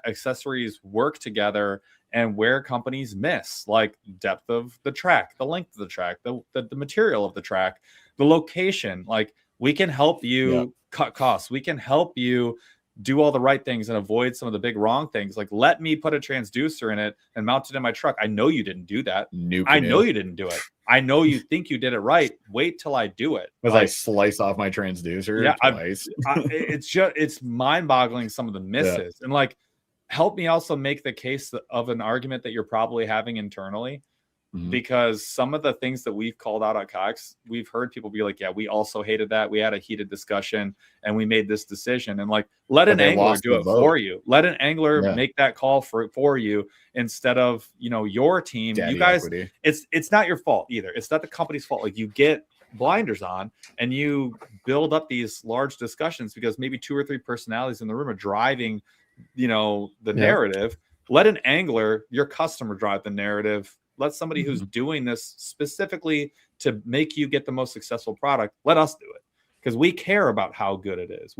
accessories work together and where companies miss, like depth of the track, the length of the track, the material of the track, the location. Like we can help you cut costs. We can help you do all the right things and avoid some of the big wrong things. Like, let me put a transducer in it and mount it in my truck. I know you didn't do that. I know you didn't do it. I know you think you did it right. Wait till I do it. As I slice off my transducer twice. It's mind-boggling, some of the misses. And like, help me also make the case of an argument that you're probably having internally. Because some of the things that we've called out on kayaks, we've heard people be like, we also hated that. We had a heated discussion and we made this decision. And like, let an angler do it for you. Let an angler make that call for you instead of, your team. You guys, it's not your fault either. It's not the company's fault. Like, you get blinders on and you build up these large discussions because maybe 2 or 3 personalities in the room are driving, the narrative. Let an angler, your customer, drive the narrative. Let somebody who's doing this specifically to make you get the most successful product, let us do it, because we care about how good it is.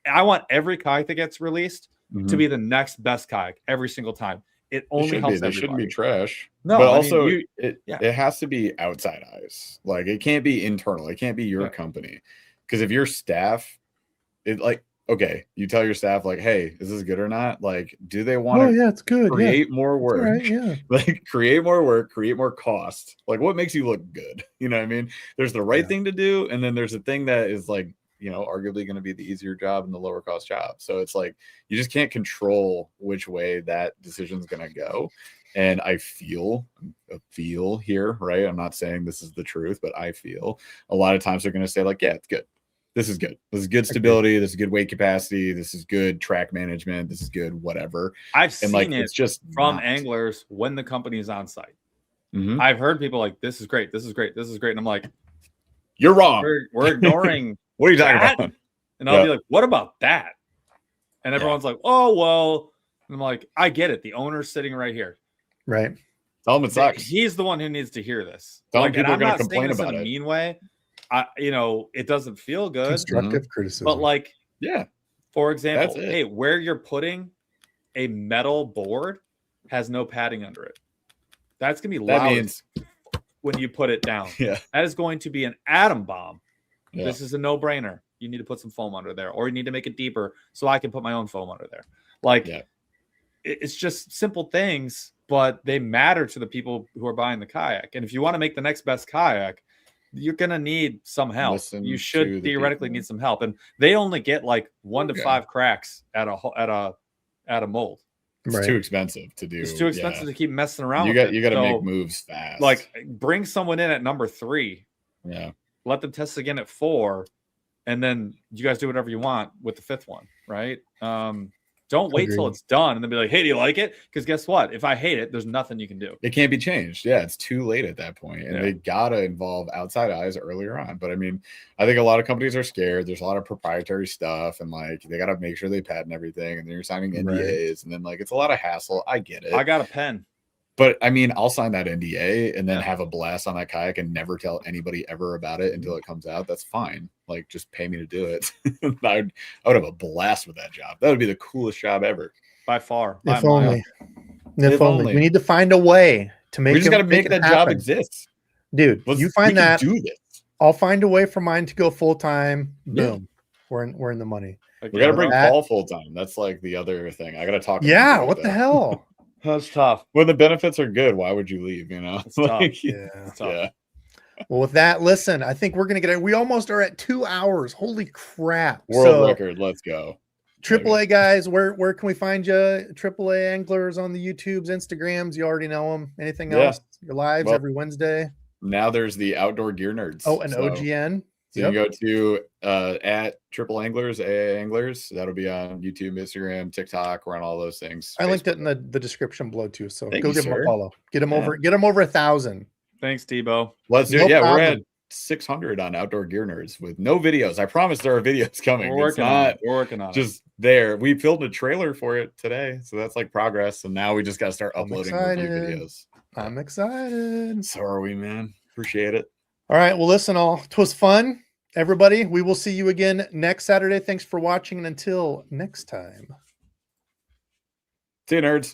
I want every kayak that gets released to be the next best kayak every single time. It only helps everybody. They shouldn't be trash. No, but also it has to be outside eyes. Like, it can't be internal. It can't be your company. Because if your staff, okay, you tell your staff like, hey, is this good or not? Like, do they want to it's good. Create more work? Like, create more work, create more cost. Like, what makes you look good? You know what I mean? There's the right thing to do, and then there's a thing that is like, arguably going to be the easier job and the lower cost job. So it's like you just can't control which way that decision is going to go. And I feel here, right? I'm not saying this is the truth, but I feel a lot of times they're going to say like, yeah, it's good. This is good. This is good stability. This is good weight capacity. This is good track management. This is good whatever. I've seen it it's just from anglers when the company is on site. Mm-hmm. I've heard people like, this is great. This is great. This is great. And I'm like, you're wrong. We're ignoring what are you talking about? And I'll be like, what about that? And everyone's like, oh, well. And I'm like, I get it. The owner's sitting right here. Right. Tell him it sucks. He's the one who needs to hear this. Tell him like, people are I'm going to not complain saying this about in a it. mean way. It doesn't feel good. Constructive criticism. But like, yeah. For example, hey, where you're putting a metal board has no padding under it. That's going to be loud when you put it down. Yeah. That is going to be an atom bomb. Yeah. This is a no-brainer. You need to put some foam under there, or you need to make it deeper so I can put my own foam under there. Like, it's just simple things, but they matter to the people who are buying the kayak. And if you want to make the next best kayak, you're going to need some help. You should theoretically need some help. And they only get like 1 to 5 cracks at a mold. It's too expensive to do. It's too expensive to keep messing around. You got to make moves fast. Like, bring someone in at number 3. Yeah. Let them test again at 4, and then you guys do whatever you want with the 5th one, right? Don't wait till it's done and then be like, hey, do you like it? Because guess what? If I hate it, there's nothing you can do. It can't be changed. Yeah, it's too late at that point. And they got to involve outside eyes earlier on. But I mean, I think a lot of companies are scared. There's a lot of proprietary stuff, and like they got to make sure they patent everything. And then you're signing NDAs, and then like it's a lot of hassle. I get it. I got a pen. But I mean, I'll sign that NDA and then have a blast on that kayak and never tell anybody ever about it until it comes out. That's fine. Like, just pay me to do it. I would have a blast with that job. That would be the coolest job ever. By far. If only. If only. We need to find a way to make. We just got to make that job exist, dude. You find that. Do this. I'll find a way for mine to go full time. Boom. Yeah. We're in the money. We got to bring Paul full time. That's like the other thing. I got to talk. Yeah. What the hell? That's tough. When the benefits are good, why would you leave? It's like, tough. It's tough. Yeah. Well, with that, listen, I think we're going to get it. We almost are at 2 hours. Holy crap. World record. Let's go. AAA guys, where can we find you? AAA Anglers on the YouTubes, Instagrams. You already know them. Anything else? Your lives every Wednesday. Now there's the Outdoor Gear Nerds. Oh, and OGN. So you go to at AAANGLERS, AAANGLERS. That'll be on YouTube, Instagram, TikTok. We're on all those things. I linked it in the description below too. So Thank go you, give them a sir. follow. Get them over 1,000. Thanks, Debo. Let's do it. Yeah, we're at 600 on Outdoor Gear Nerds with no videos. I promise there are videos coming. We're working on it. We're working on it. Just there. We filmed a trailer for it today. So that's like progress. And now we just got to start uploading videos. I'm excited. So are we, man. Appreciate it. All right. Well, listen, it was fun. Everybody, we will see you again next Saturday. Thanks for watching. And until next time. See you, nerds.